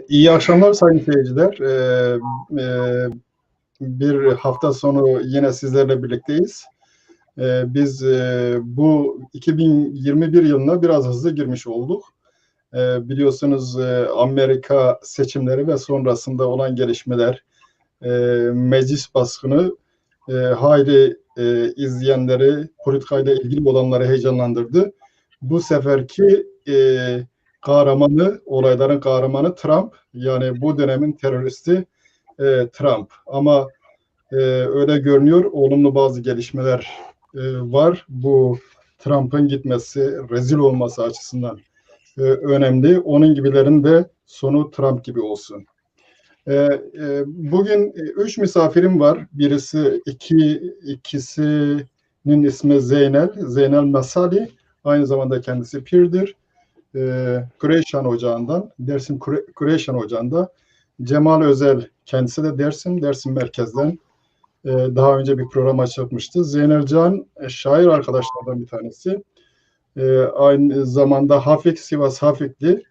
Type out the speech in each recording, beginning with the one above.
İyi akşamlar sayın seyirciler. E, Bir hafta sonu yine sizlerle birlikteyiz. Biz bu 2021 yılına biraz hızlı girmiş olduk. Biliyorsunuz Amerika seçimleri ve sonrasında olan gelişmeler, meclis baskını hayli izleyenleri, politikayla ilgili olanları heyecanlandırdı. Bu seferki kahramanı, olayların kahramanı Trump, yani bu dönemin teröristi Trump. Ama öyle görünüyor, olumlu bazı gelişmeler var. Bu Trump'ın gitmesi, rezil olması açısından önemli. Onun gibilerin de sonu Trump gibi olsun. Bugün üç misafirim var. İkisinin ismi Zeynel. Zeynel Masali. Aynı zamanda kendisi pirdir. Kureyşan Ocağı'ndan, Dersim Kureyşan Ocağı'nda. Cemal Özel, kendisi de Dersim Merkez'den. Daha önce bir program açılmıştı. Zeynel Can, şair arkadaşlardan bir tanesi. Aynı zamanda Sivas Hafikli.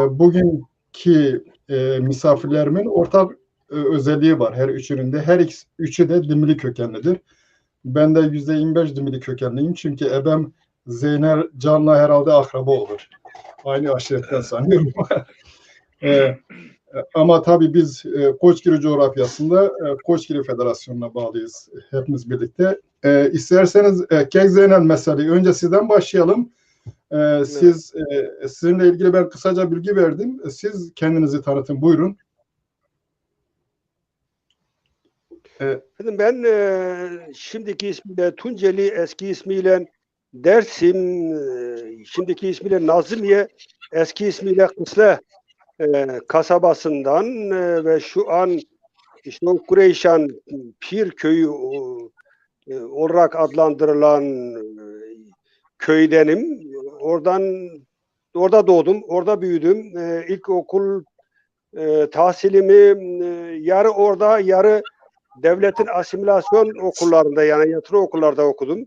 Bugünkü misafirlerimin ortak özelliği var her üçünün de. Üçü de Dimili kökenlidir. Ben de %25 Dimili kökenliyim. Çünkü ebem Zeynel Can'la herhalde akraba olur. Aynı aşiretten sanıyorum. Ama tabii biz Koçgiri coğrafyasında Koçgiri Federasyonu'na bağlıyız hepimiz birlikte. İsterseniz Kek Zeynel meseleyi önce sizden başlayalım. Sizinle ilgili ben kısaca bilgi verdim. Siz kendinizi tanıtın, buyurun. Ben şimdiki ismiyle Tunceli, eski ismiyle Dersim, şimdiki ismiyle Nazilliye, eski ismiyle Kısle kasabasından ve şu an işte o Kureyşan Pir köyü olarak adlandırılan köydenim. Orada doğdum, orada büyüdüm. İlkokul tahsilimi yarı orada, yarı devletin asimilasyon okullarında, yani yatılı okullarda okudum.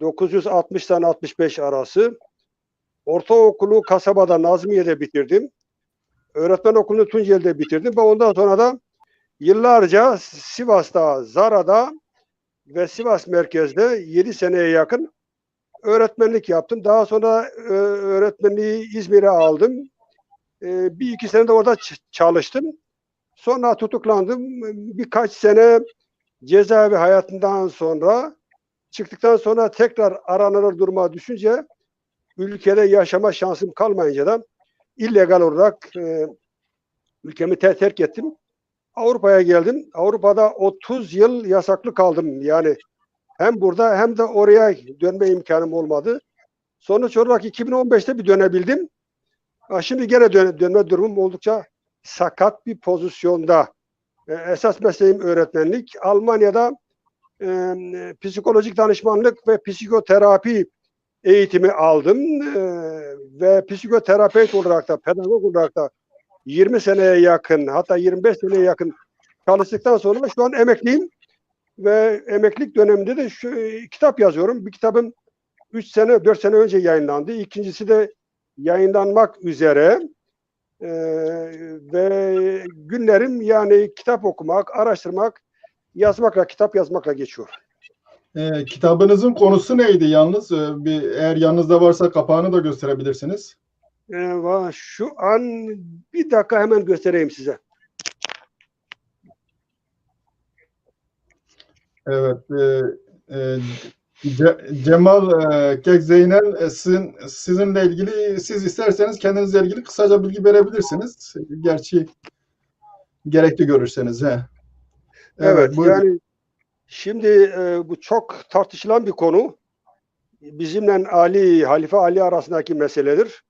960'dan 65 arası. Ortaokulu kasabada Nazmiye'de bitirdim. Öğretmen okulunu Tunceli'de bitirdim ve ondan sonra da yıllarca Sivas'ta, Zara'da ve Sivas merkezde 7 seneye yakın öğretmenlik yaptım. Daha sonra öğretmenliği İzmir'e aldım. Bir iki sene de orada çalıştım. Sonra tutuklandım. Birkaç sene cezaevi hayatından sonra çıktıktan sonra tekrar aranır duruma düşünce ülkede yaşama şansım kalmayınca da illegal olarak ülkemi terk ettim. Avrupa'ya geldim. Avrupa'da 30 yıl yasaklı kaldım. Yani hem burada hem de oraya dönme imkanım olmadı. Sonuç olarak 2015'te bir dönebildim. Şimdi gene dönme durumum oldukça sakat bir pozisyonda. Esas mesleğim öğretmenlik. Almanya'da psikolojik danışmanlık ve psikoterapi eğitimi aldım. Ve psikoterapeut olarak da, pedagog olarak da 20 seneye yakın, hatta 25 seneye yakın çalıştıktan sonra şu an emekliyim. Ve emeklilik döneminde de kitap yazıyorum. Bir kitabım 4 sene önce yayınlandı. İkincisi de yayınlanmak üzere. Ve günlerim yani kitap okumak, araştırmak, yazmakla, kitap yazmakla geçiyor. Kitabınızın konusu neydi yalnız? Eğer yanınızda varsa kapağını da gösterebilirsiniz. Şu an bir dakika hemen göstereyim size. Evet. Cemal Kek Zeynel, sizinle ilgili, siz isterseniz kendinizle ilgili kısaca bilgi verebilirsiniz. Gerçi gerekli görürseniz. Evet, yani şimdi bu çok tartışılan bir konu. Bizimle Halife Ali arasındaki meseledir.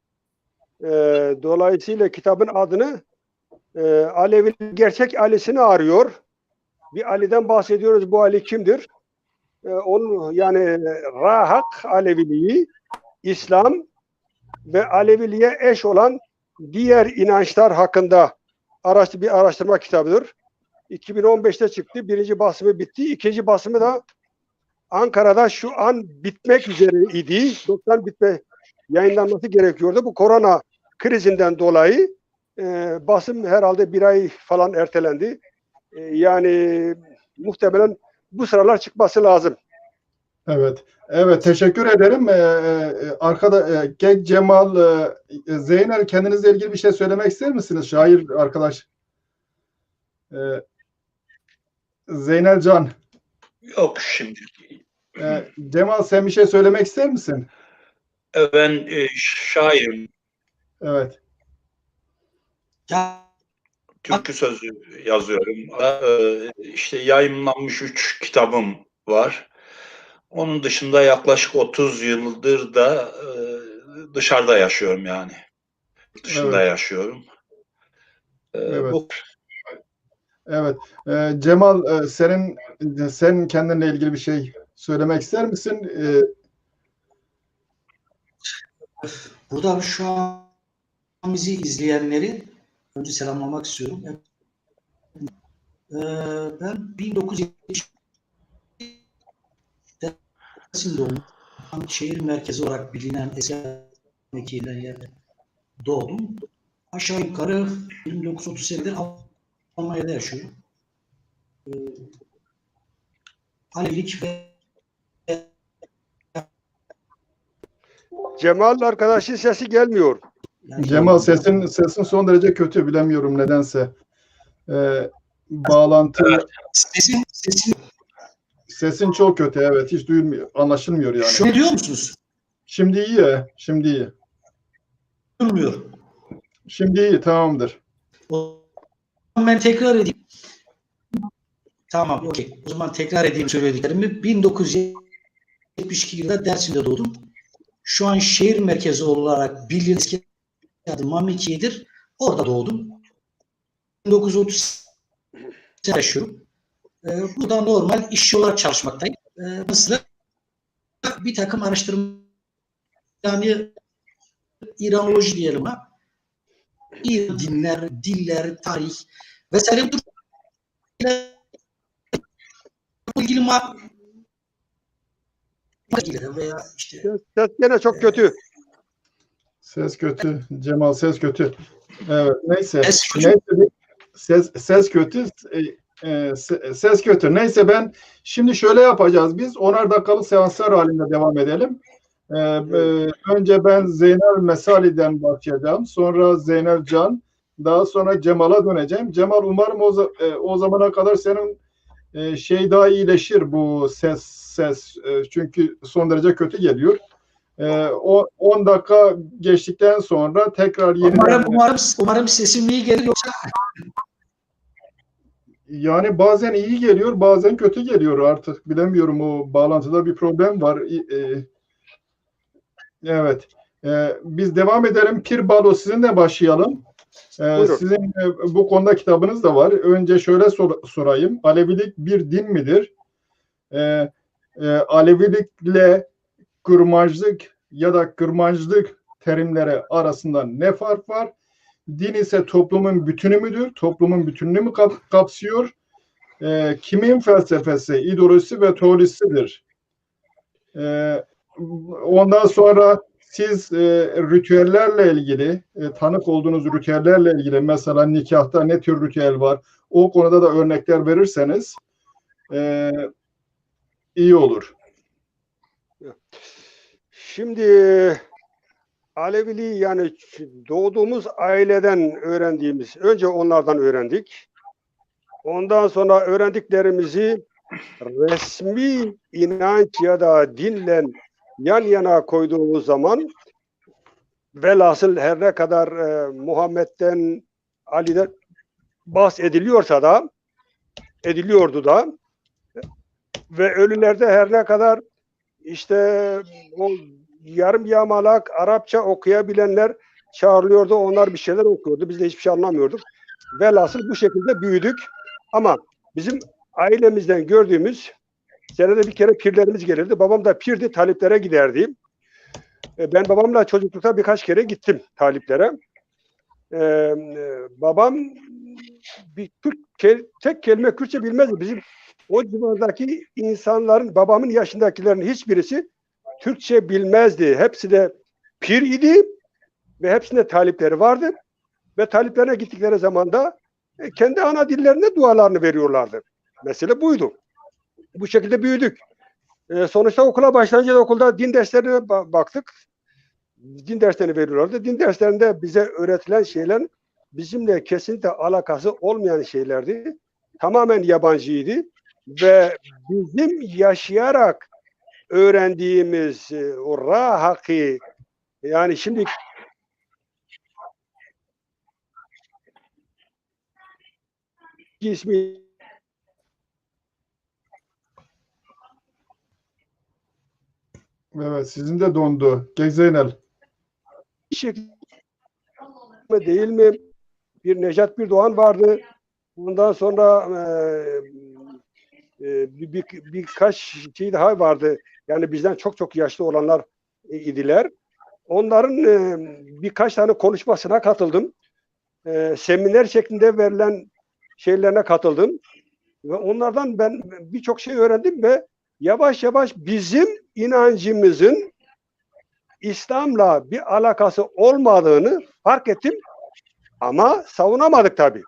Dolayısıyla kitabın adını Alevi gerçek Ali'sini arıyor. Bir Ali'den bahsediyoruz. Bu Ali kimdir? Onun yani Rahak Aleviliği, İslam ve Aleviliğe eş olan diğer inançlar hakkında bir araştırma kitabıdır. 2015'te çıktı. Birinci basımı bitti. İkinci basımı da Ankara'da şu an bitmek üzere idi. Yayınlanması gerekiyordu. Bu korona krizinden dolayı Basım herhalde bir ay falan ertelendi. Yani muhtemelen bu sıralar çıkması lazım. Evet. Evet, teşekkür ederim. Genç Cemal, Zeynel, kendinizle ilgili bir şey söylemek ister misiniz? Şair arkadaş. Zeynel Can. Yok şimdi. Cemal, sen bir şey söylemek ister misin? Ben şairim. Evet. Türkü sözü yazıyorum. İşte yayımlanmış 3 kitabım var. Onun dışında yaklaşık 30 yıldır da dışarıda yaşıyorum yani. Dışında Evet. yaşıyorum. Evet. Bu Evet. Cemal, sen kendinle ilgili bir şey söylemek ister misin? Burada şu an bizi izleyenleri önce selamlamak istiyorum. Ben 1970 doğumluyum. Şehir merkezi olarak bilinen eski mekiğinden yerde doğdum. Aşağı yukarı 1937'den Almanya'da yaşıyorum. Alevilik ve Cemal arkadaşın sesi gelmiyor. Cemal, sesin son derece kötü, bilemiyorum nedense. Bağlantı, evet. sesin çok kötü, evet, hiç duyulmuyor, anlaşılmıyor yani. Şu an diyor musunuz? Şimdi iyi, şimdi iyi. Duyulmuyor. Şimdi iyi, tamamdır. O zaman ben tekrar edeyim. Tamam, okey. O zaman tekrar edeyim söylediklerimi. 1972 yılında Dersim'de doğdum. Şu an şehir merkezi olarak bildiğiniz eski adı Mamiki'dir. Orada doğdum. 1930 yaşıyorum. Burada normal işçi olarak çalışmaktayım. Mesela bir takım araştırma, yani İranoloji diyelim ha. İran dinler, diller, tarih vesaire bu ilgili veya işte Ses gene çok kötü. Ses kötü, Cemal, ses kötü. Evet, neyse. Ses kötü. Ses kötü. Ses kötü. Neyse, ben şimdi şöyle yapacağız. Biz 10'ar dakikalık seanslar halinde devam edelim. Önce ben Zeynel Mesali'den başlayacağım. Sonra Zeynel Can. Daha sonra Cemal'a döneceğim. Cemal, umarım o zamana kadar senin daha iyileşir bu ses. Çünkü son derece kötü geliyor. 10 dakika geçtikten sonra tekrar yeniden... Umarım sesim iyi gelir, yoksa Yani bazen iyi geliyor, bazen kötü geliyor, artık bilemiyorum, o bağlantıda bir problem var. Evet. Biz devam edelim. Pir Balo, sizinle başlayalım. Sizin bu konuda kitabınız da var. Önce şöyle sorayım. Alevilik bir din midir? Alevilikle kırmancılık ya da kırmancılık terimleri arasında ne fark var? Din ise toplumun bütünü müdür? Toplumun bütününü mü kapsıyor? Kimin felsefesi, ideolojisi ve teorisidir? Ondan sonra siz ritüellerle ilgili, tanık olduğunuz ritüellerle ilgili, mesela nikahta ne tür ritüel var? O konuda da örnekler verirseniz iyi olur. Şimdi Aleviliği, yani doğduğumuz aileden öğrendiğimiz, önce onlardan öğrendik. Ondan sonra öğrendiklerimizi resmi inanç ya da dinle yan yana koyduğumuz zaman, velhasıl her ne kadar Muhammed'den, Ali'den bahsediliyorsa da, ediliyordu da ve ölülerde her ne kadar işte o yarım yamalak Arapça okuyabilenler çağrılıyordu. Onlar bir şeyler okuyordu. Biz de hiçbir şey anlamıyorduk. Velhasıl bu şekilde büyüdük. Ama bizim ailemizden gördüğümüz, senede bir kere pirlerimiz gelirdi. Babam da pirdi, taliplere giderdi. Ben babamla çocuklukta birkaç kere gittim taliplere. Babam tek kelime Kürtçe bilmezdi. Bizim o civardaki insanların, babamın yaşındakilerin hiçbirisi Türkçe bilmezdi. Hepsi de pir idi ve hepsinde talipleri vardı. ve taliplerine gittikleri zaman da kendi ana dillerinde dualarını veriyorlardı. Mesele buydu. Bu şekilde büyüdük. Sonuçta okula başlayınca da okulda din derslerine baktık. Din derslerini veriyorlardı. Din derslerinde bize öğretilen şeyler bizimle kesinlikle alakası olmayan şeylerdi. Tamamen yabancıydı ve bizim yaşayarak öğrendiğimiz o rahaki, yani şimdi ismi Evet, sizin de dondu. Zeynel. şekilde değil mi? Bir Nejat Bir Doğan vardı. Ondan sonra birkaç şey daha vardı. Yani bizden çok çok yaşlı olanlar idiler. Onların birkaç tane konuşmasına katıldım. Seminer şeklinde verilen şeylerine katıldım. Ve onlardan ben birçok şey öğrendim ve yavaş yavaş bizim inancımızın İslam'la bir alakası olmadığını fark ettim. Ama savunamadık tabii.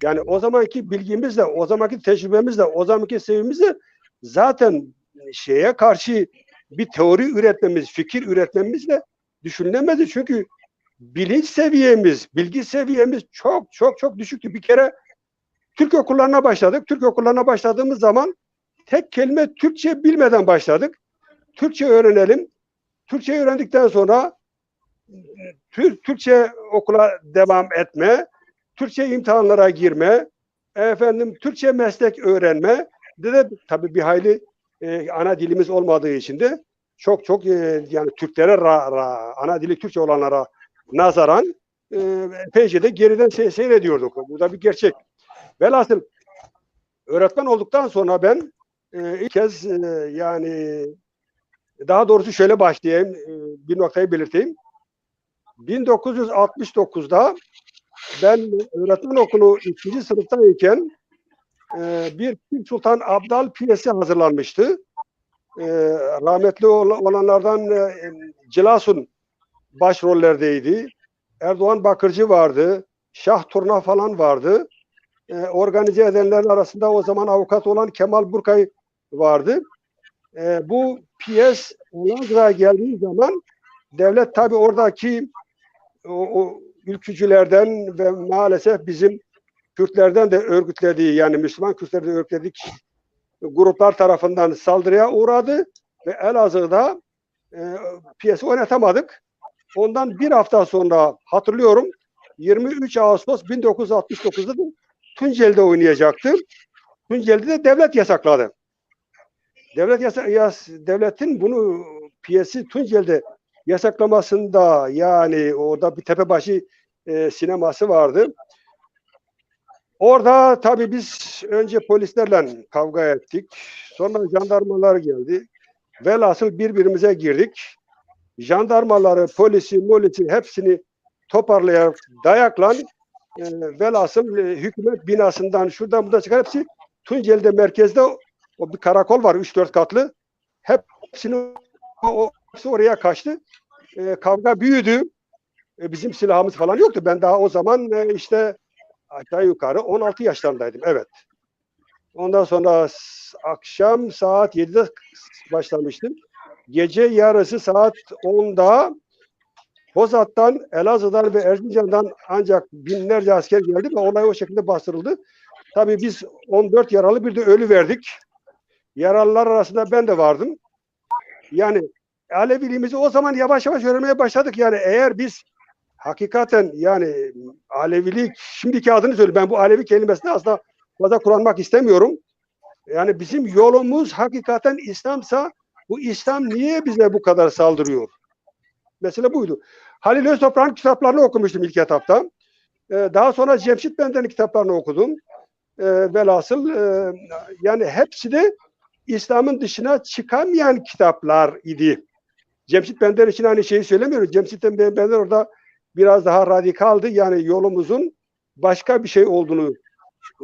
Yani o zamanki bilgimizle, o zamanki tecrübemizle, o zamanki sevgimizle zaten şeye karşı bir teori üretmemiz, fikir üretmemizle düşünülemezdi. Çünkü bilinç seviyemiz, bilgi seviyemiz çok çok çok düşüktü. Bir kere Türk okullarına başladık. Türk okullarına başladığımız zaman tek kelime Türkçe bilmeden başladık. Türkçe öğrenelim. Türkçe öğrendikten sonra Türkçe okula devam etme, Türkçe imtihanlara girme, Türkçe meslek öğrenme. De tabii bir hayli ana dilimiz olmadığı için de çok çok yani Türklere ana dili Türkçe olanlara nazaran epeyce de geriden seyrediyorduk. Bu da bir gerçek. Velhasıl öğretmen olduktan sonra ben ilk kez yani daha doğrusu şöyle başlayayım, bir noktayı belirteyim. 1969'da ben öğretmen okulu 2. sınıftayken bir Türk Sultan Abdal piyesi hazırlanmıştı. Rahmetli olanlardan Cilasun başrollerdeydi. Erdoğan Bakırcı vardı. Şah Turna falan vardı. Organize edenlerin arasında o zaman avukat olan Kemal Burkay vardı. Bu piyes Elazığ'a geldiği zaman devlet tabii oradaki o ülkücülerden ve maalesef bizim Kürtlerden de örgütlediği, yani Müslüman Kürtleri de örgütlediği gruplar tarafından saldırıya uğradı ve Elazığ'da piyesi oynatamadık. Ondan bir hafta sonra hatırlıyorum 23 Ağustos 1969'da da Tunceli'de oynayacaktı. Tunceli'de de devlet yasakladı. Devletin bunu piyesi Tunceli'de yasaklamasında, yani orada bir Tepebaşı sineması vardı. Orada tabii biz önce polislerle kavga ettik. Sonra jandarmalar geldi. Velhasıl birbirimize girdik. Jandarmaları, polisi hepsini toparlayarak dayakla velhasıl hükümet binasından şuradan buradan çıkar, hepsi Tunceli'de merkezde o bir karakol var 3-4 katlı. Hepsini hepsi oraya kaçtı. Kavga büyüdü. Bizim silahımız falan yoktu. Ben daha o zaman işte aşağı yukarı 16 yaşlarındaydım. Evet. Ondan sonra akşam saat 7'de başlamıştım. Gece yarısı saat 10'da Bozat'tan, Elazığ'dan ve Erzincan'dan ancak binlerce asker geldi ve olay o şekilde bastırıldı. Tabii biz 14 yaralı bir de ölü verdik. Yaralılar arasında ben de vardım. Yani Aleviliğimizi o zaman yavaş yavaş öğrenmeye başladık. Yani eğer biz hakikaten yani Alevilik, şimdiki adını söyleyeyim. Ben bu Alevi kelimesini aslında fazla kullanmak istemiyorum. Yani bizim yolumuz hakikaten İslam'sa bu İslam niye bize bu kadar saldırıyor? Mesela buydu. Halil Öztoprak'ın kitaplarını okumuştum ilk etapta. Daha sonra Cemşit Bender'in kitaplarını okudum. Velhasıl yani hepsi de İslam'ın dışına çıkamayan kitaplar idi. Cemşit Bender için aynı şeyi söylemiyorum. Cemşit Bender orada biraz daha radikaldı. Yani yolumuzun başka bir şey olduğunu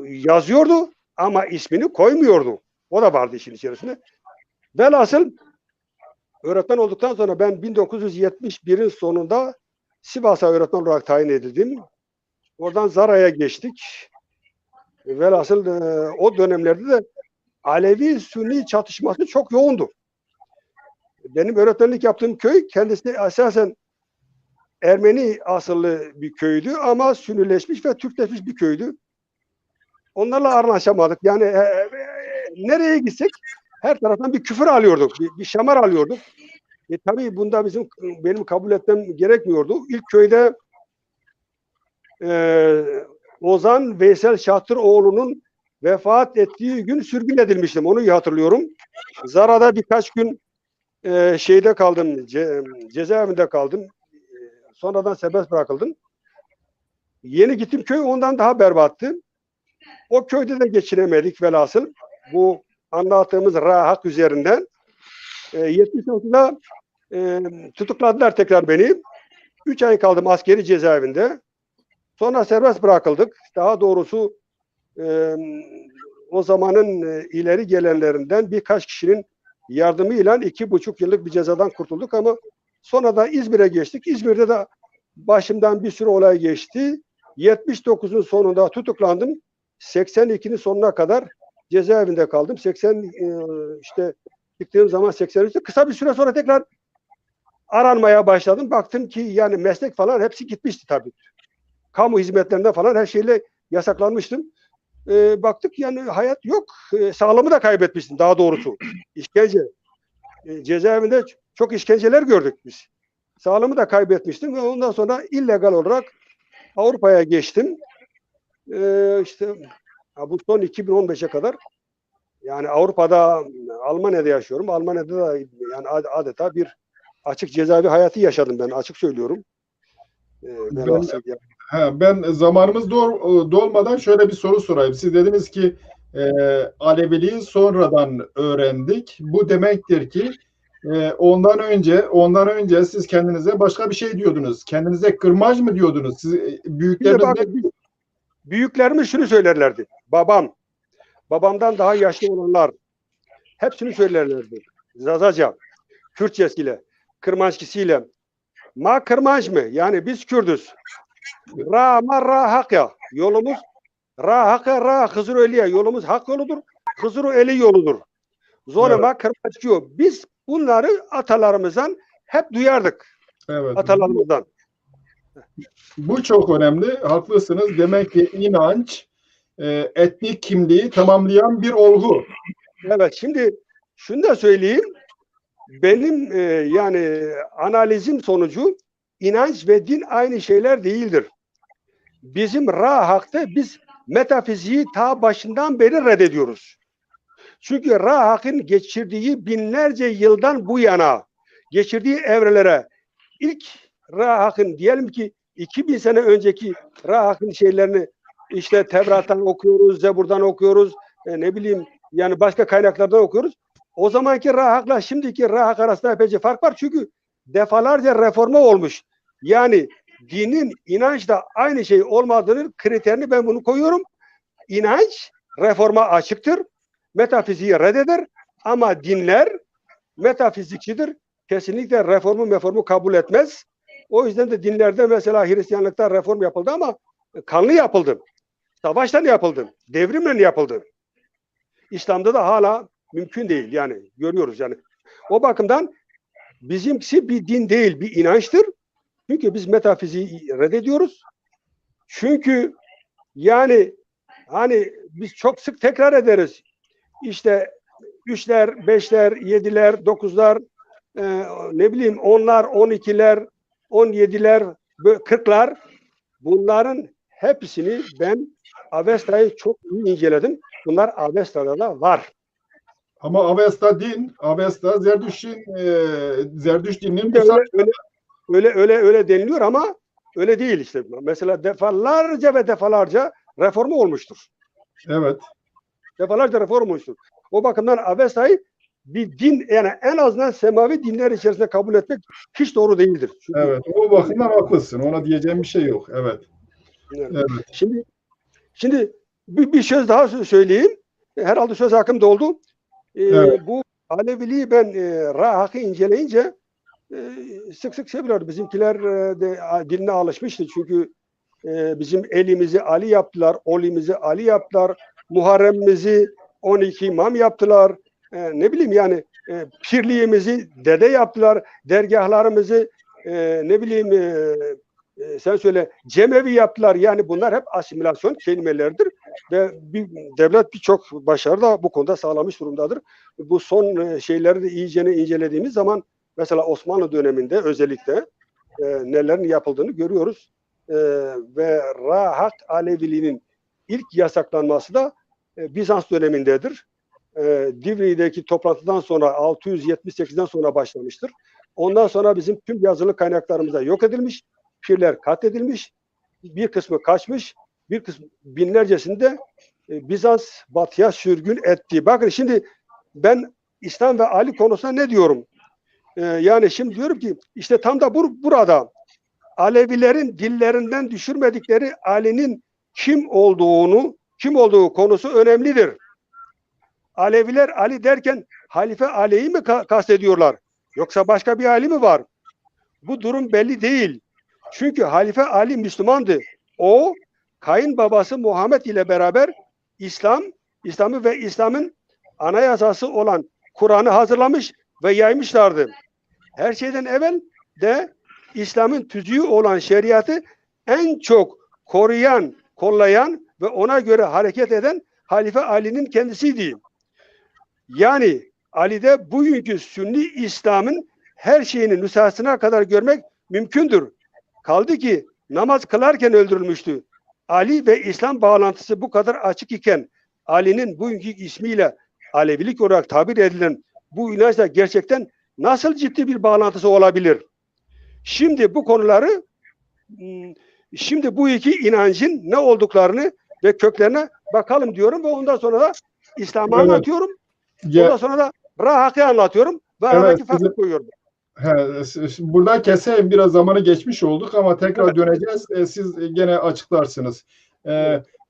yazıyordu ama ismini koymuyordu. O da vardı işin içerisinde. Velhasıl öğretmen olduktan sonra ben 1971'in sonunda Sivas'a öğretmen olarak tayin edildim. Oradan Zara'ya geçtik. Velhasıl o dönemlerde de Alevi-Sünni çatışması çok yoğundu. Benim öğretmenlik yaptığım köy kendisi esasen Ermeni asıllı bir köydü ama Sünnileşmiş ve Türkleşmiş bir köydü. Onlarla anlaşamadık. Yani nereye gitsek her taraftan bir küfür alıyorduk, bir şamar alıyorduk. Tabii bunda benim kabul etmem gerekmiyordu. İlk köyde Ozan Veysel Şatıroğlu'nun vefat ettiği gün sürgün edilmiştim. Onu iyi hatırlıyorum. Zara'da birkaç gün şeyde kaldım, cezaevinde kaldım. Sonradan serbest bırakıldım. Yeni gittim köy ondan daha berbattı. O köyde de geçinemedik velhasıl. Bu anlattığımız Rahak üzerinden. 79'da tutukladılar tekrar beni. 3 ay kaldım askeri cezaevinde. Sonra serbest bırakıldık. Daha doğrusu o zamanın ileri gelenlerinden birkaç kişinin yardımıyla 2,5 yıllık bir cezadan kurtulduk ama sonra da İzmir'e geçtik. İzmir'de de başımdan bir sürü olay geçti. 79'un sonunda tutuklandım. 82'nin sonuna kadar cezaevinde kaldım. 80 işte çıktığım zaman 83'te kısa bir süre sonra tekrar aranmaya başladım. Baktım ki yani meslek falan hepsi gitmişti tabii. Kamu hizmetlerinden falan her şeyle yasaklanmıştım. Baktık yani hayat yok. Sağlığımı da kaybetmiştim daha doğrusu. İşkence. Cezaevinde çok işkenceler gördük biz. Sağlığımı da kaybetmiştim ve ondan sonra illegal olarak Avrupa'ya geçtim. İşte bu son 2015'e kadar yani Avrupa'da, Almanya'da yaşıyorum. Almanya'da da yani adeta bir açık cezaevi hayatı yaşadım ben. Açık söylüyorum. Ben zamanımız dolmadan şöyle bir soru sorayım. Siz dediniz ki Aleviliği sonradan öğrendik. Bu demektir ki ondan önce siz kendinize başka bir şey diyordunuz. Kendinize kırmaz mı diyordunuz? Siz büyüklerimiz şunu söylerlerdi. Babamdan daha yaşlı olanlar hepsini söylerlerdi. Zazaca, Kürtçesiyle, Kırmançkisiyle. Ma Kırmanç mı? Yani biz Kürdüz. Ra ma ra hak ya. Yolumuz ra haka ra Hızır Eli'ye. Yolumuz hak yoludur. Hızır Eli yoludur. Sonra ma Kırmanç diyor. Biz bunları atalarımızdan hep duyardık. Evet. Atalarımızdan. Bu çok önemli. Haklısınız. Demek ki inanç etnik kimliği tamamlayan bir olgu. Evet. Şimdi şunu da söyleyeyim. Benim yani analizim sonucu inanç ve din aynı şeyler değildir. Bizim Rahak'ta biz metafiziği ta başından beri reddediyoruz. Çünkü Rahak'ın geçirdiği binlerce yıldan bu yana geçirdiği evrelere ilk Rahak'ın diyelim ki 2000 sene önceki Rahak'ın şeylerini işte Tevrat'tan okuyoruz, Zebur'dan okuyoruz, ne bileyim yani başka kaynaklardan okuyoruz. O zamanki Rahak'la şimdiki Rahak arasında epeyce fark var. Çünkü defalarca reforma olmuş. Yani dinin inançla aynı şey olmadığının kriterini ben bunu koyuyorum. İnanç reforma açıktır. Metafiziği reddeder. Ama dinler metafizikçidir. Kesinlikle reformu kabul etmez. O yüzden de dinlerde mesela Hristiyanlıkta reform yapıldı ama kanlı yapıldı. Savaştan yapıldı. Devrimle yapıldı. İslam'da da hala mümkün değil yani görüyoruz yani. O bakımdan bizimkisi bir din değil bir inançtır. Çünkü biz metafiziği reddediyoruz. Çünkü yani hani biz çok sık tekrar ederiz. İşte 3'ler, 5'ler, 7'ler, 9'lar ne bileyim 10'lar, 12'ler, 17'ler, 40'lar bunların hepsini ben Avesta'yı çok iyi inceledim. Bunlar Avesta'da da var. Ama Avesta Zerdüşt dininin öyle deniliyor ama öyle değil işte. Mesela defalarca reformu olmuştur. Evet. Defalarca reform olmuştur. O bakımdan Avesta'yı bir din yani en azından semavi dinler içerisinde kabul etmek hiç doğru değildir. Çünkü evet. O bakımdan haklısın. Ona diyeceğim bir şey yok. Evet. Evet. Şimdi bir söz daha söyleyeyim. Herhalde söz hakkım doldu. Evet. Bu Aleviliği ben Rahak'ı inceleyince sık sık şey biliyordu. Bizimkiler de diline alışmıştı. Çünkü bizim elimizi Ali yaptılar, olimizi Ali yaptılar, Muharrem'imizi 12 imam yaptılar. Ne bileyim yani pirliğimizi dede yaptılar, dergahlarımızı ne bileyim sen söyle Cemevi yaptılar. Yani bunlar hep asimilasyon kelimeleridir ve devlet birçok başarı da bu konuda sağlamış durumdadır. Bu son şeyleri de iyicene incelediğimiz zaman mesela Osmanlı döneminde özellikle nelerin yapıldığını görüyoruz. Ve Rahat Aleviliğinin ilk yasaklanması da Bizans dönemindedir. Divri'deki toplantıdan sonra 678'den sonra başlamıştır. Ondan sonra bizim tüm yazılı kaynaklarımıza yok edilmiş, pirler katledilmiş, bir kısmı kaçmış, bir kısmı binlercesinde Bizans batıya sürgün etti. Bakın şimdi ben İslam ve Ali konusunda ne diyorum? Yani şimdi diyorum ki işte tam da burada Alevilerin dillerinden düşürmedikleri Ali'nin kim olduğu konusu önemlidir. Aleviler Ali derken Halife Ali'yi mi kastediyorlar? Yoksa başka bir Ali mi var? Bu durum belli değil. Çünkü Halife Ali Müslümandı. O kayınbabası Muhammed ile beraber İslam'ı ve İslam'ın anayasası olan Kur'an'ı hazırlamış ve yaymışlardı. Her şeyden evvel de İslam'ın tüzüğü olan şeriatı en çok koruyan, kollayan ve ona göre hareket eden Halife Ali'nin kendisiydi. Yani Ali'de bugünkü Sünni İslam'ın her şeyini nüshasına kadar görmek mümkündür. Kaldı ki namaz kılarken öldürülmüştü. Ali ve İslam bağlantısı bu kadar açık iken Ali'nin bugünkü ismiyle Alevilik olarak tabir edilen bu inançla gerçekten nasıl ciddi bir bağlantısı olabilir? Şimdi bu konuları, şimdi bu iki inancın ne olduklarını ve köklerine bakalım diyorum ve ondan sonra da İslam'ı anlatıyorum. Ondan sonra da Rahak'ı anlatıyorum ve aradaki farkı koyuyorum. Buradan keseyim, biraz zamanı geçmiş olduk ama tekrar döneceğiz. Siz gene açıklarsınız.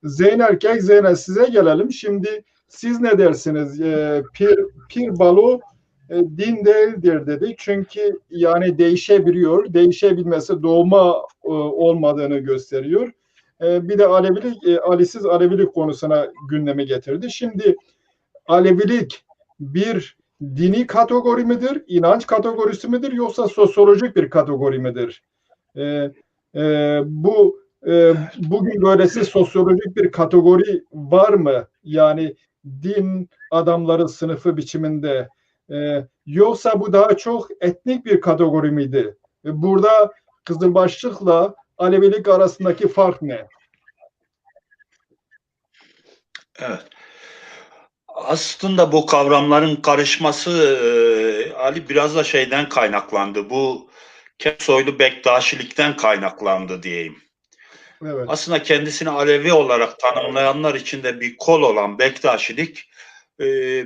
Zeynel Kek, Zeynel size gelelim. Şimdi siz ne dersiniz? Pir Balo din değildir dedik. Çünkü yani değişebiliyor. Değişebilmesi doğma olmadığını gösteriyor. Bir de Alevilik, Ali'siz Alevilik konusuna gündeme getirdi. Şimdi Alevilik bir dini kategori midir, inanç kategorisi midir, yoksa sosyolojik bir kategori midir? Bugün böylesi sosyolojik bir kategori var mı? Yani din adamları sınıfı biçiminde. Yoksa bu daha çok etnik bir kategori miydi? Burada Kızılbaşlıkla Alevilik arasındaki fark ne? Evet. Aslında bu kavramların karışması Ali biraz da şeyden kaynaklandı. Bu Soylu Bektaşilikten kaynaklandı diyeyim. Evet. Aslında kendisini Alevi olarak tanımlayanlar içinde bir kol olan Bektaşilik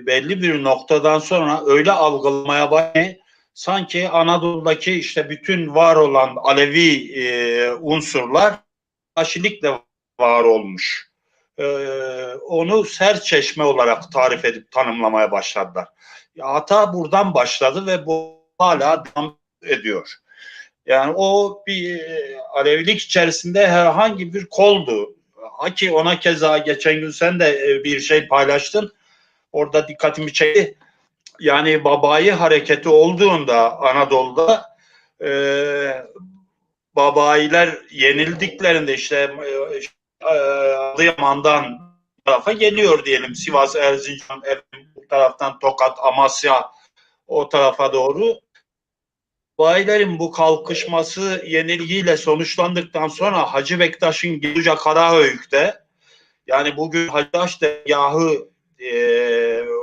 belli bir noktadan sonra öyle algılamaya başladı, sanki Anadolu'daki işte bütün var olan Alevi unsurlar Bektaşilikle var olmuş. Onu Serçeşme olarak tarif edip tanımlamaya başladılar. Hata buradan başladı ve bu hala devam ediyor. Yani o bir Alevilik içerisinde herhangi bir koldu. Ki ona keza geçen gün sen de bir şey paylaştın. Orada dikkatimi çekti. Yani Babai hareketi olduğunda Anadolu'da Babailer yenildiklerinde işte Adıyaman'dan tarafa geliyor diyelim. Sivas, Erzincan, bu taraftan Tokat, Amasya o tarafa doğru. Bayilerin bu kalkışması yenilgiyle sonuçlandıktan sonra Hacı Bektaş'ın Geluca Karahöyük'te, yani bugün Hacı Bektaş dergahı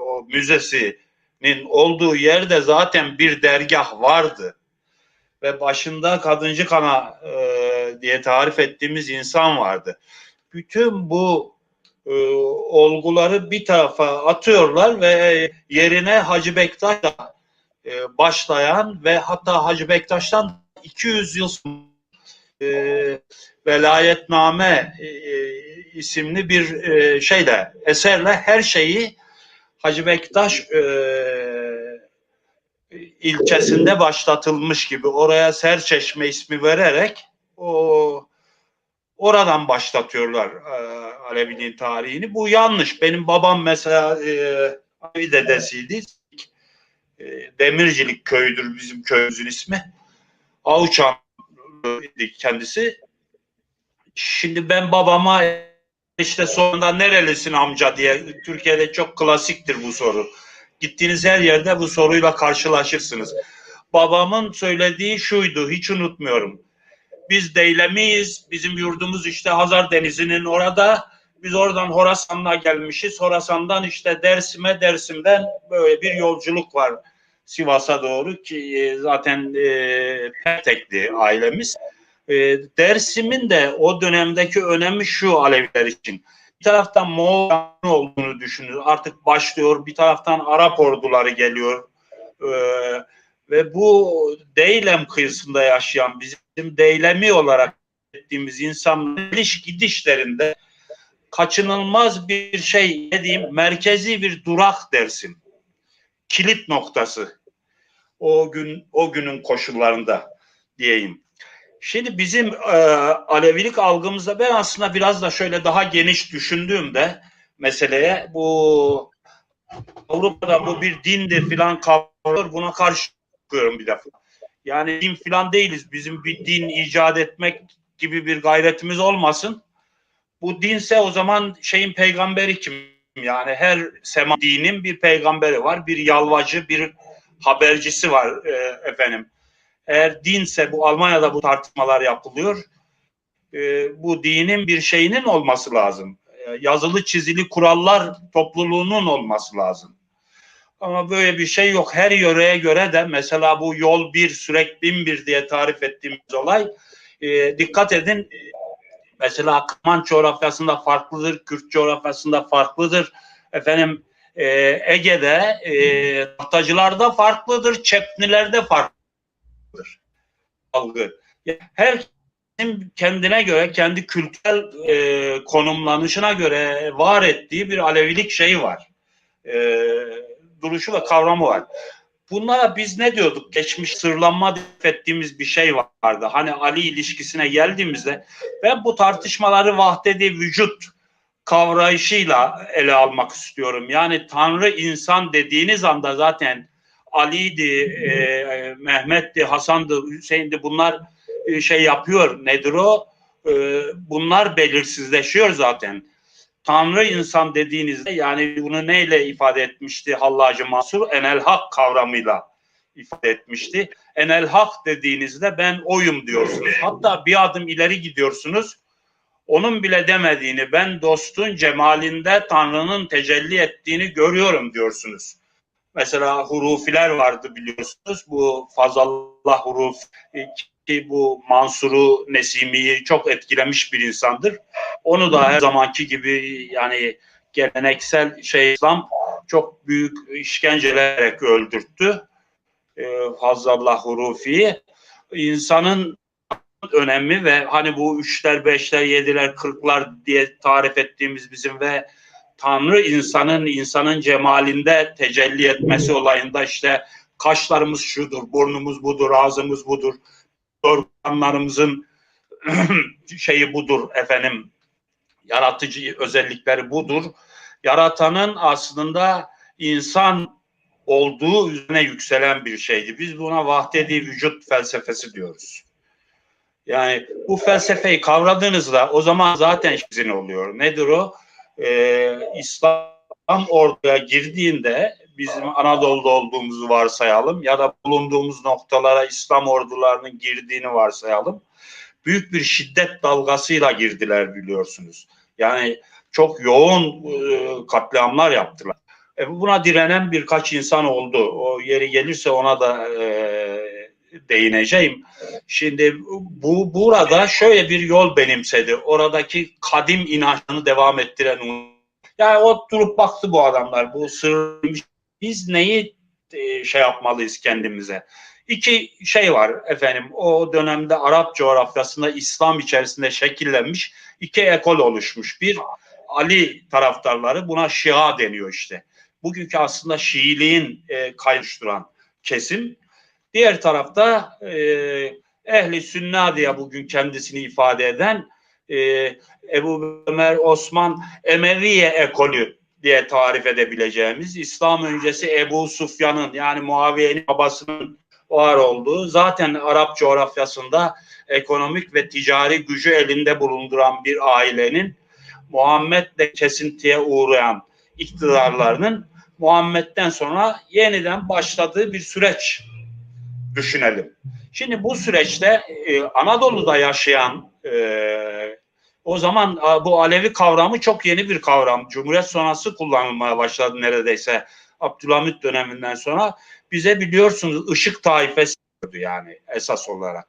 o müzesinin olduğu yerde zaten bir dergah vardı. Ve başında Kadıncı Kana diye tarif ettiğimiz insan vardı. Bütün bu olguları bir tarafa atıyorlar ve yerine Hacı Bektaş'la başlayan ve hatta Hacı Bektaş'tan 200 yıl sonra Velayetname isimli bir eserle her şeyi Hacı Bektaş ilçesinde başlatılmış gibi oraya Serçeşme ismi vererek Oradan başlatıyorlar Aleviliğin tarihini. Bu yanlış. Benim babam mesela Alevi dedesiydi. Demircilik köyüdür bizim köyümüzün ismi. Avuçan kendisi. Şimdi ben babama işte sonunda nerelisin amca diye, Türkiye'de çok klasiktir bu soru. Gittiğiniz her yerde bu soruyla karşılaşırsınız. Babamın söylediği şuydu, hiç unutmuyorum. Biz Deylemiyiz, bizim yurdumuz işte Hazar Denizi'nin orada. Biz oradan Horasan'a gelmişiz. Horasan'dan işte Dersim'e, Dersim'den böyle bir yolculuk var Sivas'a doğru ki zaten Pertekli ailemiz. Dersim'in de o dönemdeki önemi şu Aleviler için. Bir taraftan Moğol olduğunu düşünün. Artık başlıyor. Bir taraftan Arap orduları geliyor. Ve bu Deylem kıyısında yaşayan bizim Deylemi olarak ettiğimiz insanların gidişlerinde kaçınılmaz bir şey, ne diyeyim, merkezi bir durak Dersim. Kilit noktası. O günün koşullarında diyeyim. Şimdi bizim Alevilik algımızda ben aslında biraz da şöyle daha geniş düşündüğümde meseleye, bu Avrupa'da bu bir dindir filan kavramlar, buna karşı çıkıyorum bir defa. Yani din filan değiliz. Bizim bir din icat etmek gibi bir gayretimiz olmasın. Bu dinse o zaman şeyin peygamberi kim? Yani her sema dinin bir peygamberi var. Bir yalvacı, bir habercisi var efendim. Eğer dinse, bu Almanya'da bu tartışmalar yapılıyor. Bu dinin bir şeyinin olması lazım. Yazılı çizili kurallar topluluğunun olması lazım. Ama böyle bir şey yok. Her yöreye göre de mesela bu yol bir, sürek 1001 diye tarif ettiğimiz olay, dikkat edin, mesela Kırman coğrafyasında farklıdır, Kürt coğrafyasında farklıdır. Efendim Ege'de Tahtacılar'da farklıdır, Çepnilerde farklıdır algı. Herkesin kendine göre, kendi kültürel konumlanışına göre var ettiği bir Alevilik şeyi var. Duruşu ve kavramı var. Bunlara biz ne diyorduk? Geçmiş sırlanma ettiğimiz bir şey vardı. Hani Ali ilişkisine geldiğimizde ben bu tartışmaları vahdedi vücut kavrayışıyla ele almak istiyorum. Yani Tanrı insan dediğiniz anda zaten Ali'ydi, Mehmet'ti, Hasan'dı, Hüseyin'di, bunlar şey yapıyor. Nedir o? Bunlar belirsizleşiyor zaten. Tanrı insan dediğinizde, yani bunu neyle ifade etmişti Hallacı Mansur? Enel Hak kavramıyla ifade etmişti. Enel Hak dediğinizde ben oyum diyorsunuz. Hatta bir adım ileri gidiyorsunuz. Onun bile demediğini, ben dostun cemalinde Tanrı'nın tecelli ettiğini görüyorum diyorsunuz. Mesela hurufiler vardı biliyorsunuz. Bu Fazlallah huruf ki bu Mansur'u, Nesimi'yi çok etkilemiş bir insandır. Onu da her zamanki gibi yani geleneksel İslam çok büyük işkencelerek öldürttü. Fazlallah hurufiyi. İnsanın önemi ve hani bu 3'ler, 5'ler, 7'ler, 40'lar diye tarif ettiğimiz bizim ve Tanrı insanın cemalinde tecelli etmesi olayında işte kaşlarımız şudur, burnumuz budur, ağzımız budur, organlarımızın şeyi budur efendim, yaratıcı özellikleri budur. Yaratanın aslında insan olduğu üzerine yükselen bir şeydi. Biz buna vahdedi vücut felsefesi diyoruz. Yani bu felsefeyi kavradığınızda o zaman zaten sizin oluyor. Nedir o? İslam orduya girdiğinde bizim Anadolu'da olduğumuzu varsayalım ya da bulunduğumuz noktalara İslam ordularının girdiğini varsayalım. Büyük bir şiddet dalgasıyla girdiler biliyorsunuz. Yani çok yoğun katliamlar yaptılar. Buna direnen birkaç insan oldu. O yeri gelirse ona da değineceğim. Şimdi burada şöyle bir yol benimsedi. Oradaki kadim inançını devam ettiren, yani o durup baktı bu adamlar. Bu sırrıymış. Biz neyi şey yapmalıyız kendimize? İki şey var efendim. O dönemde Arap coğrafyasında İslam içerisinde şekillenmiş iki ekol oluşmuş. Bir, Ali taraftarları, buna Şia deniyor işte. Bugünkü aslında Şiiliğin kayıştıran kesim. Diğer tarafta ehli sünna diye bugün kendisini ifade eden Ebu Ömer Osman Emeviye ekolü diye tarif edebileceğimiz, İslam öncesi Ebu Sufyan'ın, yani Muaviye'nin babasının var olduğu, zaten Arap coğrafyasında ekonomik ve ticari gücü elinde bulunduran bir ailenin Muhammed'le kesintiye uğrayan iktidarlarının Muhammed'den sonra yeniden başladığı bir süreç düşünelim. Şimdi bu süreçte Anadolu'da yaşayan o zaman bu Alevi kavramı çok yeni bir kavram. Cumhuriyet sonrası kullanılmaya başladı neredeyse. Abdülhamit döneminden sonra bize biliyorsunuz ışık taifesi yani esas olarak.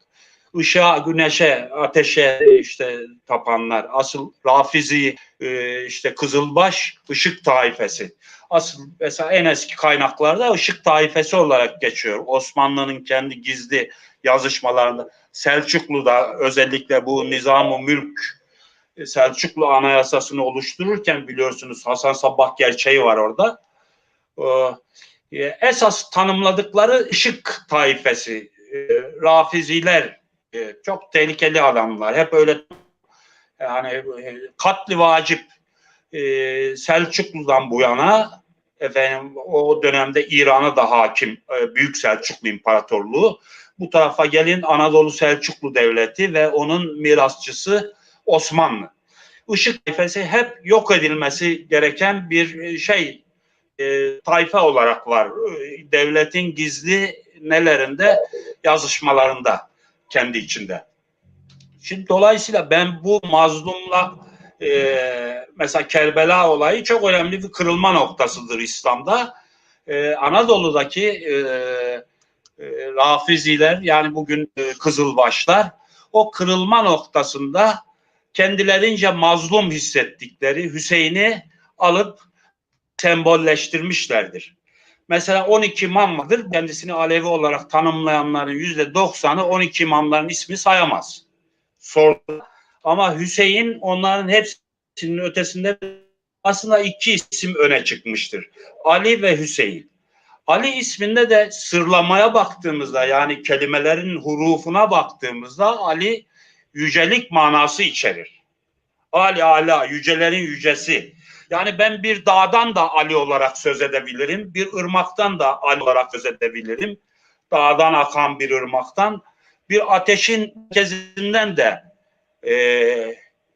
Işığa, güneşe, ateşe işte tapanlar. Asıl Rafizi, işte Kızılbaş ışık taifesi. Asıl mesela en eski kaynaklarda ışık taifesi olarak geçiyor. Osmanlı'nın kendi gizli yazışmalarında, Selçuklu'da özellikle bu Nizam-ı Mülk Selçuklu Anayasası'nı oluştururken biliyorsunuz Hasan Sabbah gerçeği var orada. Esas tanımladıkları ışık taifesi, Rafiziler, çok tehlikeli adamlar. Hep öyle yani katli vacip Selçuklu'dan bu yana efendim o dönemde İran'a da hakim Büyük Selçuklu İmparatorluğu. Bu tarafa gelin Anadolu Selçuklu Devleti ve onun mirasçısı Osmanlı. Işık taifesi hep yok edilmesi gereken bir şey, tayfa olarak var. Devletin gizli nelerinde, yazışmalarında kendi içinde. Şimdi dolayısıyla ben bu mazlumla mesela Kerbela olayı çok önemli bir kırılma noktasıdır İslam'da. Anadolu'daki Rafiziler, yani bugün Kızılbaşlar, o kırılma noktasında kendilerince mazlum hissettikleri Hüseyin'i alıp sembolleştirmişlerdir. Mesela 12 imam vardır. Kendisini Alevi olarak tanımlayanların %90'ı 12 imamların ismi sayamaz. Sordu. Ama Hüseyin onların hepsinin ötesinde aslında iki isim öne çıkmıştır. Ali ve Hüseyin. Ali isminde de sırlamaya baktığımızda, yani kelimelerin hurufuna baktığımızda Ali yücelik manası içerir. Ali ala, yücelerin yücesi. Yani ben bir dağdan da Ali olarak söz edebilirim. Bir ırmaktan da Ali olarak söz edebilirim. Dağdan akan bir ırmaktan. Bir ateşin merkezinden de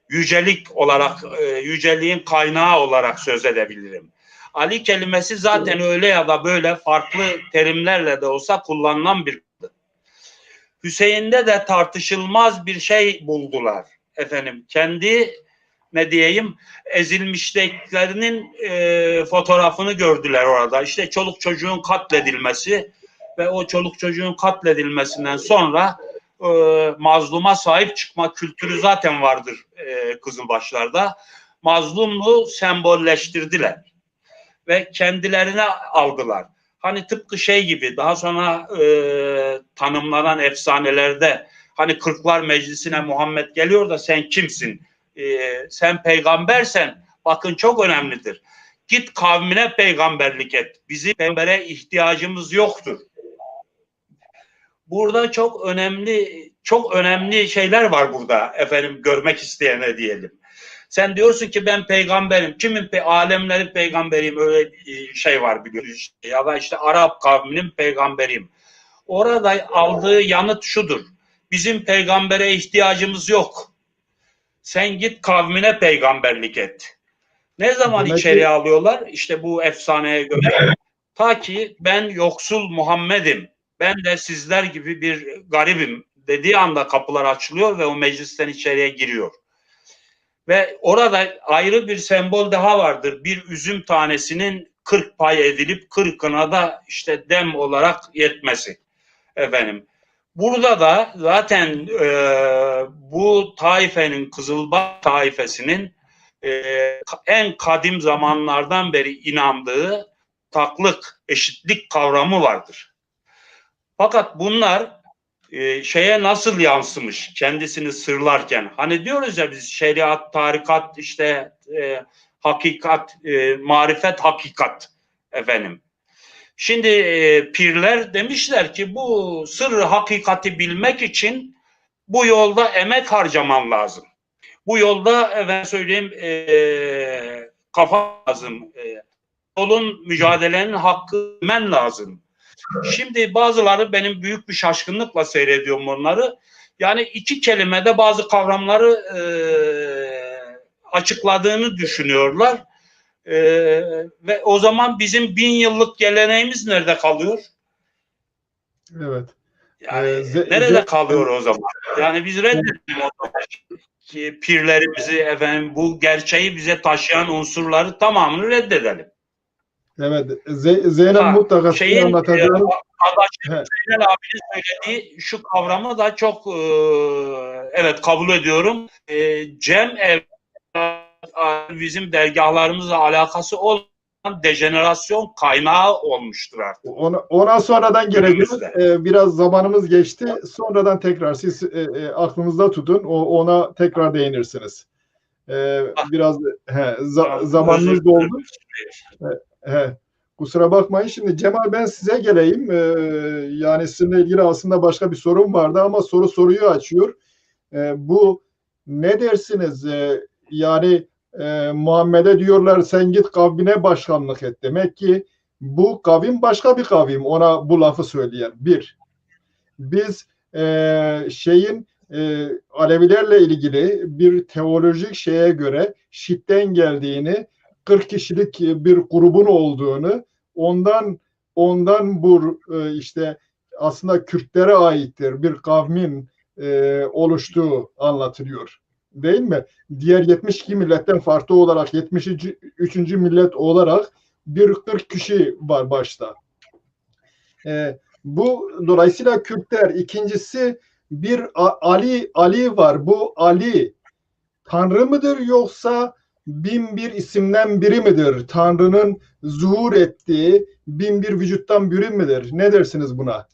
yücelik olarak, yüceliğin kaynağı olarak söz edebilirim. Ali kelimesi zaten öyle ya da böyle farklı terimlerle de olsa kullanılan bir. Hüseyin'de de tartışılmaz bir şey buldular. Efendim kendi ne diyeyim ezilmişliklerinin fotoğrafını gördüler orada. İşte çoluk çocuğun katledilmesi ve o çoluk çocuğun katledilmesinden sonra mazluma sahip çıkma kültürü zaten vardır Kızılbaşlarda. Mazlumluğu sembolleştirdiler ve kendilerine aldılar. Hani tıpkı şey gibi daha sonra tanımlanan efsanelerde hani Kırklar Meclisi'ne Muhammed geliyor da sen kimsin? Sen peygambersen bakın çok önemlidir. Git kavmine peygamberlik et. Bizim peygambere ihtiyacımız yoktur. Burada çok önemli şeyler var burada efendim görmek isteyene diyelim. Sen diyorsun ki ben peygamberim. Kimin alemlerin peygamberiyim, öyle şey var biliyorsun işte. Ya da işte Arap kavminin peygamberiyim. Orada aldığı yanıt şudur. Bizim peygambere ihtiyacımız yok. Sen git kavmine peygamberlik et. Ne zaman içeriye alıyorlar? İşte bu efsaneye göre. Ta ki ben yoksul Muhammed'im. Ben de sizler gibi bir garibim dediği anda kapılar açılıyor ve o meclisten içeriye giriyor. Ve orada ayrı bir sembol daha vardır. Bir üzüm tanesinin 40 pay edilip 40'ına da işte dem olarak yetmesi. Efendim. Burada da zaten bu taifenin, Kızılbaş taifesinin en kadim zamanlardan beri inandığı taklık, eşitlik kavramı vardır. Fakat bunlar şeye nasıl yansımış kendisini sırlarken? Hani diyoruz ya biz şeriat, tarikat, işte hakikat, marifet, hakikat efendim. Şimdi pirler demişler ki bu sırrı hakikati bilmek için bu yolda emek harcaman lazım. Bu yolda ben söyleyeyim kafa lazım. Yolun, mücadelenin hakkı men lazım. Şimdi bazıları benim büyük bir şaşkınlıkla seyrediyorum onları. Yani iki kelimede bazı kavramları açıkladığını düşünüyorlar. Ve o zaman bizim 1000 yıllık geleneğimiz nerede kalıyor? Evet. Yani nerede kalıyor o zaman? Yani biz reddedelim o zaman pirlerimizi, efendim bu gerçeği bize taşıyan unsurları tamamını reddedelim. Evet. Zeynep mutlaka sizin anlatacağınız. Adaşım Zeynel abinin söylediği şu kavramı da çok evet kabul ediyorum. Cem bizim dergahlarımızla alakası olmayan dejenerasyon kaynağı olmuştur artık. Ona sonradan geleceğiz. Biraz zamanımız geçti. Sonradan tekrar siz aklınızda tutun. Ona tekrar değinirsiniz. Biraz zamanınız doldu. Kusura bakmayın. Şimdi Cemal, ben size geleyim. Yani sizinle ilgili aslında başka bir sorum vardı ama soruyu açıyor. Bu ne dersiniz? Yani Muhammed'e diyorlar sen git kavmine başkanlık et. Demek ki bu kavim başka bir kavim. Ona bu lafı söyleyen. Bir. Biz Alevilerle ilgili bir teolojik şeye göre Şiit'ten geldiğini, 40 kişilik bir grubun olduğunu, ondan bu işte aslında Kürtlere aittir bir kavmin oluştuğu anlatılıyor. Değil mi? Diğer 72 milletten farklı olarak 73. millet olarak bir 40 kişi var başta. Bu dolayısıyla Kürtler. İkincisi bir Ali var. Bu Ali Tanrı mıdır yoksa 1001 isimden biri midir? Tanrı'nın zuhur ettiği 1001 vücuttan biri midir? Ne dersiniz buna?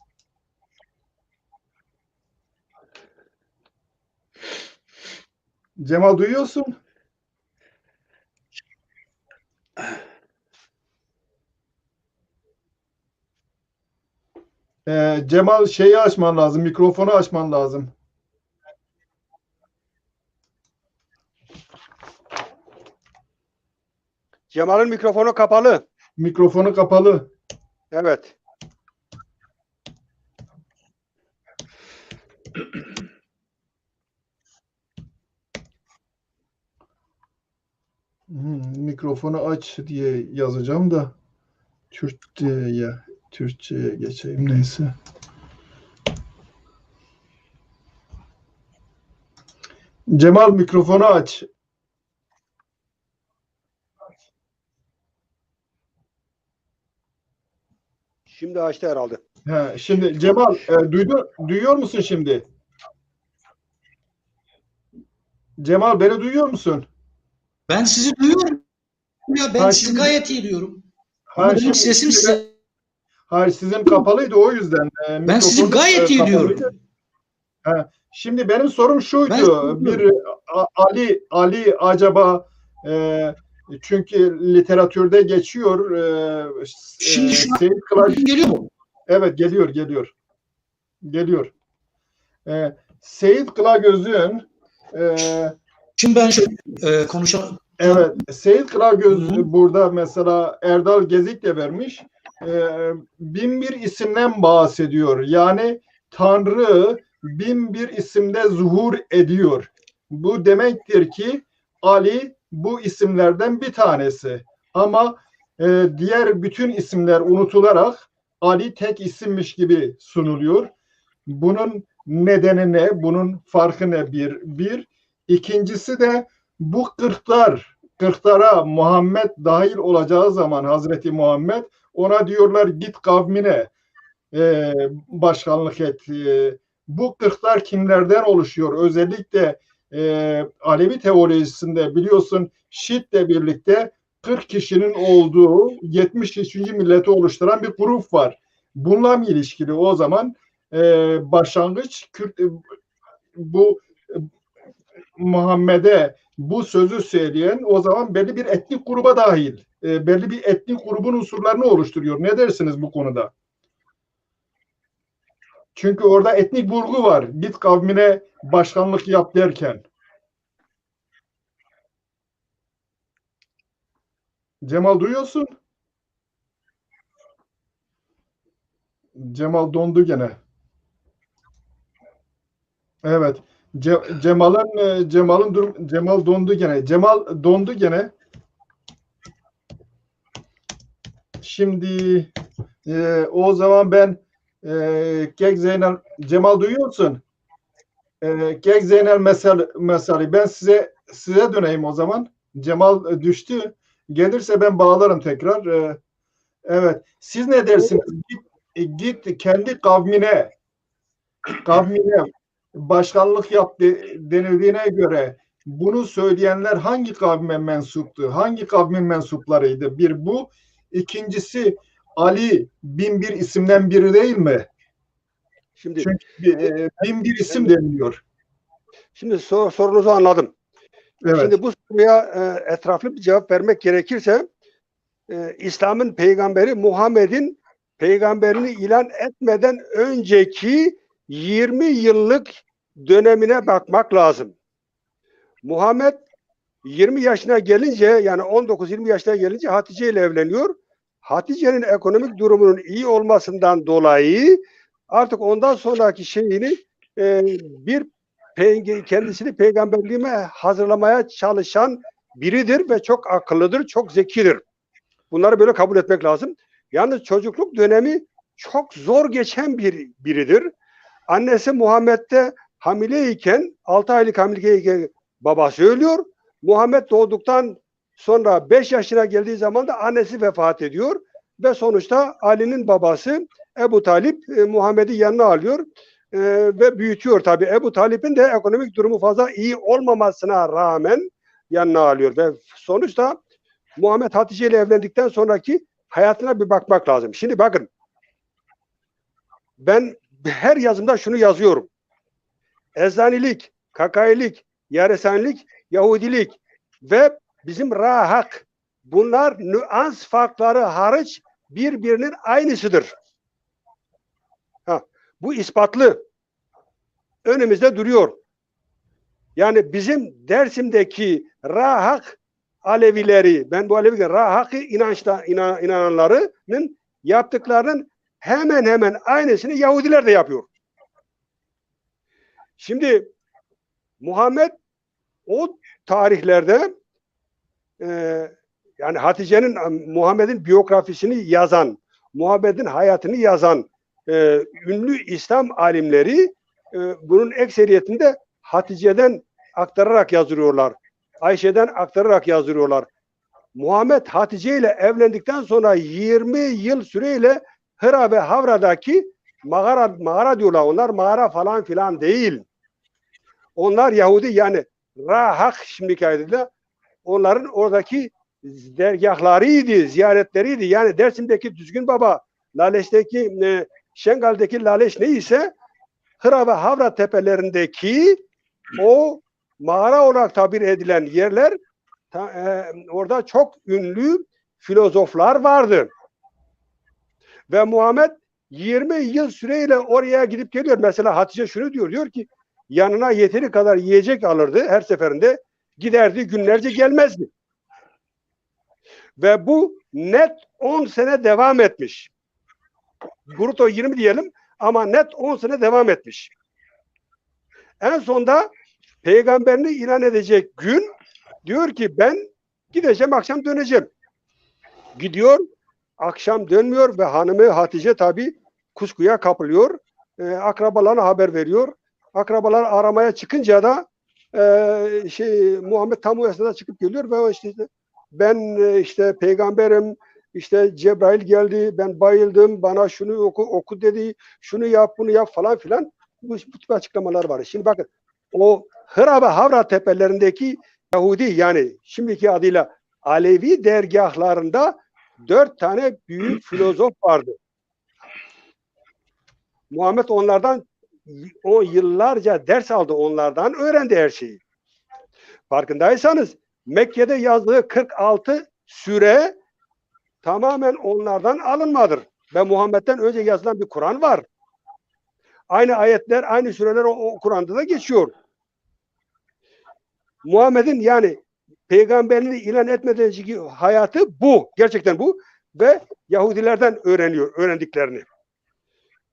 Cemal, duyuyorsun? Cemal şeyi açman lazım. Mikrofonu açman lazım. Cemal'in mikrofonu kapalı. Mikrofonu kapalı. Evet. Mikrofonu aç diye yazacağım da Türkçe'ye geçeyim neyse. Cemal, mikrofonu aç. Şimdi açtı herhalde. Şimdi Cemal, duyuyor musun şimdi? Cemal, beni duyuyor musun? Ben sizi duyuyorum. Ya ben sizi gayet iyi duyuyorum. Ama benim sesim size... Hayır, sizin kapalıydı o yüzden. Ben sizi gayet iyi duyuyorum. Şimdi benim sorum şuydu. Bir Ali acaba çünkü literatürde geçiyor. Şimdi şu an geliyor mu? Evet, geliyor. Seyit Kılagöz'ün şimdi ben şöyle konuşalım. Evet, Seyit Kılagöz burada mesela Erdal Gezik de vermiş. 1001 isimden bahsediyor. Yani Tanrı 1001 isimde zuhur ediyor. Bu demektir ki Ali bu isimlerden bir tanesi. Ama diğer bütün isimler unutularak Ali tek isimmiş gibi sunuluyor. Bunun nedeni ne? Bunun farkı ne? Bir. İkincisi de bu kırklara Muhammed dahil olacağı zaman Hazreti Muhammed ona diyorlar git kavmine başkanlık et. Bu kırklar kimlerden oluşuyor? Özellikle Alevi teolojisinde biliyorsun Şiit'le birlikte 40 kişinin olduğu 73. milleti oluşturan bir grup var. Bununla mı ilişkili o zaman başlangıç bu Muhammed'e bu sözü söyleyen o zaman belli bir etnik gruba dahil. Belli bir etnik grubun unsurlarını oluşturuyor. Ne dersiniz bu konuda? Çünkü orada etnik vurgu var. Git kavmine başkanlık yap derken. Cemal duyuyorsun? Cemal dondu gene. Evet. Cemal dondu gene. Cemal dondu gene. Şimdi o zaman ben Kek Zeynel Cemal duyuyorsun? Kek Zeynel mesali ben size döneyim o zaman. Cemal düştü. Gelirse ben bağlarım tekrar. Evet. Siz ne dersiniz? Git kendi kavmine başkanlık yaptı denildiğine göre bunu söyleyenler hangi kavme mensuptu? Hangi kavmin mensuplarıydı? Bir bu. İkincisi Ali bin bir isimden biri değil mi? Şimdi Çünkü bin bir isim deniliyor. Şimdi sorunuzu anladım. Evet. Şimdi bu soruya etraflı bir cevap vermek gerekirse İslam'ın peygamberi Muhammed'in peygamberini ilan etmeden önceki 20 yıllık dönemine bakmak lazım. Muhammed 20 yaşına gelince, yani 19-20 yaşına gelince Hatice ile evleniyor. Hatice'nin ekonomik durumunun iyi olmasından dolayı artık ondan sonraki şeyini kendisini peygamberliğime hazırlamaya çalışan biridir ve çok akıllıdır, çok zekidir. Bunları böyle kabul etmek lazım. Yalnız çocukluk dönemi çok zor geçen biridir. Annesi Muhammed'de hamileyken, 6 aylık hamileyken babası ölüyor. Muhammed doğduktan sonra 5 yaşına geldiği zaman da annesi vefat ediyor. Ve sonuçta Ali'nin babası Ebu Talip Muhammed'i yanına alıyor ve büyütüyor tabii. Ebu Talip'in de ekonomik durumu fazla iyi olmamasına rağmen yanına alıyor. Ve sonuçta Muhammed Hatice ile evlendikten sonraki hayatına bir bakmak lazım. Şimdi bakın, ben her yazımda şunu yazıyorum. Ezanilik, Kakailik, Yaresanilik, Yahudilik ve bizim Rahak, bunlar nüans farkları hariç birbirinin aynısıdır. Bu ispatlı. Önümüzde duruyor. Yani bizim Dersim'deki Rahak Alevileri, ben bu Alevi Rahak'ı inananlarının yaptıklarının hemen hemen aynısını Yahudiler de yapıyor. Şimdi Muhammed o tarihlerde yani Muhammed'in biyografisini yazan, Muhammed'in hayatını yazan ünlü İslam alimleri bunun ekseriyetinde Hatice'den aktararak yazıyorlar. Ayşe'den aktararak yazıyorlar. Muhammed Hatice ile evlendikten sonra 20 yıl süreyle Hıra ve Havra'daki mağara diyorlar. Onlar mağara falan filan değil. Onlar Yahudi, yani Rahak şimdiki adıyla, onların oradaki dergahlarıydı, ziyaretleriydi. Yani Dersim'deki Düzgün Baba, Laleş'teki Şengal'deki Laleş neyse, Hıra ve Havra tepelerindeki o mağara olarak tabir edilen yerler, orada çok ünlü filozoflar vardı. Ve Muhammed 20 yıl süreyle oraya gidip geliyor. Mesela Hatice şunu diyor ki yanına yeteri kadar yiyecek alırdı her seferinde. Giderdi, günlerce gelmezdi. Ve bu net 10 sene devam etmiş. Bruto 20 diyelim ama net 10 sene devam etmiş. En sonunda peygamberini ilan edecek gün diyor ki ben gideceğim, akşam döneceğim. Gidiyor, akşam dönmüyor ve hanımı Hatice tabi kuşkuya kapılıyor. Akrabalarına haber veriyor. Akrabalar aramaya çıkınca da Muhammed tam o esnada çıkıp geliyor ve ben peygamberim, Cebrail geldi, ben bayıldım, bana şunu oku dedi, şunu yap, bunu yap falan filan. Bu tip açıklamalar var. Şimdi bakın, o Hıra ve Havra tepelerindeki Yahudi, yani şimdiki adıyla Alevi dergahlarında 4 tane büyük filozof vardı. Muhammed onlardan o yıllarca ders aldı, onlardan öğrendi her şeyi. Farkındaysanız Mekke'de yazdığı 46 süre tamamen onlardan alınmadır. Ve Muhammed'den önce yazılan bir Kur'an var. Aynı ayetler, aynı süreler o Kur'an'da da geçiyor. Muhammed'in, yani peygamberliğini ilan etmeden önceki hayatı bu. Gerçekten bu. Ve Yahudilerden öğrendiklerini.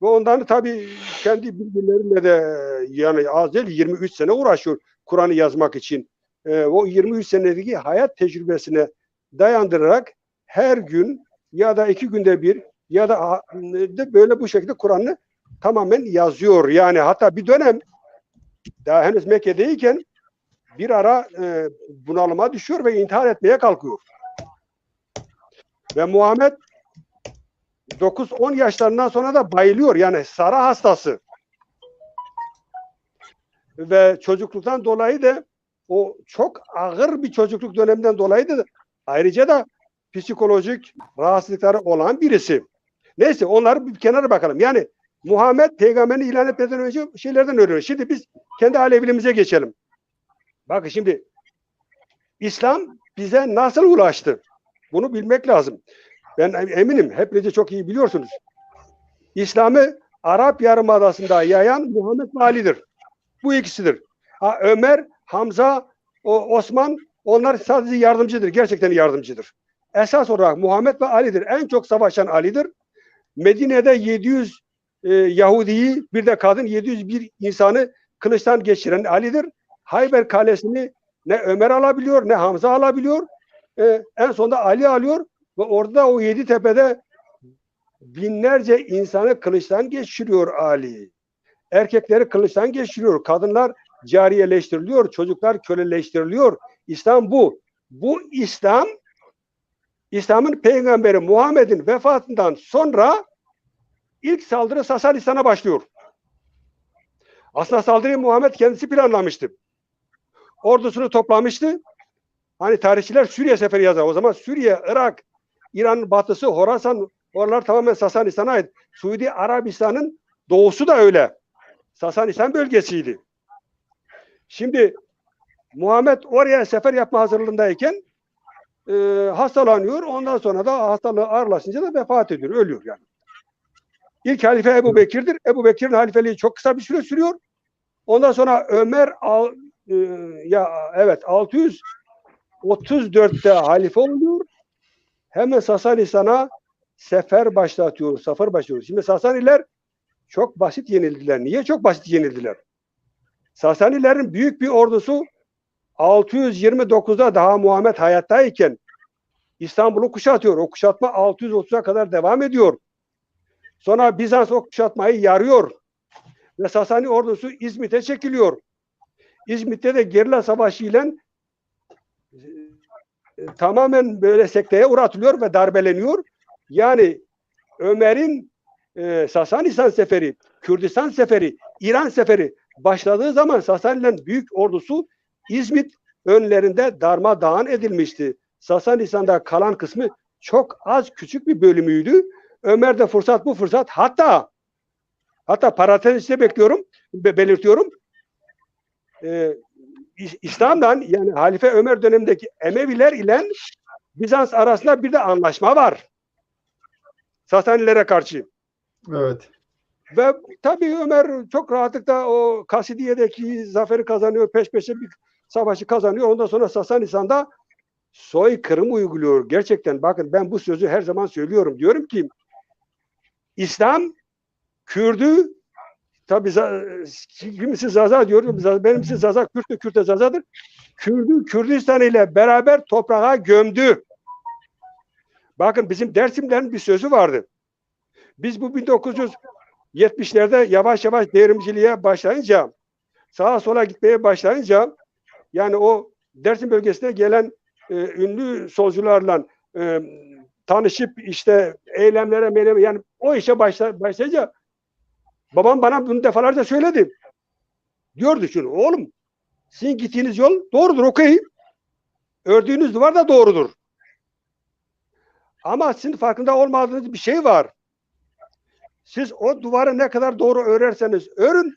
Ve ondan tabii kendi bilgilerine de yani az değil 23 sene uğraşıyor Kur'an'ı yazmak için. O 23 senedeki hayat tecrübesine dayandırarak her gün ya da 2 günde bir ya da böyle bu şekilde Kur'an'ı tamamen yazıyor. Yani hatta bir dönem daha henüz Mekke'deyken bir ara bunalıma düşüyor ve intihar etmeye kalkıyor. Ve Muhammed 9-10 yaşlarından sonra da bayılıyor. Yani sara hastası. Ve çocukluktan dolayı da o çok ağır bir çocukluk döneminden dolayı da ayrıca da psikolojik rahatsızlıkları olan birisi. Neyse onları bir kenara bakalım. Yani Muhammed peygamberini ilan etmeden önce şeylerden öğreniyor. Şimdi biz kendi alevimize geçelim. Bakın şimdi İslam bize nasıl ulaştı? Bunu bilmek lazım. Ben eminim hepiniz çok iyi biliyorsunuz. İslam'ı Arap Yarımadası'nda yayan Muhammed ve Ali'dir. Bu ikisidir. Ömer, Hamza, Osman onlar sadece yardımcıdır. Gerçekten yardımcıdır. Esas olarak Muhammed ve Ali'dir. En çok savaşan Ali'dir. Medine'de 700 Yahudi'yi bir de kadın 701 insanı kılıçtan geçiren Ali'dir. Hayber Kalesi'ni ne Ömer alabiliyor ne Hamza alabiliyor. En sonunda Ali alıyor ve orada o Yeditepe'de binlerce insanı kılıçtan geçiriyor Ali. Erkekleri kılıçtan geçiriyor. Kadınlar cariyeleştiriliyor. Çocuklar köleleştiriliyor. İslam bu. Bu İslam, İslam'ın peygamberi Muhammed'in vefatından sonra ilk saldırı Sasanistan'a başlıyor. Aslında saldırıyı Muhammed kendisi planlamıştı. Ordusunu toplamıştı. Hani tarihçiler Suriye seferi yazar. O zaman Suriye, Irak, İran'ın batısı, Horasan oralar tamamen Sasanistan'a ait. Suudi Arabistan'ın doğusu da öyle. Sasanistan bölgesiydi. Şimdi Muhammed oraya sefer yapma hazırlığındayken hastalanıyor. Ondan sonra da hastalığı ağırlaşınca da vefat ediyor. Ölüyor yani. İlk halife Ebu Bekir'dir. Ebu Bekir'in halifeliği çok kısa bir süre sürüyor. Ondan sonra Ömer 634'te halife oluyor. Hemen Sasanistan'a sefer başlatıyor. Şimdi Sasaniler çok basit yenildiler. Niye çok basit yenildiler? Sasanilerin büyük bir ordusu 629'da daha Muhammed hayattayken İstanbul'u kuşatıyor. O kuşatma 630'a kadar devam ediyor. Sonra Bizans o kuşatmayı yarıyor. Ve Sasani ordusu İzmit'e çekiliyor. İzmit'te de gerilla savaşı ile tamamen böyle sekteye uğratılıyor ve darbeleniyor. Yani Ömer'in Sasanistan seferi, Kürdistan seferi, İran seferi başladığı zaman Sasanilerin büyük ordusu İzmit önlerinde darmadağın edilmişti. Sasanistan'da kalan kısmı çok az küçük bir bölümüydü. Ömer de bu fırsat hatta parantezde belirtiyorum. İslam'dan yani Halife Ömer dönemindeki Emeviler ile Bizans arasında bir de anlaşma var. Sasanilere karşı. Evet. Ve tabii Ömer çok rahatlıkla o Kasidiye'deki zaferi kazanıyor. Peş peşe bir savaşı kazanıyor. Ondan sonra Sasanistan'da soykırım uyguluyor. Gerçekten bakın ben bu sözü her zaman söylüyorum. Diyorum ki İslam Kürdü tabii kimisi Zaza diyor. Benimsi Zaza Kürt'ü, Kürt'e Zaza'dır. Kürdü Kürdistan ile beraber toprağa gömdü. Bakın bizim Dersimlerin bir sözü vardı. Biz bu 1970'lerde yavaş yavaş devrimciliğe başlayınca sağa sola gitmeye başlayınca yani o Dersim bölgesine gelen ünlü solcularla tanışıp işte eylemlere yani o işe başlayınca babam bana bunu defalarca söyledi. Diyordu şunu oğlum sizin gittiğiniz yol doğrudur okey. Ördüğünüz duvar da doğrudur. Ama sizin farkında olmadığınız bir şey var. Siz o duvarı ne kadar doğru örerseniz örün,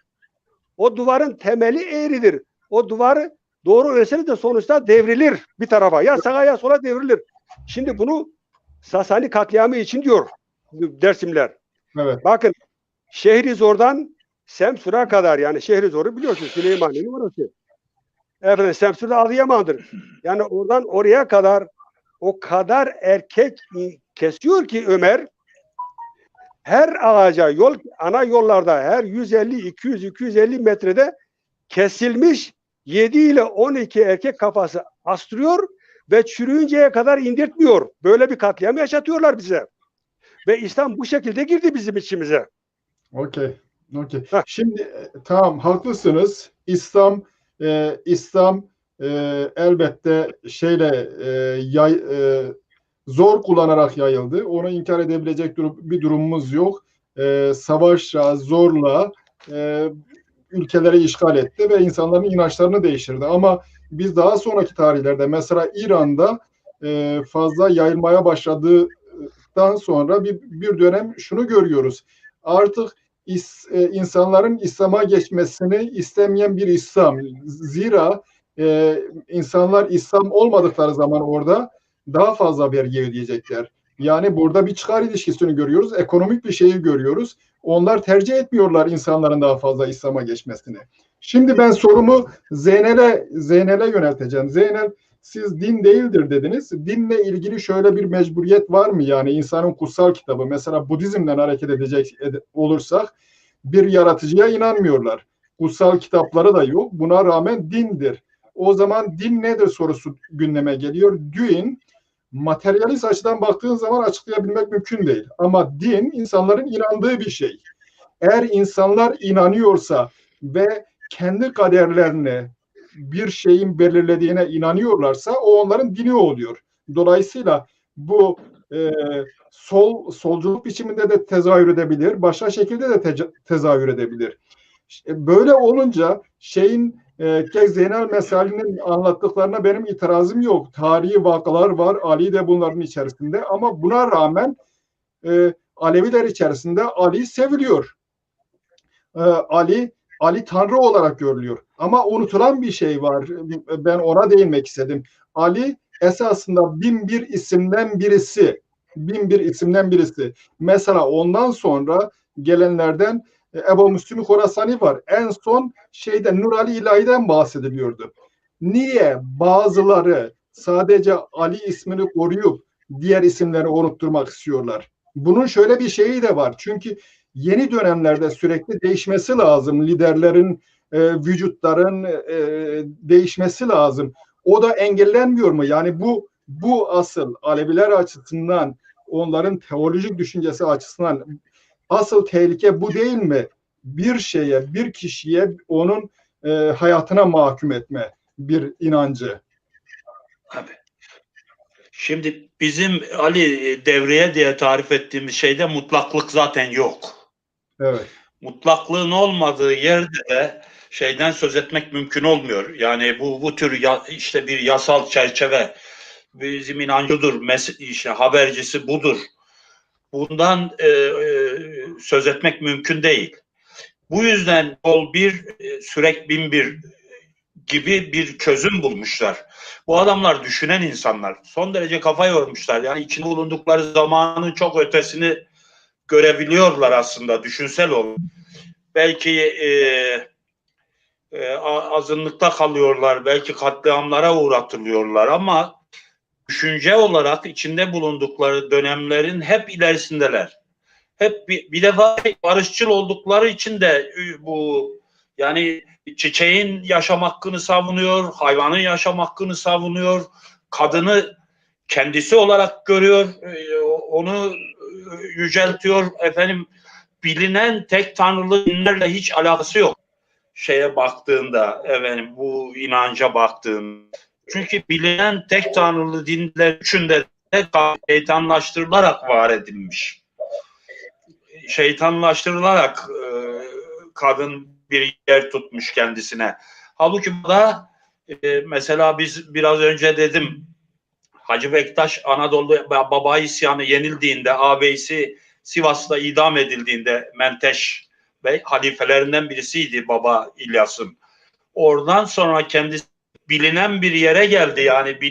o duvarın temeli eğridir. O duvarı doğru örseniz de sonuçta devrilir bir tarafa. Ya sağa ya sola devrilir. Şimdi bunu Sasani katliamı için diyor Dersimler. Evet. Bakın Şehrizor'dan Semsur'a kadar yani Şehrizor'u biliyorsunuz Süleymaniye'nin orası. Efendim Semsür'de Adıyaman'dır. Yani oradan oraya kadar o kadar erkek kesiyor ki Ömer, her ağaca yol, ana yollarda her 150, 200, 250 metrede kesilmiş 7 ile 12 erkek kafası astırıyor ve çürüyünceye kadar indirtmiyor. Böyle bir katliam yaşatıyorlar bize. Ve İslam bu şekilde girdi bizim içimize. Okey. Okey. Heh. Şimdi tamam, haklısınız. İslam elbette zor kullanarak yayıldı. Onu inkar edebilecek bir durumumuz yok. Savaşla, zorla ülkeleri işgal etti ve insanların inançlarını değiştirdi. Ama biz daha sonraki tarihlerde mesela İran'da fazla yayılmaya başladıktan sonra bir dönem şunu görüyoruz. Artık insanların İslam'a geçmesini istemeyen bir İslam. Zira insanlar İslam olmadıkları zaman orada daha fazla vergi ödeyecekler. Yani burada bir çıkar ilişkisini görüyoruz. Ekonomik bir şeyi görüyoruz. Onlar tercih etmiyorlar insanların daha fazla İslam'a geçmesini. Şimdi ben sorumu Zeynel'e yönelteceğim. Zeynel, siz din değildir dediniz. Dinle ilgili şöyle bir mecburiyet var mı? Yani insanın kutsal kitabı, mesela Budizm'den hareket edecek olursak bir yaratıcıya inanmıyorlar. Kutsal kitapları da yok. Buna rağmen dindir. O zaman din nedir sorusu gündeme geliyor. Din, materyalist açıdan baktığın zaman açıklayabilmek mümkün değil. Ama din insanların inandığı bir şey. Eğer insanlar inanıyorsa ve kendi kaderlerini bir şeyin belirlediğine inanıyorlarsa o onların dini oluyor. Dolayısıyla bu solculuk biçiminde de tezahür edebilir, başka şekilde de tezahür edebilir. Böyle olunca Zeynel Mesali'nin anlattıklarına benim itirazım yok. Tarihi vakalar var, Ali de bunların içerisinde, ama buna rağmen Aleviler içerisinde Ali seviliyor. Ali Tanrı olarak görülüyor. Ama unutulan bir şey var. Ben ona değinmek istedim. Ali esasında bin bir isimden birisi. Mesela ondan sonra gelenlerden Ebu Müslüm Horasani var. En son Nur Ali İlahi'den bahsediliyordu. Niye bazıları sadece Ali ismini koruyup diğer isimleri unutturmak istiyorlar? Bunun şöyle bir şeyi de var. Çünkü yeni dönemlerde sürekli değişmesi lazım. Liderlerin, vücutların değişmesi lazım. O da engellenmiyor mu? Yani bu asıl Aleviler açısından, onların teolojik düşüncesi açısından asıl tehlike bu değil mi? Bir kişiye onun hayatına mahkum etme bir inancı. Tabii. Şimdi bizim Ali devreye diye tarif ettiğimiz şeyde mutlaklık zaten yok. Evet. Mutlaklığın olmadığı yerde de şeyden söz etmek mümkün olmuyor. Yani bu tür işte bir yasal çerçeve bizim inancıdır, işte habercisi budur. Bundan söz etmek mümkün değil. Bu yüzden yol bir, sürek bin bir gibi bir çözüm bulmuşlar. Bu adamlar düşünen insanlar. Son derece kafa yormuşlar. Yani içinde bulundukları zamanın çok ötesini görebiliyorlar aslında, düşünsel olarak. Belki azınlıkta kalıyorlar, belki katliamlara uğratılıyorlar ama düşünce olarak içinde bulundukları dönemlerin hep ilerisindeler. Hep bir defa barışçıl oldukları için de bu, yani çiçeğin yaşam hakkını savunuyor, hayvanın yaşam hakkını savunuyor, kadını kendisi olarak görüyor, onu yüceltiyor. Bilinen tek tanrılı dinlerle hiç alakası yok. Baktığında, bu inanca baktığında. Çünkü bilinen tek tanrılı dinler üçünde de şeytanlaştırılarak var edilmiş. Şeytanlaştırılarak kadın bir yer tutmuş kendisine. Halbuki burada mesela biz biraz önce dedim, Hacı Bektaş Anadolu Baba isyanı yenildiğinde, ağabeyisi Sivas'ta idam edildiğinde, Menteş Bey halifelerinden birisiydi Baba İlyas'ın. Oradan sonra kendisi bilinen bir yere geldi, yani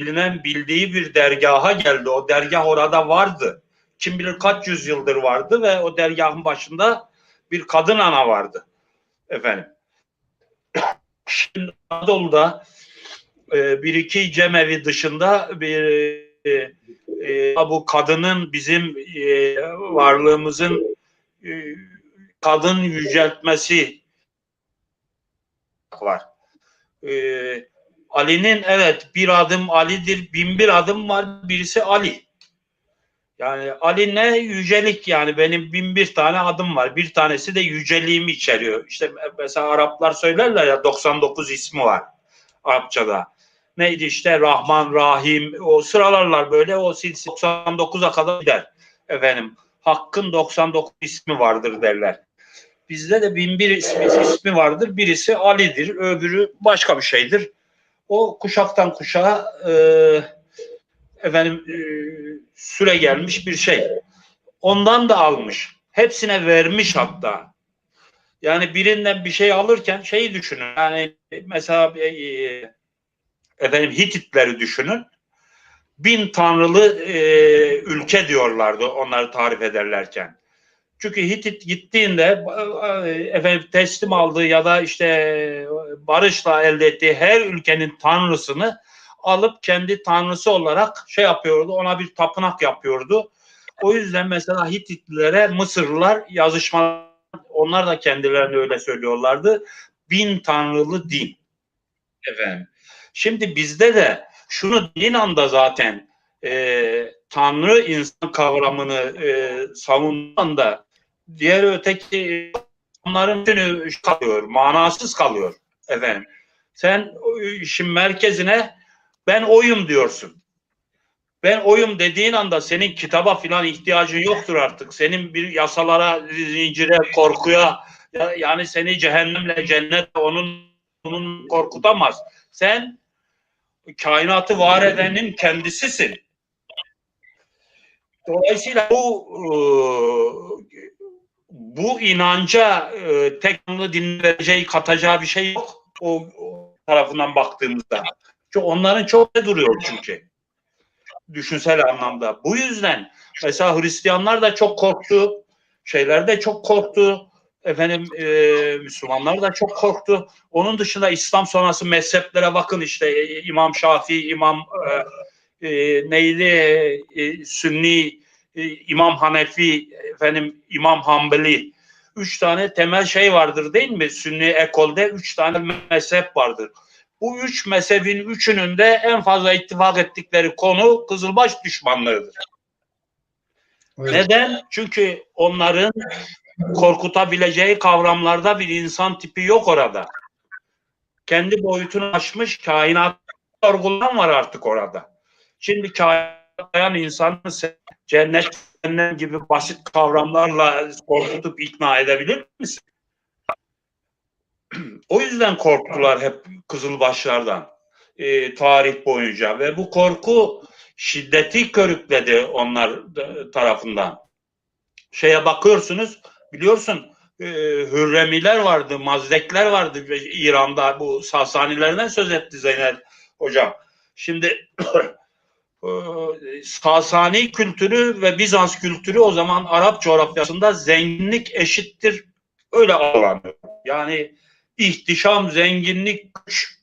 bildiği bir dergaha geldi. O dergah orada vardı. Kim bilir kaç yüzyıldır vardı ve o dergahın başında bir kadın ana vardı. Şimdi Anadolu'da bir iki cemevi dışında bu kadının bizim varlığımızın kadın yüceltmesi var. Ali'nin evet bir adım Ali'dir, 1001 adım var, birisi Ali. Yani Ali ne? Yücelik, yani benim 1001 tane adım var. Bir tanesi de yüceliğimi içeriyor. İşte mesela Araplar söylerler ya 99 ismi var Arapçada. Neydi işte Rahman, Rahim, o sıralarlar böyle, o silsile 99'a kadar gider. Efendim Hakk'ın 99 ismi vardır derler. Bizde de 1001 ismi vardır. Birisi Ali'dir, öbürü başka bir şeydir. O kuşaktan kuşağa süre gelmiş bir şey. Ondan da almış. Hepsine vermiş hatta. Yani birinden bir şey alırken şeyi düşünün. Yani mesela Hititleri düşünün. 1000 tanrılı ülke diyorlardı onları tarif ederlerken. Çünkü Hitit gittiğinde teslim aldığı ya da işte barışla elde ettiği her ülkenin tanrısını alıp kendi tanrısı olarak şey yapıyordu, ona bir tapınak yapıyordu. O yüzden mesela Hititlilere Mısırlılar yazışma, onlar da kendilerini öyle söylüyorlardı. 1000 tanrılı din. Efendim. Şimdi bizde de şunu din anda zaten Tanrı insan kavramını savunan da diğer öteki onların tümü kalıyor, manasız kalıyor efendim. Sen işin merkezine ben oyum diyorsun. Ben oyum dediğin anda senin kitaba filan ihtiyacın yoktur artık. Senin bir yasalara, zincire, korkuya, yani seni cehennemle cennet onun korkutamaz. Sen kainatı var edenin kendisisin. Dolayısıyla bu inanca tek tanrı din vereceği, katacağı bir şey yok o tarafından baktığımızda. Çünkü onların çok ne duruyor çünkü. Düşünsel anlamda. Bu yüzden mesela Hristiyanlar da çok korktu. Şeyler de çok korktu. Müslümanlar da çok korktu. Onun dışında İslam sonrası mezheplere bakın, işte İmam Şafii, İmam Sünni, İmam Hanefi, İmam Hanbeli. 3 tane temel şey vardır değil mi? Sünni ekolde 3 tane mezhep vardır. Bu 3 mezhebin üçünün de en fazla ittifak ettikleri konu Kızılbaş düşmanlığıdır. Evet. Neden? Çünkü onların korkutabileceği kavramlarda bir insan tipi yok orada. Kendi boyutunu aşmış kainat sorgulayan var artık orada. Şimdi kainattayan insanı cennet gibi basit kavramlarla korkutup ikna edebilir misin? O yüzden korktular hep Kızılbaşlardan tarih boyunca ve bu korku şiddeti körükledi onlar tarafından. Şeye bakıyorsunuz, biliyorsun Hürremiler vardı, Mazdekler vardı İran'da, bu Sasanilerden söz etti Zeynel Hocam. Şimdi Sasani kültürü ve Bizans kültürü o zaman Arap coğrafyasında zenginlik eşittir, öyle algılanıyor. Yani ihtişam, zenginlik, güç.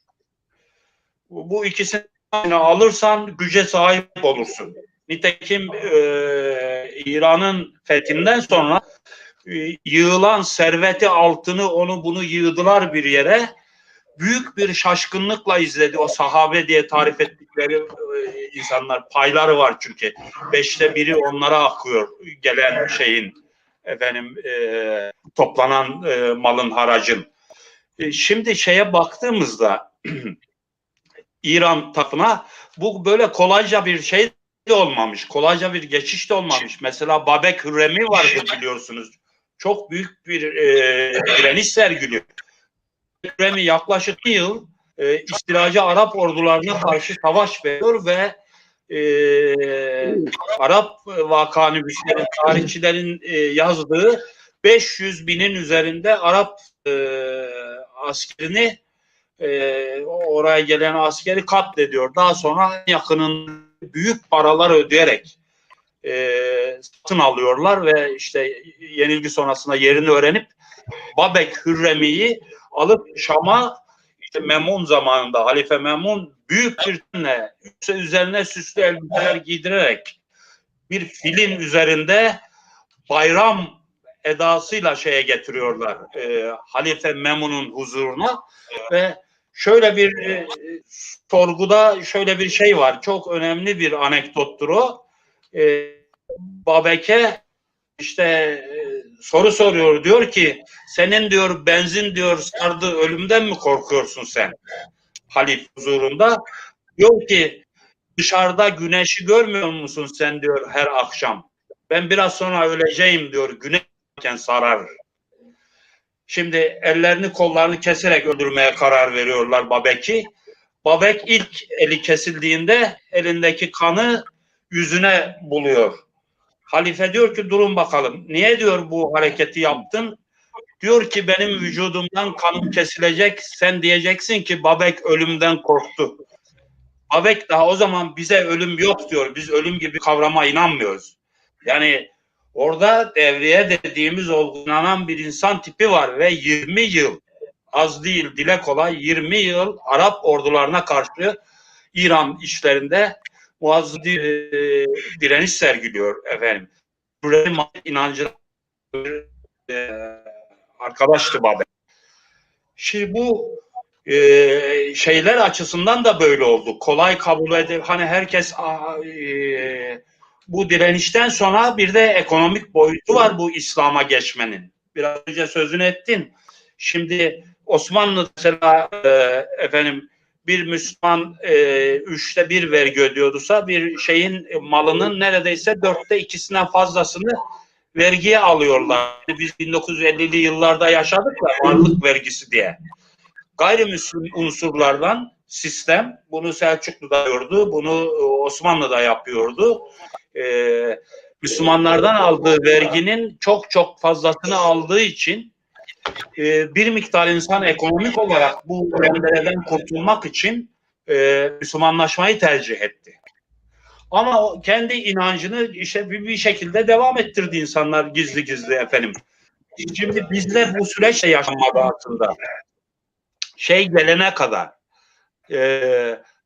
Bu ikisini alırsan güce sahip olursun. Nitekim İran'ın fethinden sonra yığılan serveti, altını, onu bunu yığdılar bir yere. Büyük bir şaşkınlıkla izledi o sahabe diye tarif ettikleri insanlar. Payları var çünkü. 5'te 1'i onlara akıyor gelen şeyin, toplanan malın, haracın. Şimdi şeye baktığımızda İran tarafına bu böyle kolayca bir şey de olmamış. Kolayca bir geçiş de olmamış. Mesela Babek Hürremi vardı biliyorsunuz. Çok büyük bir direniş sergiliyor. Hürremi yaklaşık bir yıl istilacı Arap ordularına karşı savaş veriyor ve Arap vakanüvislerin, tarihçilerin yazdığı 500 binin üzerinde Arap askerini, oraya gelen askeri katlediyor. Daha sonra yakının büyük paralar ödeyerek satın alıyorlar ve işte yenilgi sonrasında yerini öğrenip Babek Hürremi'yi alıp Şam'a Memun zamanında Halife Memun büyük bir üzerine süslü elbiseler giydirerek bir filin üzerinde bayram edasıyla şeye getiriyorlar Halife Memun'un huzuruna ve şöyle bir sorguda şöyle bir şey var. Çok önemli bir anekdottur o. Babek'e işte soru soruyor, diyor ki senin diyor benzin diyor sardı, ölümden mi korkuyorsun sen? Halife huzurunda diyor ki dışarıda güneşi görmüyor musun sen diyor her akşam. Ben biraz sonra öleceğim diyor, güneşken sarar. Şimdi ellerini kollarını keserek öldürmeye karar veriyorlar Babek'i. Babek ilk eli kesildiğinde elindeki kanı yüzüne buluyor. Halife diyor ki durun bakalım. Niye diyor bu hareketi yaptın? Diyor ki benim vücudumdan kanım kesilecek. Sen diyeceksin ki Babek ölümden korktu. Babek daha o zaman bize ölüm yok diyor. Biz ölüm gibi kavrama inanmıyoruz. Yani orada devriye dediğimiz olgulanan bir insan tipi var ve 20 yıl az değil dile kolay 20 yıl Arap ordularına karşı İran işlerinde muazzam direniş sergiliyor efendim. İnancı arkadaştı Babek. Şimdi bu şeyler açısından da böyle oldu. Kolay kabul edip hani herkes bu direnişten sonra bir de ekonomik boyutu var bu İslam'a geçmenin. Biraz önce sözünü ettin. Şimdi Osmanlı mesela efendim bir Müslüman 1/3 vergi ödüyordusa bir şeyin malının neredeyse 2/4'ünden fazlasını vergiye alıyorlar. Biz 1950'li yıllarda yaşadık ya varlık vergisi diye. Gayrimüslim unsurlardan sistem, bunu Selçuklu da yapıyordu, bunu Osmanlı da yapıyordu. Müslümanlardan aldığı verginin çok çok fazlasını aldığı için bir miktar insan ekonomik olarak bu rendeleden kurtulmak için Müslümanlaşmayı tercih etti. Ama o kendi inancını işte bir şekilde devam ettirdi insanlar gizli gizli efendim. Şimdi bizde bu süreçte yaşanmadı aslında. Şey gelene kadar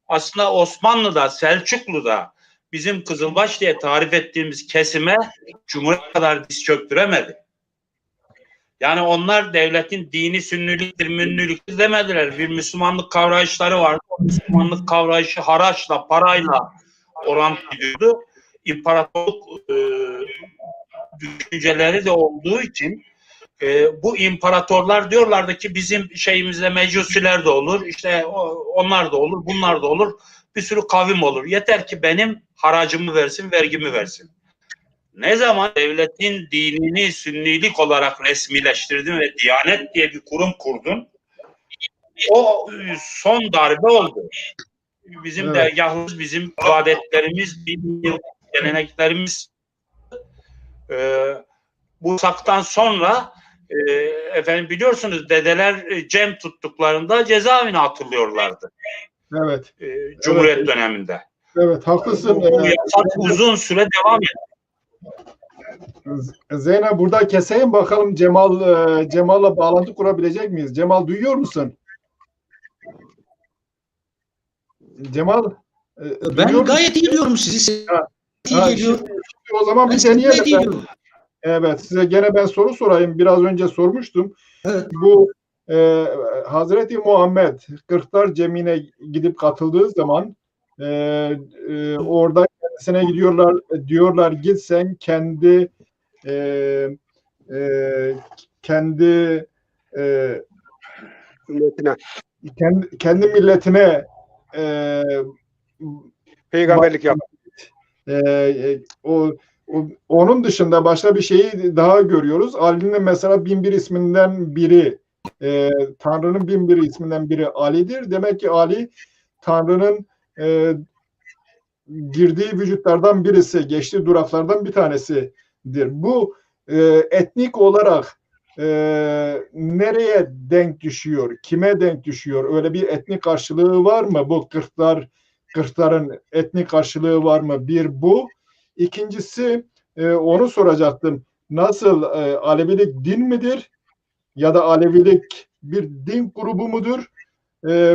aslında Osmanlı'da, Selçuklu'da bizim Kızılbaş diye tarif ettiğimiz kesime Cumhuriyet kadar diz çöktüremedi. Yani onlar devletin dini sünniliktir, münniliktir demediler. Bir Müslümanlık kavrayışları vardı. O Müslümanlık kavrayışı haraçla, parayla orantılıydı. İmparatorluk düşünceleri de olduğu için bu imparatorlar diyorlardı ki bizim şeyimizde mecusiler de olur, işte onlar da olur, bunlar da olur, bir sürü kavim olur. Yeter ki benim haracımı versin, vergimi versin. Ne zaman devletin dinini sünnilik olarak resmileştirdin ve Diyanet diye bir kurum kurdun, o son darbe oldu. Bizim dergahımız, bizim ibadetlerimiz, geleneklerimiz bu saktan sonra efendim biliyorsunuz dedeler cem tuttuklarında cezaevine atılıyorlardı. Evet. Cumhuriyet döneminde. Evet, haklısın. Bu yasak uzun süre devam etti. Zeynep burada keseyim bakalım Cemal'la bağlantı kurabilecek miyiz? Cemal duyuyor musun? Cemal ben gayet iyi duyuyorum sizi. Şimdi o zaman bir deneyelim. Evet, size gene ben soru sorayım. Biraz önce sormuştum. Evet. Bu Hazreti Muhammed Kırklar Cemi'ne gidip katıldığı zaman orada kendisine gidiyorlar, diyorlar git sen kendi milletine peygamberlik yap. Onun dışında başka bir şeyi daha görüyoruz. Ali'nin mesela 1001 isminden biri Tanrı'nın 1001 isminden biri Ali'dir. Demek ki Ali Tanrı'nın girdiği vücutlardan birisi, geçtiği duraklardan bir tanesidir. Bu etnik olarak nereye denk düşüyor? Kime denk düşüyor? Öyle bir etnik karşılığı var mı? Bu Kırkların etnik karşılığı var mı? Bir bu. İkincisi onu soracaktım. Nasıl Alevilik din midir? Ya da Alevilik bir din grubu mudur?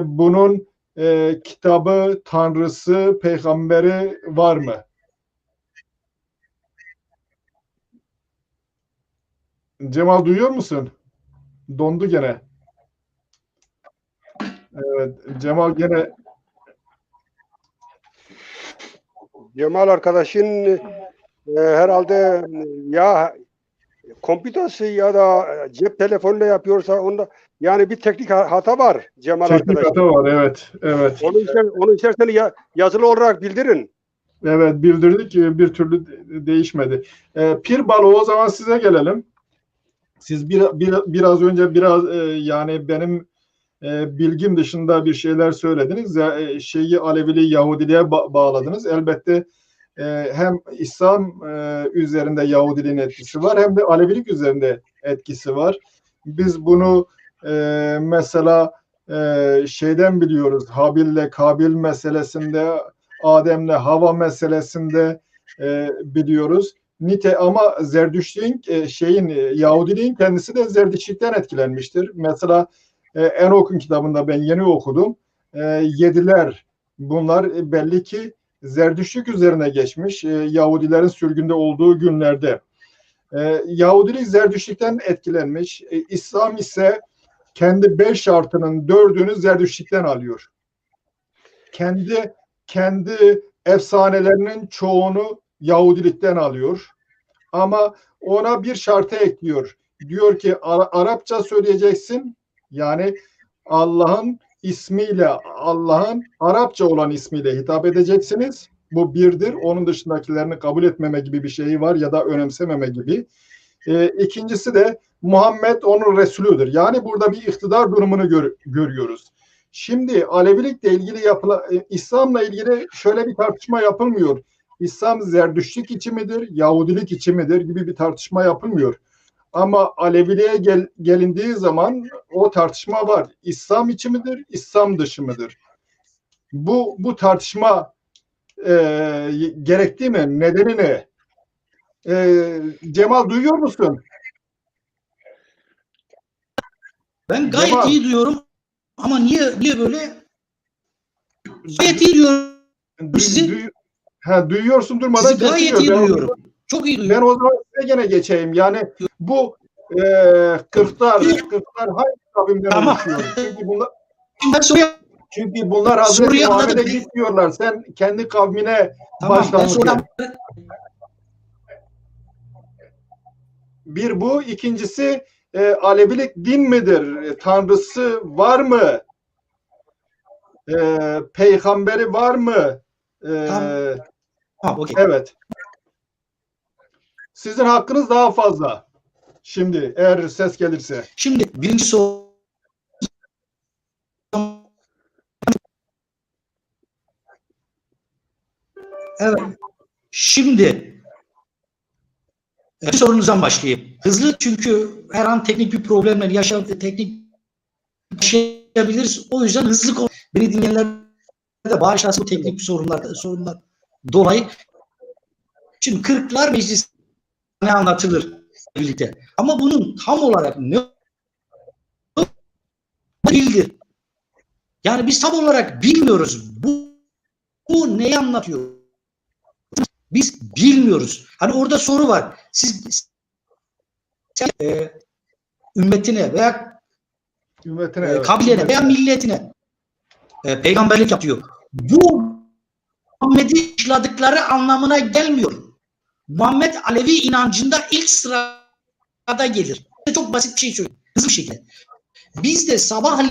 bunun kitabı, tanrısı, peygamberi var mı? Cemal duyuyor musun? Dondu gene. Evet, Cemal gene Cemal arkadaşın herhalde ya kompütesi ya da cep telefonuyla yapıyorsa onda yani bir teknik hata var Cemal teknik arkadaşın. hata var. Evet, evet. Onu isterseniz yazılı olarak bildirin. Evet, bildirdik. Bir türlü değişmedi. Pir balığı, o zaman size gelelim. Siz biraz önce yani benim bilgim dışında bir şeyler söylediniz. Şeyi Aleviliği Yahudiliğe bağladınız. Elbette hem İslam üzerinde Yahudiliğin etkisi var, hem de Alevilik üzerinde etkisi var. Biz bunu mesela şeyden biliyoruz. Habil'le Kabil meselesinde, Adem'le Hava meselesinde biliyoruz. Ama Zerdüştliğin Yahudiliğin kendisi de Zerdüştlikten etkilenmiştir. Mesela Enok'un kitabında ben yeni okudum. Yediler. Bunlar belli ki Zerdüştlük üzerine geçmiş. Yahudilerin sürgünde olduğu günlerde. Yahudilik Zerdüştlikten etkilenmiş. İslam ise kendi 5 şartının 4'ünü Zerdüştlikten alıyor. Kendi efsanelerinin çoğunu Yahudilikten alıyor. Ama ona bir şartı ekliyor. Diyor ki Arapça söyleyeceksin. Yani Allah'ın ismiyle, Allah'ın Arapça olan ismiyle hitap edeceksiniz. Bu birdir. Onun dışındakilerini kabul etmeme gibi bir şeyi var ya da önemsememe gibi. İkincisi de Muhammed onun Resulüdür. Yani burada bir iktidar durumunu görüyoruz. Şimdi Alevilikle ilgili İslam'la ilgili şöyle bir tartışma yapılmıyor. İslam Zerdüştlik içi midir, Yahudilik içi midir gibi bir tartışma yapılmıyor. Ama Aleviliğe gelindiği zaman o tartışma var. İslam içi midir, İslam dışı mıdır? Bu tartışma gerekti mi? Nedeni ne? Cemal duyuyor musun? Ben gayet Cemal, iyi duyuyorum ama niye böyle? Gayet iyi duyuyorum sizi. Duyuyorsun, durmadan Sizi gayet iyi kesiliyor. duyuyorum. Çok iyi Ben duyuyorum. o zaman size gene geçeyim. Yani bu kırklar hangi kavimden Tamam. oluşuyor? Ben Çünkü bunlar Hazreti soruyu Muhammed'e anladım. gitmiyorlar. Sen kendi kavmine Tamam, ben başlamışsın. Bir bu. İkincisi Alevilik din midir? Tanrısı var mı? Peygamberi var mı? Tamam, okay. Evet. Sizin hakkınız daha fazla. Şimdi eğer ses gelirse. Şimdi birinci soru. Evet. Şimdi sorunuzdan başlayayım. Hızlı, çünkü her an teknik bir problemle yaşayabiliriz. O yüzden hızlı beni dinleyenler de bağışlasın bu teknik sorunlar dolayı. Şimdi Kırklar Meclisi ne anlatılır birlikte. Ama bunun tam olarak ne değildir. Yani biz tam olarak bilmiyoruz. Bu neyi anlatıyor? Biz bilmiyoruz. Hani orada soru var. Siz ümmetine veya kabilene veya milletine peygamberlik yapıyor. Bu Muhammed'i işladıkları anlamına gelmiyor. Muhammed Alevi inancında ilk sırada gelir. Çok basit bir şey söyleyeyim. Hızlı bir şekilde. Biz de sabah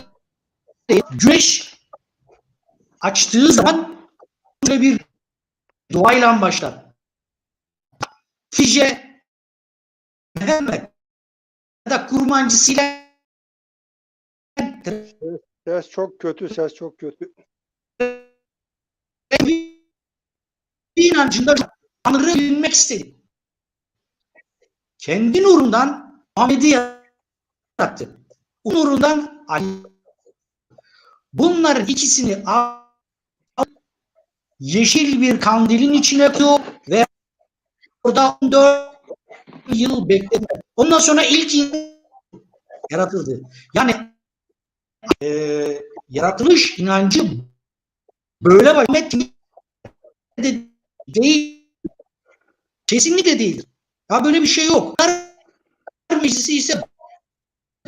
güneş açtığı zaman bir duayla başlar. Hatice Mehmet ya da kurmancısıyla Ses çok kötü, ses çok kötü. inancında Tanrı bilmek istedi. Kendi nurundan Muhammed'i yarattı. O nurundan Ali. Bunların ikisini yeşil bir kandilin içine koyuyor ve orada 14 yıl bekledi. Ondan sonra ilk yaratıldı. Yani yaratılış inancı böyle başlamak değil. Kesinlikle değil. Ya böyle bir şey yok. Meclisi ise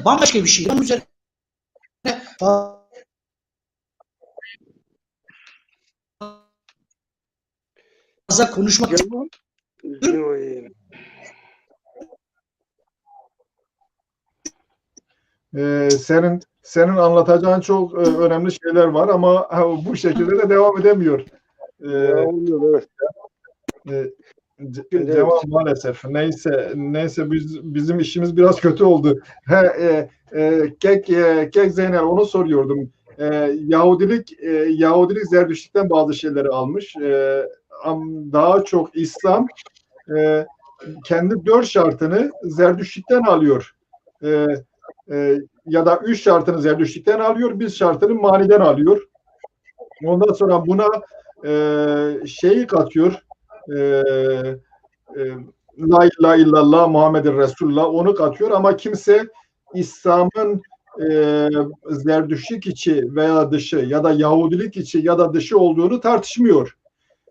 bambaşka bir şey. Onun üzerine fazla konuşmak senin anlatacağın çok önemli şeyler var ama bu şekilde de devam edemiyor. Evet. Cemal maalesef. Neyse bizim işimiz biraz kötü oldu. Kek Zeynel onu soruyordum. Yahudilik Zerdüştlük'ten bazı şeyleri almış. Daha çok İslam kendi 4 şartını Zerdüştlük'ten alıyor. Ya da 3 şartını Zerdüştlük'ten alıyor, 1 şartını Mani'den alıyor. Ondan sonra buna şeyi katıyor. La ilahe illallah Muhammedur Resulullah onu katıyor ama kimse İslam'ın Zerdüştlik içi veya dışı ya da Yahudilik içi ya da dışı olduğunu tartışmıyor.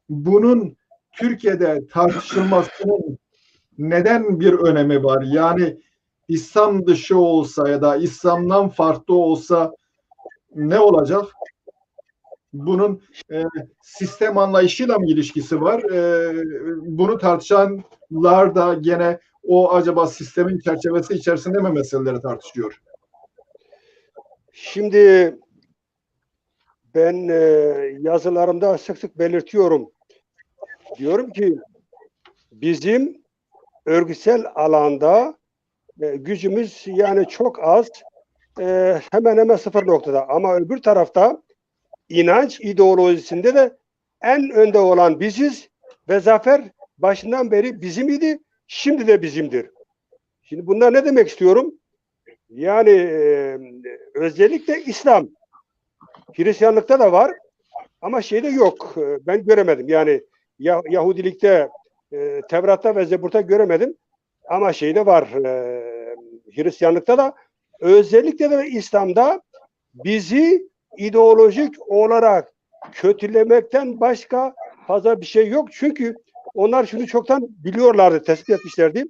Bunun Türkiye'de tartışılmasının neden bir önemi var? Yani İslam dışı olsa ya da İslam'dan farklı olsa ne olacak? Bunun sistem anlayışıyla mı ilişkisi var? Bunu tartışanlar da gene o acaba sistemin çerçevesi içerisinde mi meseleleri tartışıyor? Şimdi ben yazılarımda sık sık belirtiyorum. Diyorum ki bizim örgütsel alanda gücümüz yani çok az, hemen hemen 0 noktada. Ama öbür tarafta inanç ideolojisinde de en önde olan biziz ve zafer başından beri bizim idi, şimdi de bizimdir. Şimdi bunlar ne demek istiyorum? Yani özellikle İslam, Hristiyanlıkta da var ama şeyde yok. Ben göremedim. Yani Yahudilikte, Tevrat'ta ve Zebur'da göremedim. Ama şeyde var. Hristiyanlıkta da özellikle de İslam'da bizi ideolojik olarak kötülemekten başka fazla bir şey yok. Çünkü onlar şunu çoktan biliyorlardı, tespit etmişlerdi.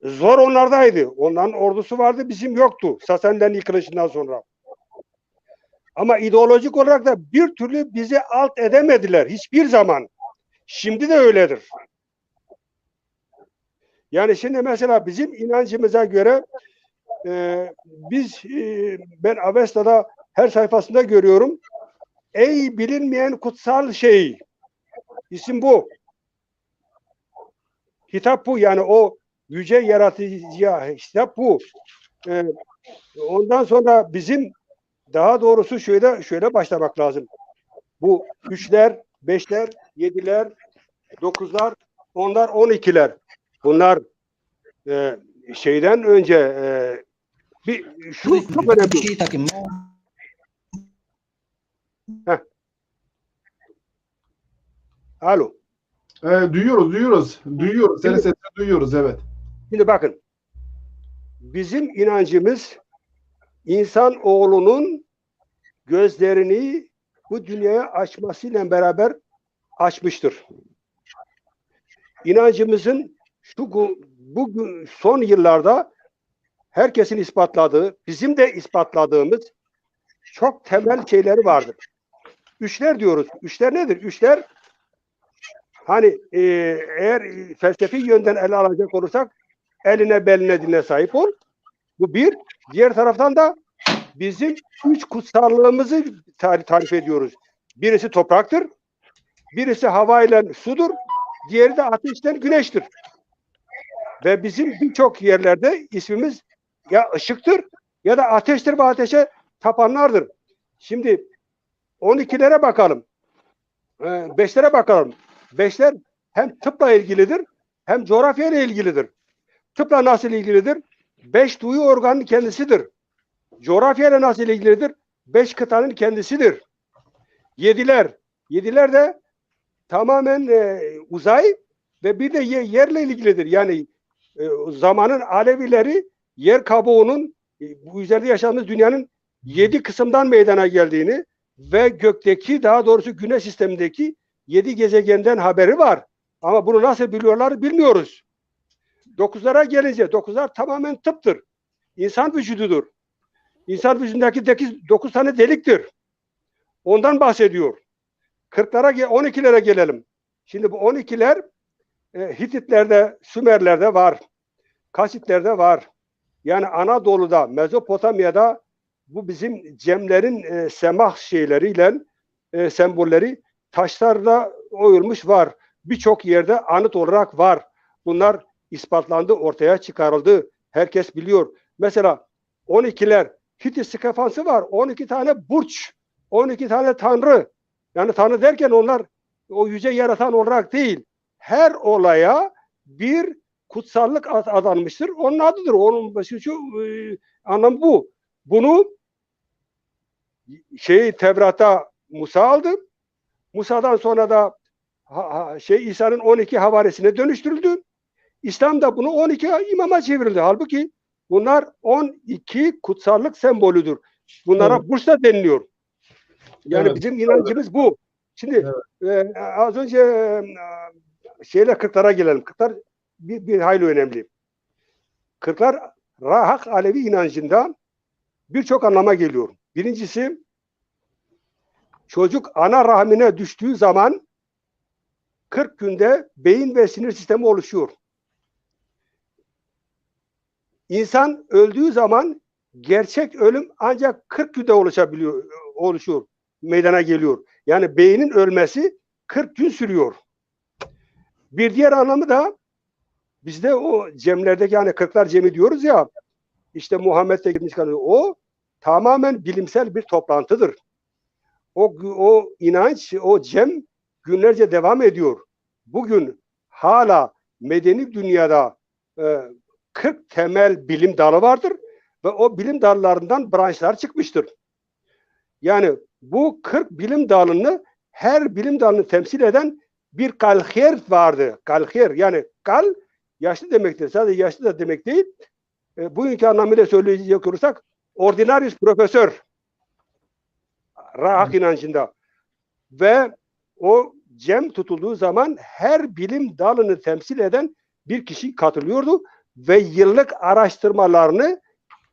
Zor onlardaydı. Onların ordusu vardı, bizim yoktu. Sasaniden yıkılışından sonra. Ama ideolojik olarak da bir türlü bizi alt edemediler. Hiçbir zaman. Şimdi de öyledir. Yani şimdi mesela bizim inancımıza göre ben Avesta'da her sayfasında görüyorum. Ey bilinmeyen kutsal şey. İsim bu. Hitap bu. Yani o yüce yaratıcıya hitap bu. Ondan sonra bizim daha doğrusu şöyle başlamak lazım. Bu 3'ler, 5'ler, 7'ler, 9'lar, 10'lar, 12'ler. Bunlar şeyden önce şu çok önemli. Bir şey takayım. Alo. Duyuyoruz. Senin sesini duyuyoruz, evet. Şimdi bakın. Bizim inancımız insan oğlunun gözlerini bu dünyaya açmasıyla beraber açmıştır. İnancımızın bu son yıllarda herkesin ispatladığı, bizim de ispatladığımız çok temel şeyleri vardır. 3'ler diyoruz. 3'ler nedir? 3'ler hani eğer felsefi yönden ele alacak olursak eline beline diline sahip ol. Bu bir. Diğer taraftan da bizim 3 kutsallığımızı tarif ediyoruz. Birisi topraktır. Birisi hava ile sudur. Diğeri de ateşten güneştir. Ve bizim birçok yerlerde ismimiz ya ışıktır ya da ateştir ve ateşe tapanlardır. Şimdi 12'lere bakalım. 5'lere bakalım. 5'ler hem tıpla ilgilidir hem coğrafyayla ilgilidir. Tıpla nasıl ilgilidir? 5 duyu organının kendisidir. Coğrafyayla nasıl ilgilidir? 5 kıtanın kendisidir. 7'ler de tamamen uzay ve bir de yerle ilgilidir. Yani zamanın alevileri yer kabuğunun bu üzerinde yaşadığımız dünyanın 7 kısımdan meydana geldiğini ve gökteki, daha doğrusu güneş sistemindeki 7 gezegenden haberi var. Ama bunu nasıl biliyorlar bilmiyoruz. 9'lara gelince 9'lar tamamen tıptır. İnsan vücududur. İnsan vücudundaki 9 tane deliktir. Ondan bahsediyor. 40'lara 12'lere gelelim. Şimdi bu 12'ler Hititlerde, Sümerlerde var. Kasitlerde var. Yani Anadolu'da, Mezopotamya'da bu bizim cemlerin semah şeyleriyle sembolleri taşlarla oyulmuş var. Birçok yerde anıt olarak var. Bunlar ispatlandı, ortaya çıkarıldı. Herkes biliyor. Mesela 12'ler Hitit skefansı var. 12 tane burç, 12 tane tanrı. Yani tanrı derken onlar o yüce yaratan olarak değil. Her olaya bir kutsallık adanmıştır. Onun adıdır. Onun şu anlamı bu. Bunu Tevrat'ta Musa aldı. Musa'dan sonra da İsa'nın 12 havarisine dönüştürüldü. İslam da bunu 12 imama çevrildi. Halbuki bunlar 12 kutsallık sembolüdür. Bunlara burç da deniliyor. Yani bizim inancımız bu. Şimdi az önce şeyle 40'lara gelelim. 40'lar bir hayli önemli. 40'lar Rahak Alevi inancında birçok anlama geliyor. Birincisi, çocuk ana rahmine düştüğü zaman 40 günde beyin ve sinir sistemi oluşuyor. İnsan öldüğü zaman gerçek ölüm ancak 40 günde oluşuyor, meydana geliyor. Yani beynin ölmesi 40 gün sürüyor. Bir diğer anlamı da bizde o cemlerdeki, hani 40'lar cemi diyoruz ya, işte Muhammed'le gitmiş kalıyor. O tamamen bilimsel bir toplantıdır. O inanç, o cem günlerce devam ediyor. Bugün hala medeni dünyada 40 temel bilim dalı vardır ve o bilim dallarından branşlar çıkmıştır. Yani bu 40 bilim dalını, her bilim dalını temsil eden bir kalher vardı. Kalher, yani kal yaşlı demektir. Sadece yaşlı da demek değil. Bugünkü anlamıyla söyleyecek olursak ordinarius profesör Rahak inancında. Ve o cem tutulduğu zaman her bilim dalını temsil eden bir kişi katılıyordu ve yıllık araştırmalarını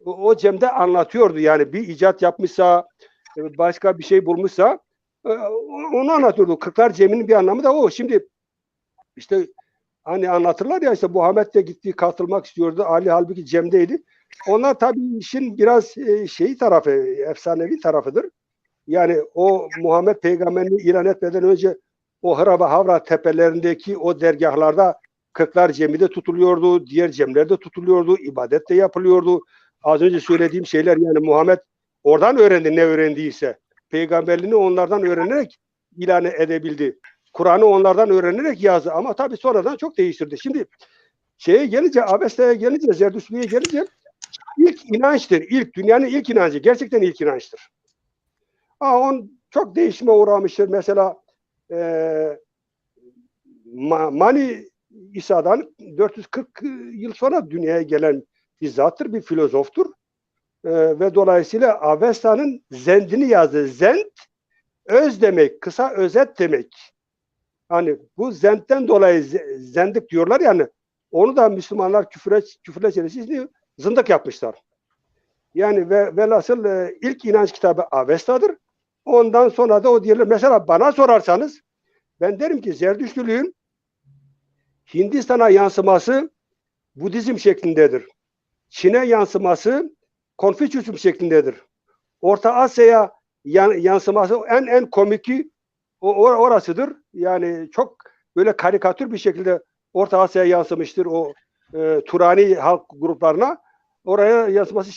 o cemde anlatıyordu. Yani bir icat yapmışsa, başka bir şey bulmuşsa onu anlatıyordu. 40'lar ceminin bir anlamı da o. Şimdi işte hani anlatırlar ya, işte Muhammed de gitti, katılmak istiyordu. Ali halbuki cemdeydi. Onlar tabii işin biraz tarafı, efsanevi tarafıdır. Yani o Muhammed peygamberini ilan etmeden önce o Hıra ve Havra tepelerindeki o dergahlarda 40'lar cemi de tutuluyordu, diğer cemler de tutuluyordu, ibadet de yapılıyordu. Az önce söylediğim şeyler, yani Muhammed oradan öğrendi ne öğrendiyse. Peygamberliğini onlardan öğrenerek ilan edebildi. Kur'an'ı onlardan öğrenerek yazdı ama tabii sonradan çok değiştirdi. Şimdi gelince, Avesta'ya gelince, Zerdüştlüğe gelince ilk inançtır. Dünyanın ilk inancı. Gerçekten ilk inançtır. On çok değişime uğramıştır. Mesela Mani İsa'dan 440 yıl sonra dünyaya gelen bir zattır, bir filozoftur. Ve dolayısıyla Avesta'nın Zend'ini yazdı. Zend, öz demek, kısa özet demek. Hani bu Zend'den dolayı zendik diyorlar yani. Onu da Müslümanlar küfürle çelişiyor, zındık yapmışlar. Yani velhasıl ilk inanç kitabı Avesta'dır. Ondan sonra da o diğerler. Mesela bana sorarsanız ben derim ki Zerdüştlülüğün Hindistan'a yansıması Budizm şeklindedir. Çin'e yansıması Konfüçyüsüm şeklindedir. Orta Asya'ya yansıması en komiki orasıdır. Yani çok böyle karikatür bir şekilde Orta Asya'ya yansımıştır o Turani halk gruplarına. Oraya yansıması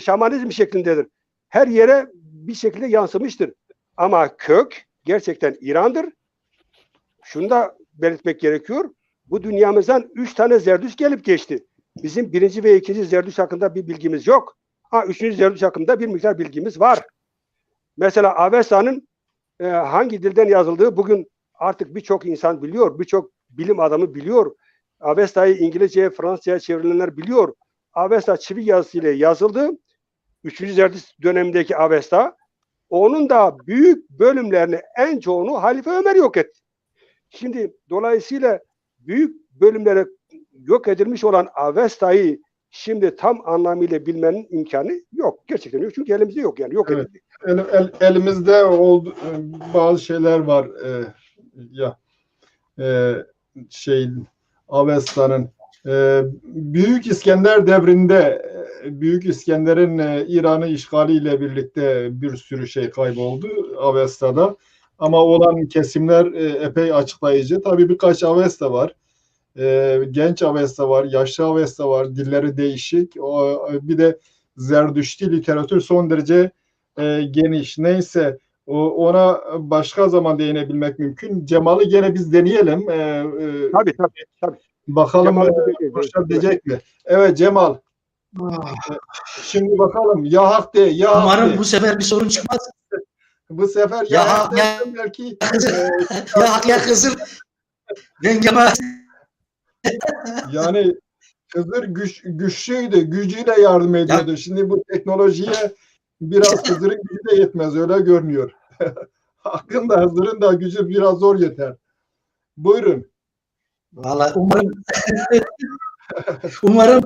şamanizm şeklindedir. Her yere bir şekilde yansımıştır. Ama kök gerçekten İran'dır. Şunu da belirtmek gerekiyor. Bu dünyamızdan 3 tane Zerdüş gelip geçti. Bizim 1. ve 2. Zerdüş hakkında bir bilgimiz yok. 3. Zerdüş hakkında bir miktar bilgimiz var. Mesela Avesta'nın hangi dilden yazıldığı bugün artık birçok insan biliyor. Birçok bilim adamı biliyor. Avesta'yı İngilizceye, Fransızca'ya çevrilenler biliyor. Avesta çivi yazısıyla yazıldı 3. Zerdüşt dönemindeki Avesta, onun da büyük bölümlerini, en çoğunu Halife Ömer yok etti. Şimdi dolayısıyla büyük bölümleri yok edilmiş olan Avesta'yı şimdi tam anlamıyla bilmenin imkanı yok. Gerçekten yok. Çünkü elimizde yok yani. Yok Evet. edildi. Elimizde bazı şeyler var. Avesta'nın Büyük İskender devrinde Büyük İskender'in İran'ı işgaliyle birlikte bir sürü şey kayboldu Avesta'da. Ama olan kesimler epey açıklayıcı. Tabii birkaç Avesta var. Genç Avesta var, yaşlı Avesta var, dilleri değişik. Bir de Zerdüşti literatür son derece geniş. Neyse ona başka zaman değinebilmek mümkün. Cemal'i gene biz deneyelim. Tabii. Bakalım Cemal'i diyecek mi? Evet Cemal. Şimdi bakalım. Ya hak de, ya hak Umarım de. bu sefer bir sorun çıkmaz. Bu sefer Ya hak ya, dersen belki ya hak ya Hızır. Dengeme. yani Hızır güçlüydü. Gücüyle yardım ediyordu. Şimdi bu teknolojiye biraz Hızır'ın gücü de yetmez. Öyle görünüyor. Hakkında Hızır'ın da gücü biraz zor yeter. Buyurun. Vallahi umarım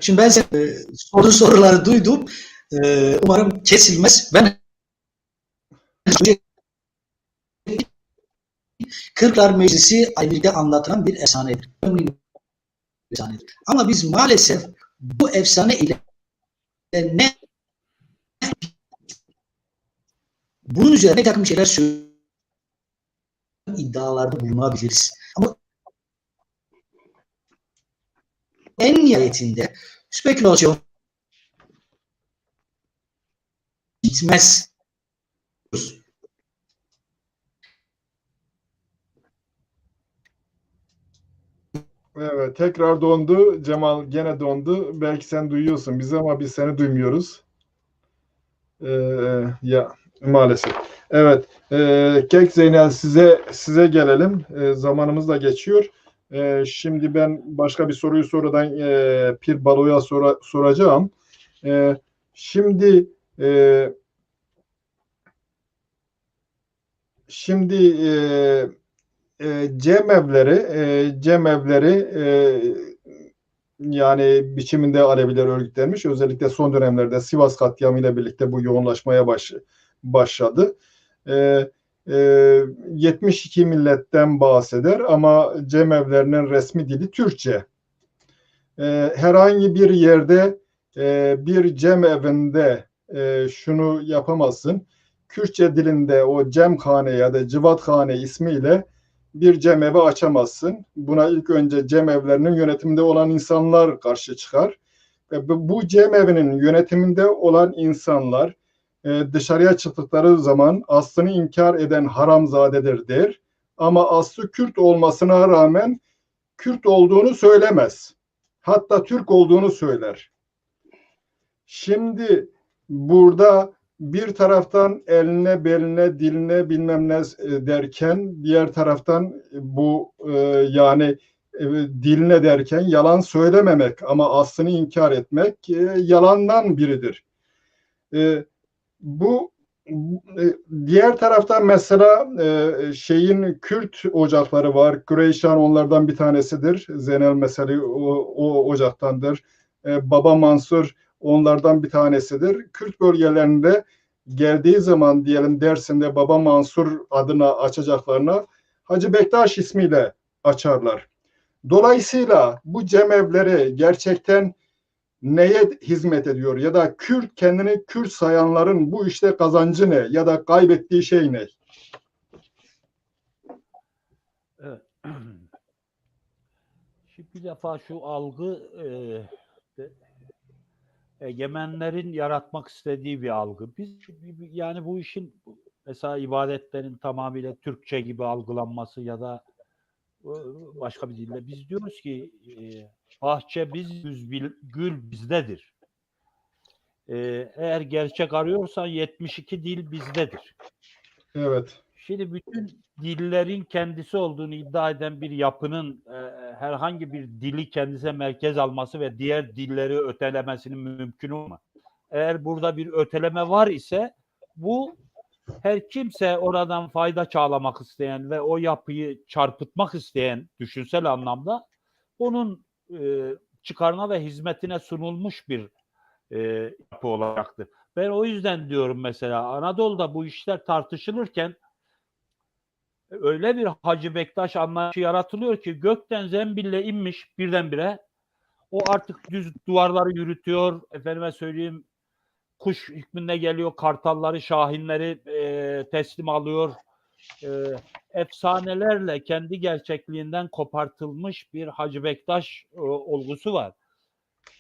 şimdi ben soruları duydum. Umarım kesilmez. Ben Kırklar Meclisi birlikte anlatılan bir efsanedir. Ama biz maalesef bu efsane ile ne bunun üzerine bir takım şeyler iddialarda bulunabiliriz. Ama en nihayetinde spekülasyon bitmez. Evet, tekrar dondu. Cemal gene dondu. Belki sen duyuyorsun bizi ama biz seni duymuyoruz. Ya maalesef. Evet. Kek Zeynel size gelelim. Zamanımız da geçiyor. Şimdi ben başka bir soruyu sonradan Pir Balo'ya soracağım. Şimdi cemevleri yani biçiminde Aleviler örgütlenmiş. Özellikle son dönemlerde Sivas katliamı ile birlikte bu yoğunlaşmaya başladı. 72 milletten bahseder ama cemevlerinin resmi dili Türkçe. Herhangi bir yerde bir cemevinde şunu yapamazsın. Kürtçe dilinde o cemhane ya da civathane ismiyle bir cemevi açamazsın. Buna ilk önce cemevlerinin yönetiminde olan insanlar karşı çıkar. Ve bu cemevinin yönetiminde olan insanlar dışarıya çıktıkları zaman aslını inkar eden haramzadedir der. Ama aslı Kürt olmasına rağmen Kürt olduğunu söylemez. Hatta Türk olduğunu söyler. Şimdi burada bir taraftan eline, beline, diline bilmem ne derken diğer taraftan bu diline derken yalan söylememek ama aslını inkar etmek yalandan biridir. Bu diğer taraftan mesela Kürt ocakları var. Kureyşan onlardan bir tanesidir. Zeynel mesela o ocaktandır. Baba Mansur onlardan bir tanesidir. Kürt bölgelerinde geldiği zaman diyelim Dersim'de Baba Mansur adına açacaklarına Hacı Bektaş ismiyle açarlar. Dolayısıyla bu cemevleri gerçekten neye hizmet ediyor ya da kendini Kürt sayanların bu işte kazancı ne ya da kaybettiği şey ne? Evet. Şimdi bir defa şu algı egemenlerin yaratmak istediği bir algı. Biz yani bu işin mesela ibadetlerin tamamıyla Türkçe gibi algılanması ya da başka bir dille biz diyoruz ki bahçe biz, gül bizdedir. Eğer gerçek arıyorsan 72 dil bizdedir. Evet. Şimdi bütün dillerin kendisi olduğunu iddia eden bir yapının herhangi bir dili kendisine merkez alması ve diğer dilleri ötelemesinin mümkün olmaz. Eğer burada bir öteleme var ise bu her kimse oradan fayda sağlamak isteyen ve o yapıyı çarpıtmak isteyen düşünsel anlamda onun çıkarına ve hizmetine sunulmuş bir yapı olacaktır. Ben o yüzden diyorum mesela Anadolu'da bu işler tartışılırken öyle bir Hacı Bektaş anlayışı yaratılıyor ki gökten zembille inmiş birdenbire. O artık düz duvarları yürütüyor. Efendime söyleyeyim kuş hükmünde geliyor. Kartalları, şahinleri teslim alıyor. Efsanelerle kendi gerçekliğinden kopartılmış bir Hacı Bektaş olgusu var.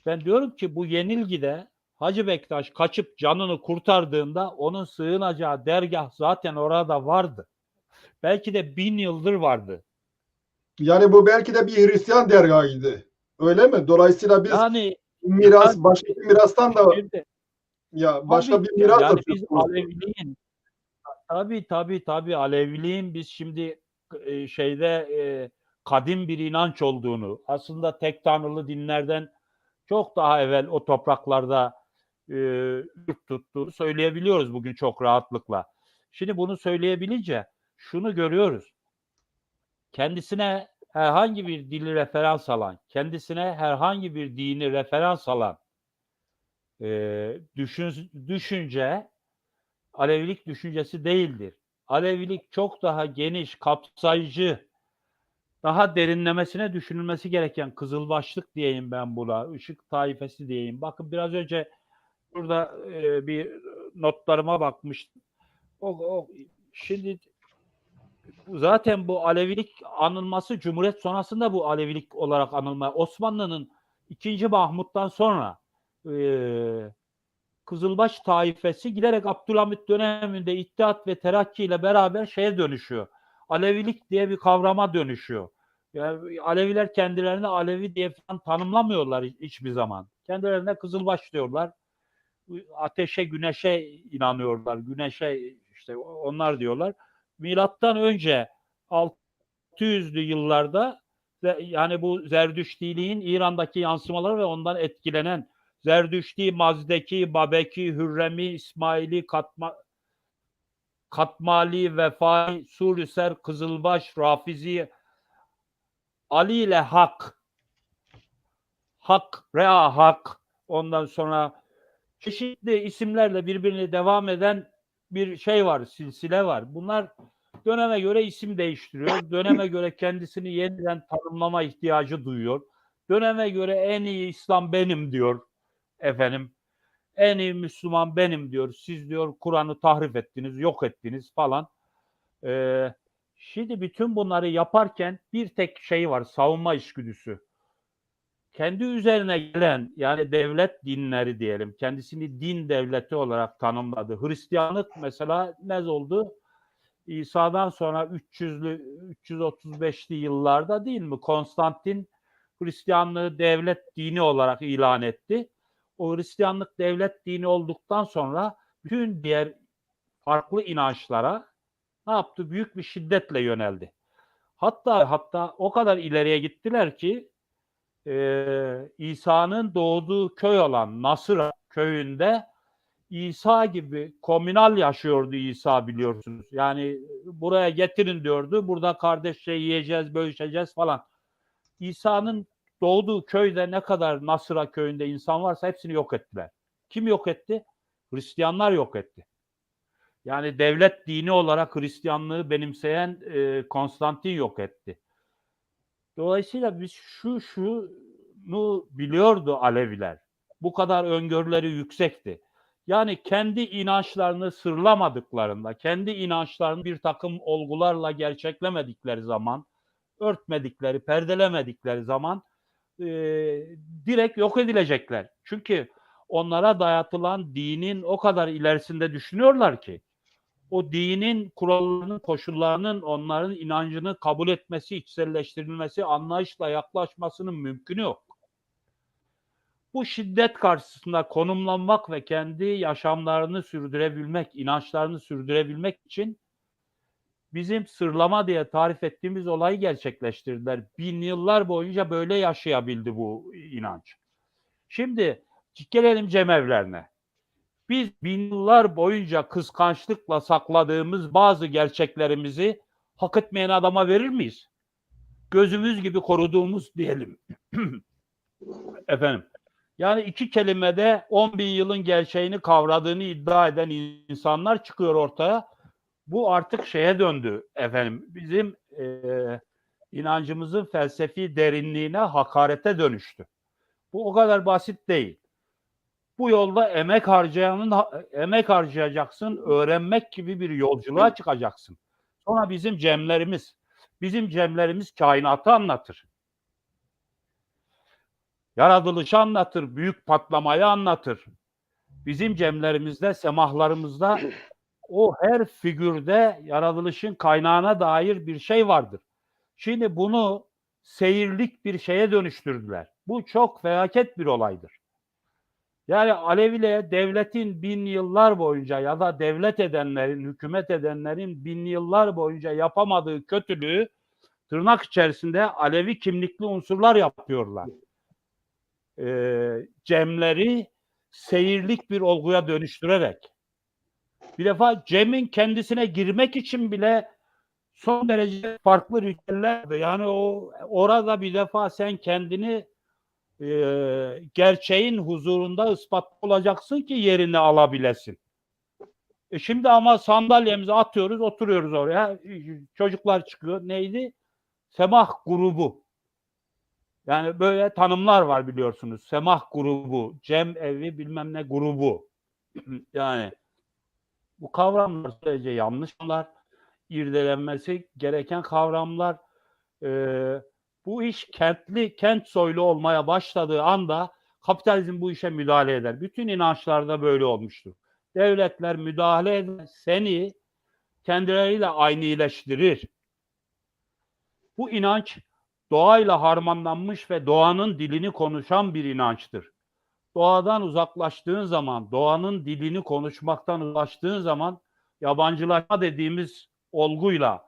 Ben diyorum ki bu yenilgide Hacı Bektaş kaçıp canını kurtardığında onun sığınacağı dergah zaten orada vardı. Belki de 1000 yıldır vardı. Yani bu belki de bir Hristiyan dergahıydı. Öyle mi? Dolayısıyla biz Yani başka bir mirastan da şimdi, başka bir tabii miras da yani söz biz konusu. Aleviliğin tabii Aleviliğin biz şimdi kadim bir inanç olduğunu aslında tek tanrılı dinlerden çok daha evvel o topraklarda yurt tuttuğunu söyleyebiliyoruz bugün çok rahatlıkla. Şimdi bunu söyleyebilince şunu görüyoruz. Kendisine herhangi bir dili referans alan, kendisine herhangi bir dini referans alan düşünce Alevilik düşüncesi değildir. Alevilik çok daha geniş, kapsayıcı, daha derinlemesine düşünülmesi gereken kızılbaşlık diyeyim ben buna, ışık taifesi diyeyim. Bakın biraz önce burada bir notlarıma bakmıştım. Şimdi zaten bu Alevilik anılması Cumhuriyet sonrasında bu Alevilik olarak anılmaya Osmanlı'nın 2. Mahmut'tan sonra Kızılbaş taifesi giderek Abdülhamit döneminde İttihat ve Terakki ile beraber şeye dönüşüyor. Alevilik diye bir kavrama dönüşüyor. Yani Aleviler kendilerini Alevi diye falan tanımlamıyorlar hiçbir zaman. Kendilerine Kızılbaş diyorlar. Ateşe, güneşe inanıyorlar. Güneşe işte onlar diyorlar. Milattan önce 600'lü yıllarda yani bu Zerdüştiliğin İran'daki yansımaları ve ondan etkilenen Zerdüşti, Mazdeki, Babeki, Hürremi, İsmaili, Katmali, Vefai, Surüser, Kızılbaş, Rafizi, Ali ile Rea Hak, ondan sonra çeşitli isimlerle birbirini devam eden bir şey var, silsile var. Bunlar döneme göre isim değiştiriyor. Döneme göre kendisini yeniden tanımlama ihtiyacı duyuyor. Döneme göre en iyi İslam benim diyor efendim. En iyi Müslüman benim diyor. Siz diyor Kur'an'ı tahrif ettiniz, yok ettiniz falan. Şimdi bütün bunları yaparken bir tek şey var, savunma içgüdüsü. Kendi üzerine gelen yani devlet dinleri diyelim, kendisini din devleti olarak tanımladı. Hristiyanlık mesela ne oldu? İsa'dan sonra 335'li yıllarda değil mi? Konstantin Hristiyanlığı devlet dini olarak ilan etti. O Hristiyanlık devlet dini olduktan sonra bütün diğer farklı inançlara ne yaptı? Büyük bir şiddetle yöneldi. Hatta o kadar ileriye gittiler ki İsa'nın doğduğu köy olan Nasıra köyünde İsa gibi komünal yaşıyordu İsa biliyorsunuz. Yani buraya getirin diyordu. Burada kardeşçe yiyeceğiz, bölüşeceğiz falan. İsa'nın doğduğu köyde ne kadar Nasıra köyünde insan varsa hepsini yok ettiler. Kim yok etti? Hristiyanlar yok etti. Yani devlet dini olarak Hristiyanlığı benimseyen Konstantin yok etti. Dolayısıyla biz şunu biliyordu Aleviler. Bu kadar öngörüleri yüksekti. Yani kendi inançlarını sırlamadıklarında, kendi inançlarını bir takım olgularla gerçeklemedikleri zaman, örtmedikleri, perdelemedikleri zaman direkt yok edilecekler. Çünkü onlara dayatılan dinin o kadar ilerisinde düşünüyorlar ki o dinin kurallarının, koşullarının onların inancını kabul etmesi, içselleştirilmesi, anlayışla yaklaşmasının mümkünü yok. Bu şiddet karşısında konumlanmak ve kendi yaşamlarını sürdürebilmek, inançlarını sürdürebilmek için bizim sırlama diye tarif ettiğimiz olayı gerçekleştirdiler. Bin yıllar boyunca böyle yaşayabildi bu inanç. Şimdi gelelim cemevlerine. Biz bin yıllar boyunca kıskançlıkla sakladığımız bazı gerçeklerimizi hak etmeyen adama verir miyiz? Gözümüz gibi koruduğumuz diyelim. Efendim. Yani iki kelimede 10 bin yılın gerçeğini kavradığını iddia eden insanlar çıkıyor ortaya. Bu artık şeye döndü efendim. Bizim inancımızın felsefi derinliğine hakarete dönüştü. Bu o kadar basit değil. Bu yolda emek harcayacaksın, öğrenmek gibi bir yolculuğa çıkacaksın. Sonra bizim cemlerimiz kainatı anlatır. Yaratılışı anlatır, büyük patlamayı anlatır. Bizim cemlerimizde, semahlarımızda o her figürde yaratılışın kaynağına dair bir şey vardır. Şimdi bunu seyirlik bir şeye dönüştürdüler. Bu çok felaket bir olaydır. Yani Alevi'yle devletin bin yıllar boyunca ya da devlet edenlerin, hükümet edenlerin bin yıllar boyunca yapamadığı kötülüğü tırnak içerisinde Alevi kimlikli unsurlar yapıyorlar. Cemleri seyirlik bir olguya dönüştürerek. Bir defa Cem'in kendisine girmek için bile son derece farklı ritüellerdi. Yani orada bir defa sen kendini gerçeğin huzurunda ispat olacaksın ki yerini alabilesin. Şimdi ama sandalyemizi atıyoruz, oturuyoruz oraya. Çocuklar çıkıyor. Neydi? Semah grubu. Yani böyle tanımlar var biliyorsunuz. Semah grubu, cem evi bilmem ne grubu. Yani bu kavramlar sadece yanlışlar, irdelenmesi gereken kavramlar. Bu iş kent soylu olmaya başladığı anda kapitalizm bu işe müdahale eder. Bütün inançlarda böyle olmuştur. Devletler müdahale eder, seni kendileriyle aynıleştirir. Bu inanç doğayla harmanlanmış ve doğanın dilini konuşan bir inançtır. Doğadan uzaklaştığın zaman, doğanın dilini konuşmaktan uzaklaştığın zaman yabancılaşma dediğimiz olguyla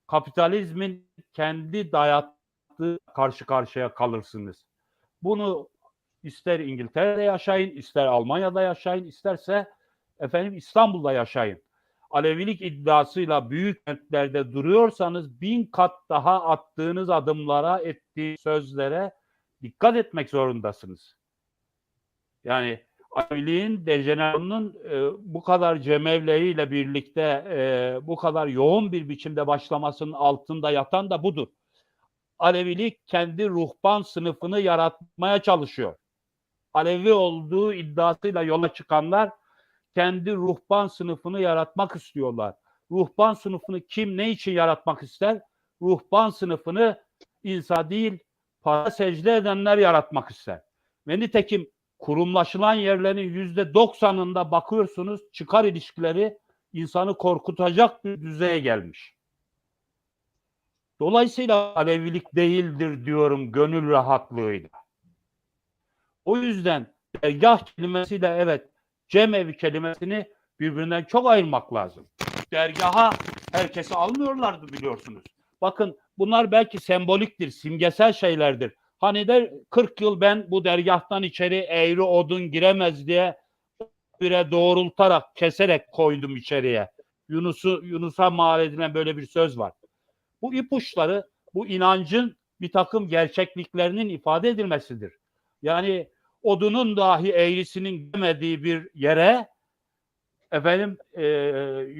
kapitalizmin kendi dayattığı karşı karşıya kalırsınız. Bunu ister İngiltere'de yaşayın, ister Almanya'da yaşayın, isterse İstanbul'da yaşayın. Alevilik iddiasıyla büyük kentlerde duruyorsanız 1000 kat daha attığınız adımlara, ettiğiniz sözlere dikkat etmek zorundasınız. Yani Aleviliğin dejenerasyonunun bu kadar cemevleriyle birlikte bu kadar yoğun bir biçimde başlamasının altında yatan da budur. Alevilik kendi ruhban sınıfını yaratmaya çalışıyor. Alevi olduğu iddiasıyla yola çıkanlar kendi ruhban sınıfını yaratmak istiyorlar. Ruhban sınıfını kim ne için yaratmak ister? Ruhban sınıfını insan değil, para secde edenler yaratmak ister. Ve nitekim kurumlaşılan yerlerin %90'ında bakıyorsunuz çıkar ilişkileri insanı korkutacak bir düzeye gelmiş. Dolayısıyla Alevilik değildir diyorum gönül rahatlığıyla. O yüzden dergah kelimesiyle evet cemevi kelimesini birbirinden çok ayırmak lazım. Dergaha herkesi almıyorlardı biliyorsunuz. Bakın bunlar belki semboliktir, simgesel şeylerdir. Hani de 40 yıl ben bu dergahtan içeri eğri odun giremez diye bire doğrultarak, keserek koydum içeriye. Yunus'a mal edilen böyle bir söz var. Bu ipuçları, bu inancın bir takım gerçekliklerinin ifade edilmesidir. Yani odunun dahi eğrisinin giremediği bir yere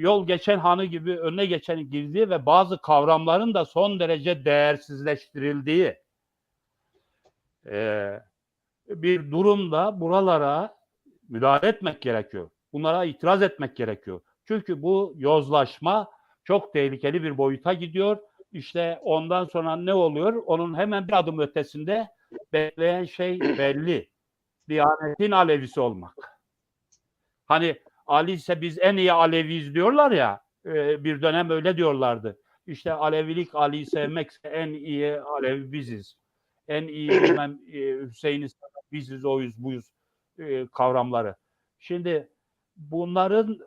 yol geçen hanı gibi önüne geçenin girdiği ve bazı kavramların da son derece değersizleştirildiği bir durumda buralara müdahale etmek gerekiyor. Bunlara itiraz etmek gerekiyor. Çünkü bu yozlaşma çok tehlikeli bir boyuta gidiyor. İşte ondan sonra ne oluyor? Onun hemen bir adım ötesinde bekleyen şey belli. Diyanetin Alevisi olmak. Hani Ali ise biz en iyi Aleviyiz diyorlar ya, bir dönem öyle diyorlardı. İşte Alevilik Ali'yi sevmekse en iyi Alevi biziz. En iyi Hüseyin'i biziz, oyuz, buyuz kavramları. Şimdi bunların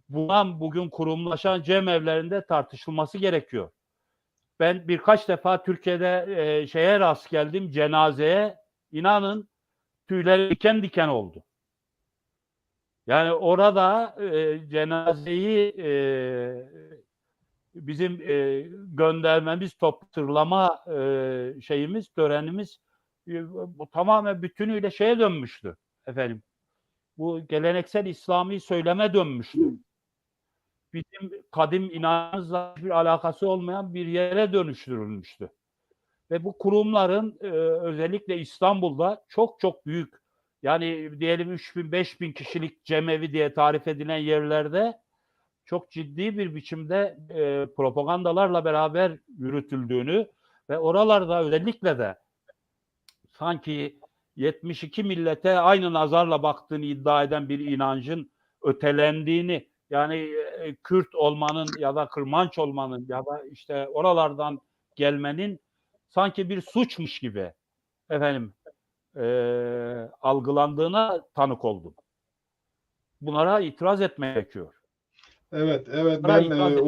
bugün kurumlaşan cemevlerinde tartışılması gerekiyor. Ben birkaç defa Türkiye'de şeye rast geldim, cenazeye, inanın tüyleri diken diken oldu. Yani orada cenazeyi bizim göndermemiz, toplatırlama şeyimiz, törenimiz bu tamamen bütünüyle şeye dönmüştü efendim. Bu geleneksel İslami söyleme dönmüştü. Bizim kadim inancımızla bir alakası olmayan bir yere dönüştürülmüştü. Ve bu kurumların özellikle İstanbul'da çok çok büyük, yani diyelim 3.000-5.000 kişilik cemevi diye tarif edilen yerlerde çok ciddi bir biçimde propagandalarla beraber yürütüldüğünü ve oralarda özellikle de sanki 72 millete aynı nazarla baktığını iddia eden bir inancın ötelendiğini, yani Kürt olmanın ya da Kırmanç olmanın ya da işte oralardan gelmenin sanki bir suçmuş gibi efendim algılandığına tanık oldum. Bunlara itiraz etmek gerekiyor. Evet, evet, Bunlara ben itiraz etmek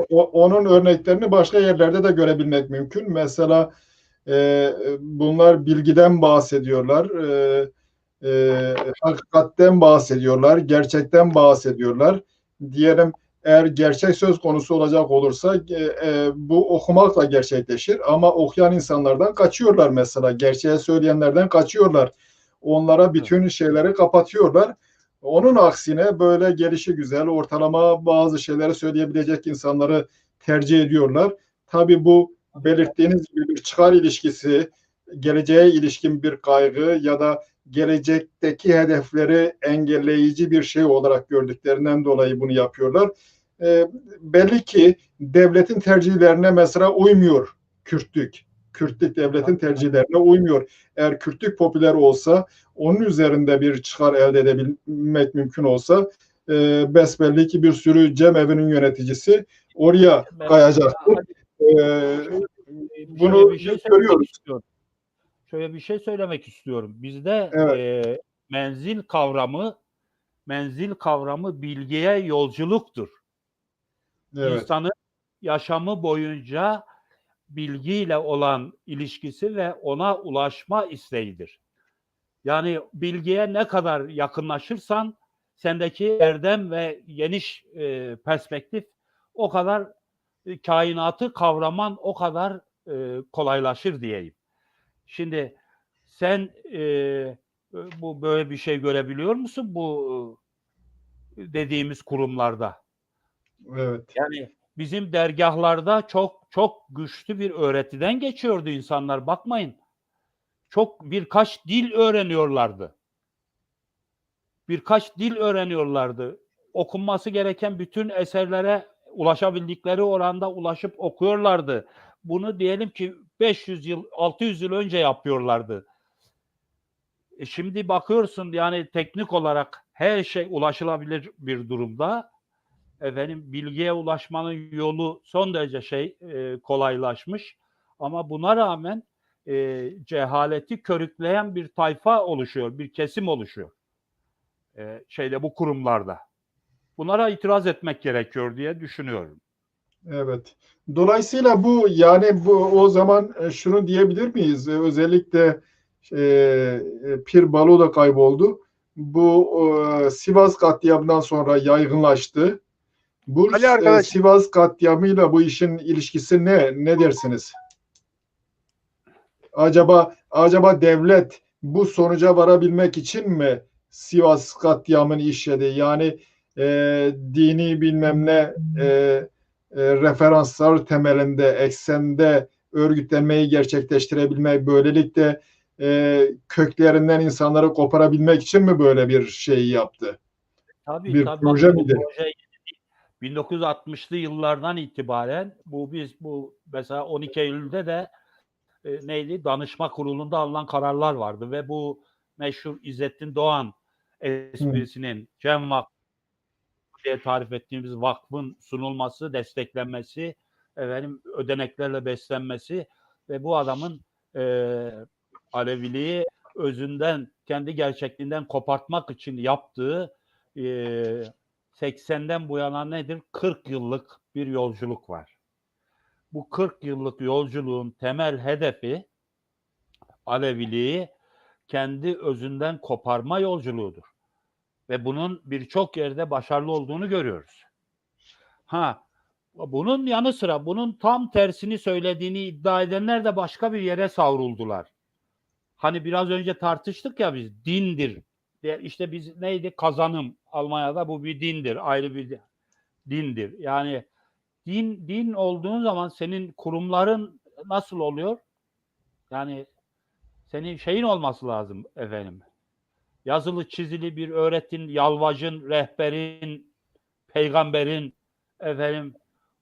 onun örneklerini başka yerlerde de görebilmek mümkün. Mesela bunlar bilgiden bahsediyorlar, hakikatten bahsediyorlar, gerçekten bahsediyorlar. Diyelim eğer gerçek söz konusu olacak olursa bu okumakla gerçekleşir ama okuyan insanlardan kaçıyorlar mesela. Gerçeği söyleyenlerden kaçıyorlar. Onlara bütün şeyleri kapatıyorlar. Onun aksine böyle gelişigüzel, ortalama bazı şeyleri söyleyebilecek insanları tercih ediyorlar. Tabii bu belirttiğiniz gibi bir çıkar ilişkisi, geleceğe ilişkin bir kaygı ya da gelecekteki hedefleri engelleyici bir şey olarak gördüklerinden dolayı bunu yapıyorlar. Belli ki devletin tercihlerine mesela uymuyor Kürtlük. Kürtlük devletin tercihlerine uymuyor. Eğer Kürtlük popüler olsa, onun üzerinde bir çıkar elde edebilmek mümkün olsa besbelli ki bir sürü cemevinin yöneticisi oraya kayacaktır. Bunu Bir şey görüyoruz. istiyorum. Şöyle bir şey söylemek istiyorum. Bizde Evet. menzil kavramı bilgiye yolculuktur. Evet. İnsanın yaşamı boyunca bilgiyle olan ilişkisi ve ona ulaşma isteğidir. Yani bilgiye ne kadar yakınlaşırsan sendeki erdem ve geniş perspektif o kadar kainatı kavraman o kadar kolaylaşır diyeyim. Şimdi sen bu böyle bir şey görebiliyor musun bu dediğimiz kurumlarda? Evet. Yani bizim dergahlarda çok çok güçlü bir öğretiden geçiyordu insanlar. Bakmayın. Birkaç dil öğreniyorlardı. Birkaç dil öğreniyorlardı. Okunması gereken bütün eserlere ulaşabildikleri oranda ulaşıp okuyorlardı. Bunu diyelim ki 500 yıl, 600 yıl önce yapıyorlardı. Şimdi bakıyorsun yani teknik olarak her şey ulaşılabilir bir durumda. Efendim bilgiye ulaşmanın yolu son derece kolaylaşmış. Ama buna rağmen cehaleti körükleyen bir tayfa oluşuyor, bir kesim oluşuyor. Bu kurumlarda. Bunlara itiraz etmek gerekiyor diye düşünüyorum. Evet. Dolayısıyla bu yani bu o zaman şunu diyebilir miyiz? Özellikle Pir Balo da kayboldu. Bu Sivas katliamından sonra yaygınlaştı. Bu Ali arkadaş, Sivas katliamıyla bu işin ilişkisi ne? Ne dersiniz? Acaba devlet bu sonuca varabilmek için mi Sivas katliamını işledi? Yani dini bilmem ne referanslar temelinde, eksende örgütlenmeyi gerçekleştirebilmek, böylelikle köklerinden insanları koparabilmek için mi böyle bir şey yaptı? Tabii Bir proje bakın bu midir? proje 1960'lı yıllardan itibaren bu mesela 12 Eylül'de de danışma kurulunda alınan kararlar vardı ve bu meşhur İzzettin Doğan esprisinin Cem Vakfı diye tarif ettiğimiz vakfın sunulması, desteklenmesi, ödeneklerle beslenmesi ve bu adamın Aleviliği özünden, kendi gerçekliğinden kopartmak için yaptığı 80'den bu yana nedir? 40 yıllık bir yolculuk var. Bu 40 yıllık yolculuğun temel hedefi Aleviliği kendi özünden koparma yolculuğudur. Ve bunun birçok yerde başarılı olduğunu görüyoruz. Bunun yanı sıra bunun tam tersini söylediğini iddia edenler de başka bir yere savruldular. Hani biraz önce tartıştık ya biz, dindir. İşte biz neydi? Kazanım. Almanya'da bu bir dindir. Ayrı bir dindir. Yani din olduğun zaman senin kurumların nasıl oluyor? Yani senin şeyin olması lazım efendim. Yazılı çizili bir öğretin, yalvacın, rehberin, peygamberin, efendim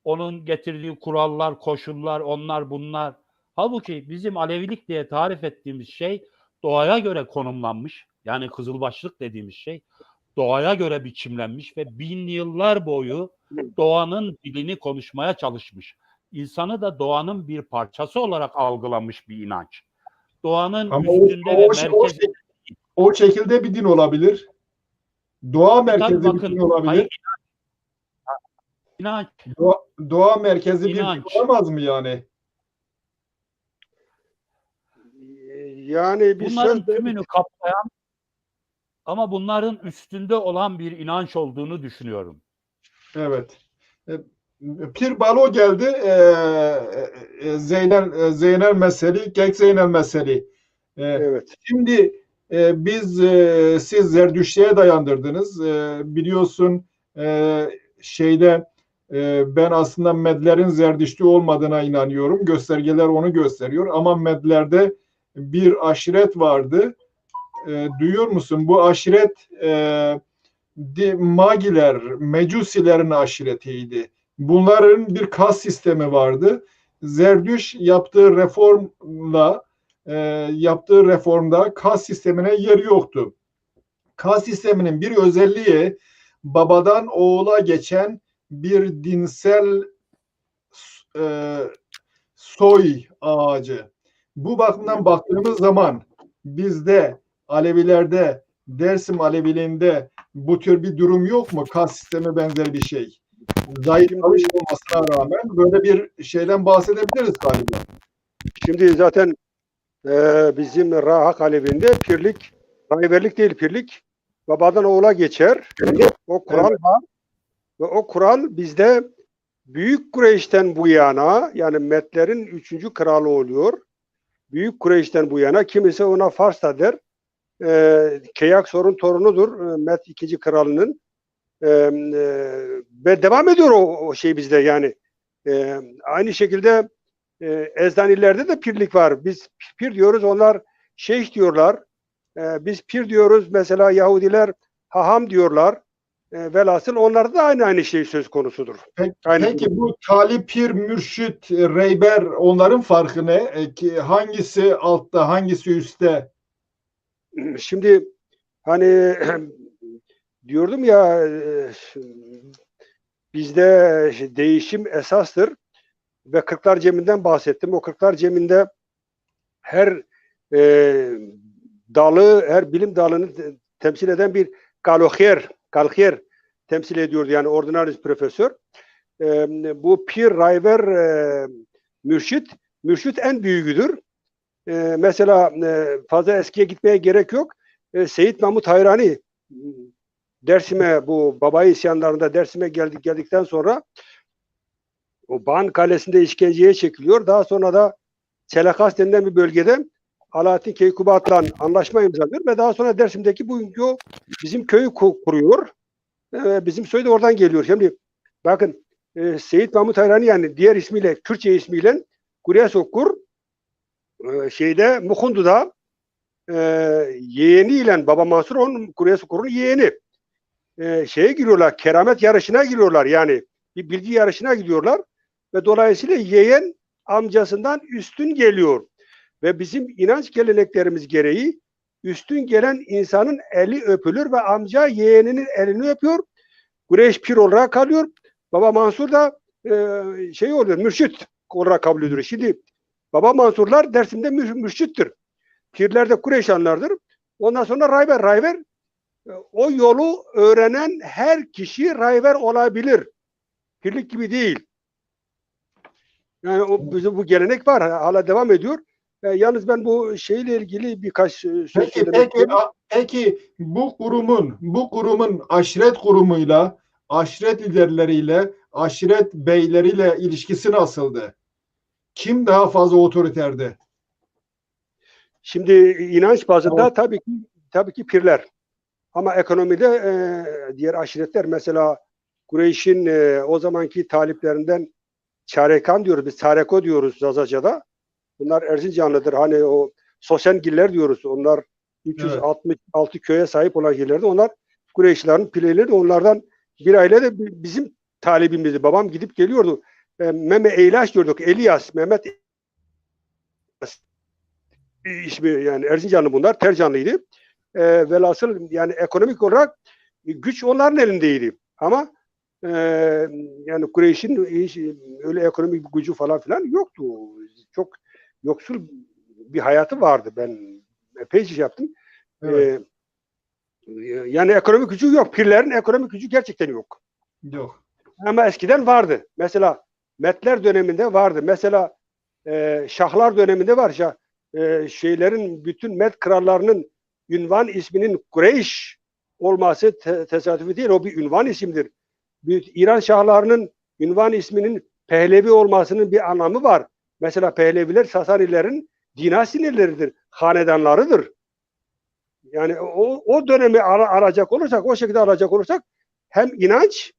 onun getirdiği kurallar, koşullar, onlar bunlar. Halbuki bizim Alevilik diye tarif ettiğimiz şey doğaya göre konumlanmış. Yani kızılbaşlık dediğimiz şey doğaya göre biçimlenmiş ve bin yıllar boyu doğanın dilini konuşmaya çalışmış. İnsanı da doğanın bir parçası olarak algılamış bir inanç. Doğanın Ama üstünde ve merkezinde. O şekilde bir din olabilir. Doğa merkezi bir din olabilir. Hayır, inanç. Doğa merkezi bir din İnanç. olamaz mı yani? Yani bir Bunların söz tümünü kapsayan ama bunların üstünde olan bir inanç olduğunu düşünüyorum. Evet. Pir Balo geldi. Zeynel Meseli, Kek Zeynel Meseli. evet. Şimdi siz Zerdüşt'e dayandırdınız. Biliyorsun ben aslında Medlerin Zerdüştü olmadığına inanıyorum. Göstergeler onu gösteriyor. Ama Medlerde bir aşiret vardı. Duyuyor musun? Bu aşiret Magiler, Mecusilerin aşiretiydi. Bunların bir kas sistemi vardı. Zerdüş yaptığı reformda kas sistemine yer yoktu. Kas sisteminin bir özelliği babadan oğula geçen bir dinsel soy ağacı. Bu bakımdan baktığımız zaman bizde Alevilerde, Dersim Aleviliğinde bu tür bir durum yok mu? Kas sistemi benzer bir şey. Zayıflamış olmasına rağmen böyle bir şeyden bahsedebiliriz galiba. Şimdi zaten bizim Rahak Alevi'nde pirlik, rayverlik değil pirlik, babadan oğula geçer. O kural var. Ve o kural bizde Büyük Kureyş'ten bu yana, yani Medlerin 3. kralı oluyor. Büyük Kureyş'ten bu yana, kimisi ona Fars da der. Keyaksor'un torunudur Med 2. kralının. Ve devam ediyor o şey bizde yani. Aynı şekilde Ezdanilerde de pirlik var. Biz pir diyoruz, onlar şeyh diyorlar. Biz pir diyoruz, mesela Yahudiler haham diyorlar. Velhasıl onlarda da aynı şey söz konusudur. Peki bu Tali, Pir, Mürşit, Reyber, onların farkı ne? Hangisi altta, hangisi üstte? Şimdi hani diyordum ya, bizde değişim esastır ve Kırklar Cemi'nden bahsettim. O Kırklar Cemi'nde her her bilim dalını temsil eden bir kalkyer temsil ediyordu, yani ordinaris profesör. Bu Pir, Rayver, Mürşit en büyüğüdür. Mesela fazla eskiye gitmeye gerek yok. Seyit Mahmut Hayrani Dersim'e, bu Babai isyanlarında Dersim'e geldikten sonra o Van Kalesi'nde işkenceye çekiliyor. Daha sonra da Çelekas denilen bir bölgede Alaaddin Keykubat'la anlaşma imzalıyor ve daha sonra Dersim'deki bugünkü o bizim köyü kuruyor. Bizim soy da oradan geliyor. Şimdi bakın, Seyit Mahmut Hayrani, yani diğer ismiyle, Kürtçe ismiyle Kuryesokur, Mukundu'da yeğeniyle Baba Mansur, onun Kuryesokur'un yeğeni. Giriyorlar, keramet yarışına giriyorlar, yani bir bilgi yarışına gidiyorlar ve dolayısıyla yeğen amcasından üstün geliyor. Ve bizim inanç geleneklerimiz gereği üstün gelen insanın eli öpülür ve amca yeğeninin elini öpüyor. Kureyş pir olarak kalıyor. Baba Mansur da oluyor, mürşit olarak kabul ediyor. Şimdi Baba Mansurlar Dersim'de mürşittir. Pirler de Kureyşanlardır. Ondan sonra Rayver o yolu öğrenen her kişi rahber olabilir. Pirlik gibi değil. Yani bizim bu gelenek var. Hala devam ediyor. Yalnız ben bu şeyle ilgili birkaç söz söylemek istiyorum. Peki bu kurumun aşiret kurumuyla, aşiret liderleriyle, aşiret beyleriyle ilişkisi nasıldı? Kim daha fazla otoriterdi? Şimdi inanç bazında tabii ki pirler. Ama ekonomide diğer aşiretler, mesela Kureyş'in o zamanki taliplerinden Çarekan diyoruz, biz Çareko diyoruz Zazaca'da. Bunlar Erzincanlıdır. Hani o Sosengiller diyoruz. Onlar 366 köye sahip olan yerlerde. Onlar Kureyşlerin pileleri de, onlardan bir aile de bizim talibimizdi. Babam gidip geliyordu. Mehmet Eylaş diyorduk. Elias, Mehmet ismi, yani Erzincanlı bunlar. Tercanlıydı. Velhasıl yani ekonomik olarak güç onların elindeydi. Ama yani Kureyş'in hiç öyle ekonomik bir gücü falan filan yoktu. Çok yoksul bir hayatı vardı. Ben epey şey yaptım. Evet. Yani ekonomik gücü yok. Pirlerin ekonomik gücü gerçekten yok. Yok. Ama eskiden vardı. Mesela Metler döneminde vardı. Mesela Şahlar döneminde var. Şeylerin, bütün Met krallarının ünvan isminin Kureyş olması tesadüfi değil. O bir ünvan isimdir. İran şahlarının ünvan isminin Pehlevi olmasının bir anlamı var. Mesela Pehleviler Sasanilerin dinastileridir, hanedanlarıdır. Yani o dönemi alacak olursak, o şekilde alacak olursak hem inanç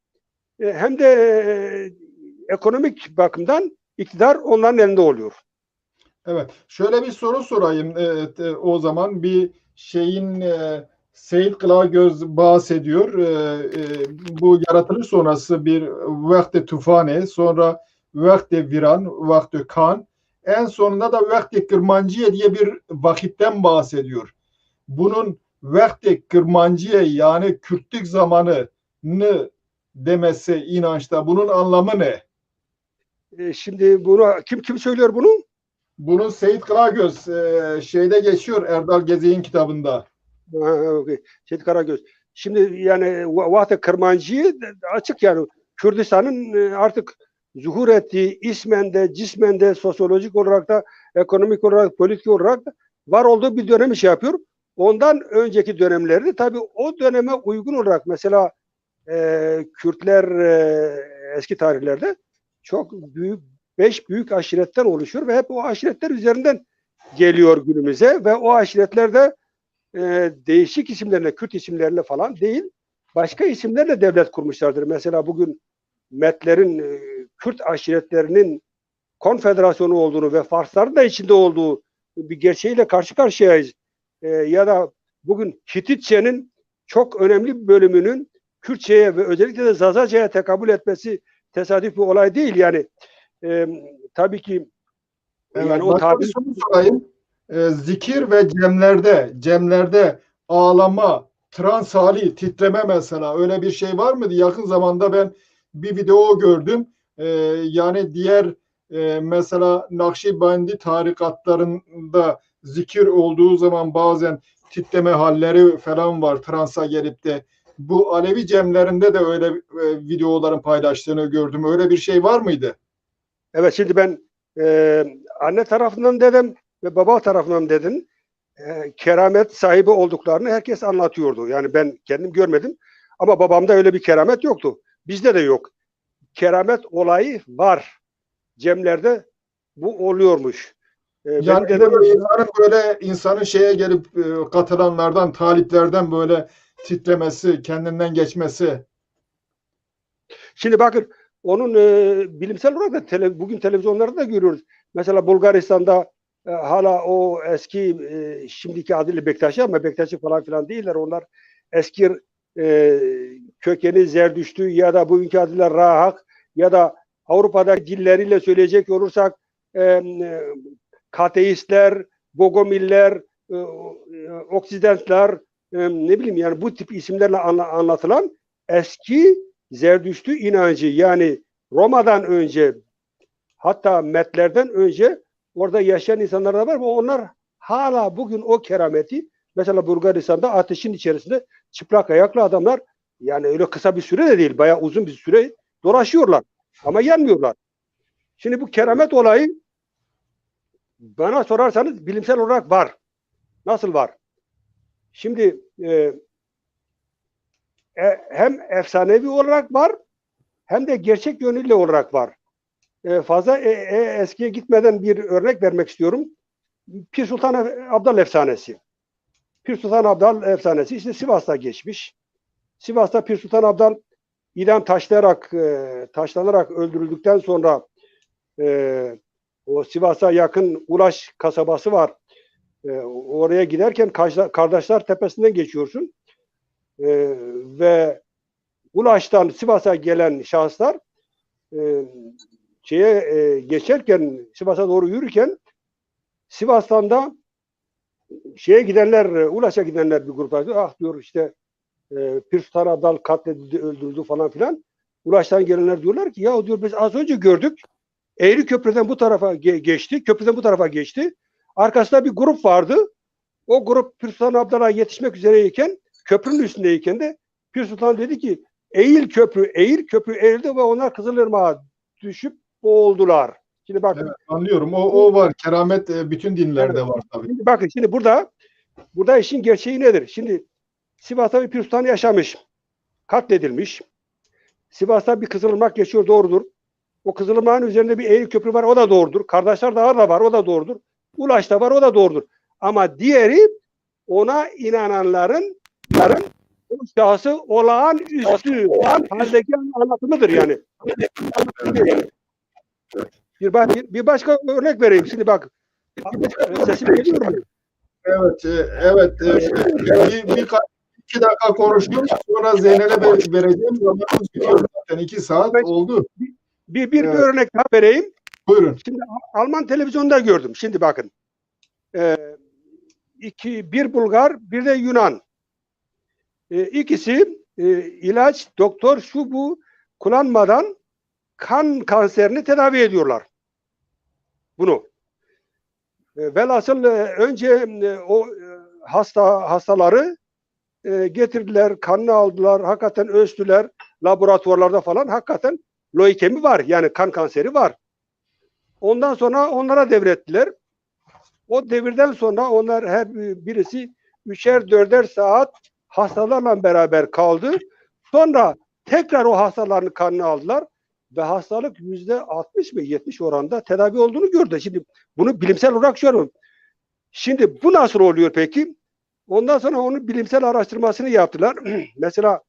hem de ekonomik bakımdan iktidar onların elinde oluyor. Evet. Şöyle bir soru sorayım. O zaman bir şeyin Seyit Kılagöz bahsediyor. Bu yaratılış sonrası bir vakti tufane, sonra vakti viran, vakti kan, en sonunda da vakti kırmancıye diye bir vakitten bahsediyor. Bunun vakti kırmancıye, yani Kürtlük zamanını demesi inançta, bunun anlamı ne? Şimdi bunu kim söylüyor bunu? Bunun Seyit Kılagöz şeyde geçiyor, Erdal Gezek'in kitabında. Okay. Seyit Karagöz. Şimdi yani Vahde Kırmancı'yı açık, yani Kürdistan'ın artık zuhur ettiği, ismen de, cismen de, sosyolojik olarak da, ekonomik olarak, politik olarak da var olduğu bir dönemi şey yapıyor. Ondan önceki dönemlerde tabii o döneme uygun olarak mesela Kürtler eski tarihlerde çok büyük, 5 büyük aşiretten oluşuyor ve hep o aşiretler üzerinden geliyor günümüze ve o aşiretlerde değişik isimlerle, Kürt isimlerle falan değil, başka isimlerle devlet kurmuşlardır. Mesela bugün Metlerin, Kürt aşiretlerinin konfederasyonu olduğunu ve Farsların da içinde olduğu bir gerçeğiyle karşı karşıyayız. Ya da bugün Hititçe'nin çok önemli bir bölümünün Kürtçe'ye ve özellikle de Zazaca'ya tekabül etmesi tesadüf bir olay değil. Yani tabii ki Evet, yani o başka bir tabir... soru sorayım. Zikir ve cemlerde ağlama, trans hali, titreme mesela, öyle bir şey var mıydı? Yakın zamanda ben bir video gördüm. Yani diğer mesela Nakşibendi tarikatlarında zikir olduğu zaman bazen titreme halleri falan var, transa gelip de. Bu Alevi cemlerinde de öyle videoların paylaştığını gördüm. Öyle bir şey var mıydı? Evet, şimdi ben anne tarafından dedim ve baba tarafından dedim. Keramet sahibi olduklarını herkes anlatıyordu. Yani ben kendim görmedim. Ama babamda öyle bir keramet yoktu. Bizde de yok. Keramet olayı var. Cemlerde bu oluyormuş. Yani Benim dedem böyle insanın şeye gelip katılanlardan, taliplerden böyle titremesi, kendinden geçmesi. şimdi bakın onun bilimsel olarak da bugün televizyonlarda da görüyoruz. Mesela Bulgaristan'da hala o eski şimdiki adıyla Bektaşi, ama Bektaşi falan filan değiller. Onlar eski kökeni Zerdüştü ya da bugünkü adıyla Rahak ya da Avrupa'daki dilleriyle söyleyecek olursak Kateistler, Bogomiller, Oksidentler, ne bileyim yani bu tip isimlerle anlatılan eski Zerdüştü inancı, yani Roma'dan önce, hatta Metlerden önce orada yaşayan insanlar da var ve onlar hala bugün o kerameti Mesela Bulgaristan'da ateşin içerisinde çıplak ayaklı adamlar, yani öyle kısa bir süre de değil, bayağı uzun bir süre dolaşıyorlar ama yanmıyorlar. Şimdi bu keramet olayı bana sorarsanız bilimsel olarak var. Nasıl var? Şimdi hem efsanevi olarak var hem de gerçek yönüyle olarak var. Fazla eskiye gitmeden bir örnek vermek istiyorum. Pir Sultan Abdal efsanesi. Pir Sultan Abdal efsanesi işte Sivas'ta geçmiş. Sivas'ta Pir Sultan Abdal idam taşlanarak öldürüldükten sonra o Sivas'a yakın Ulaş kasabası var. Oraya giderken Kardeşler Tepesi'nden geçiyorsun. Ve Ulaş'tan Sivas'a gelen şahıslar geçerken, Sivas'a doğru yürürken Sivas'tan da Ulaş'a gidenler bir grup var. Ah diyor işte Pir Sultan Abdal katledildi, öldürüldü falan filan. Ulaş'tan gelenler diyorlar ki ya diyor biz az önce gördük. Eğri Köprü'den bu tarafa geçti. Köprüden bu tarafa geçti. Arkasında bir grup vardı. O grup Pir Sultan Abdal'a yetişmek üzereyken, köprünün üstündeyken de Pir Sultan dedi ki eğil köprü eğildi ve onlar Kızılırmak'a düşüp boğuldular. Şimdi bakın. Evet, anlıyorum. O var. Keramet bütün dinlerde var tabii. Şimdi bakın şimdi burada işin gerçeği nedir? Şimdi Sivas'ta bir Pir Sultan yaşamış. Katledilmiş. Sivas'ta bir Kızılırmak geçiyor, doğrudur. O Kızılırmak'ın üzerinde bir eğri köprü var, o da doğrudur. Kardeşler Dağı da var, o da doğrudur. Ulaş da var, o da doğrudur. Ama diğeri ona inananların o şahsı olağanüstü haldeki anlatımıdır yani. Bir başka örnek vereyim. Şimdi bak. Sesim geliyor mu? Evet. İki dakika konuştum. Sonra Zeynel'e vereceğim. Zamanımız bitiyor zaten. 2 saat oldu. Bir örnek daha vereyim. Buyurun. Şimdi Alman televizyonda gördüm. Şimdi bakın. Bir Bulgar, bir de Yunan. İkisi ilaç, doktor, şu bu kullanmadan kan kanserini tedavi ediyorlar. Bunu. Velhasıl önce o hastaları getirdiler, kanını aldılar, hakikaten ölçtüler laboratuvarlarda falan, hakikaten lökemi var, yani kan kanseri var. Ondan sonra onlara devrettiler. O devirden sonra onlar her birisi 3'er 4'er saat hastalarla beraber kaldı. Sonra tekrar o hastaların kanını aldılar ve hastalık %60 mı 70 oranda tedavi olduğunu gördü. Şimdi bunu bilimsel olarak söylüyorum. Şimdi bu nasıl oluyor peki? Ondan sonra onun bilimsel araştırmasını yaptılar. Mesela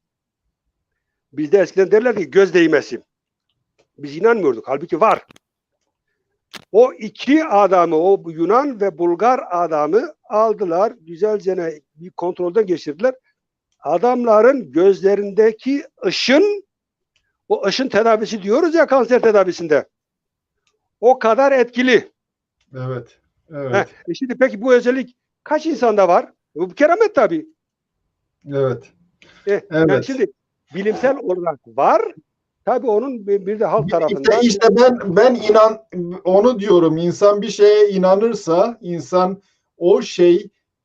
bizde eskiden derler ki göz değmesi. Biz inanmıyorduk. Halbuki var. O iki adamı, o Yunan ve Bulgar adamı aldılar. Güzelce bir kontrolden geçirdiler. Adamların gözlerindeki o ışın tedavisi diyoruz ya kanser tedavisinde. O kadar etkili. Evet. Şimdi peki bu özellik kaç insanda var? Bu keramet tabii. Evet. Yani şimdi bilimsel olarak var. Tabii onun bir de halk tarafından. İşte ben onu diyorum. İnsan bir şeye inanırsa,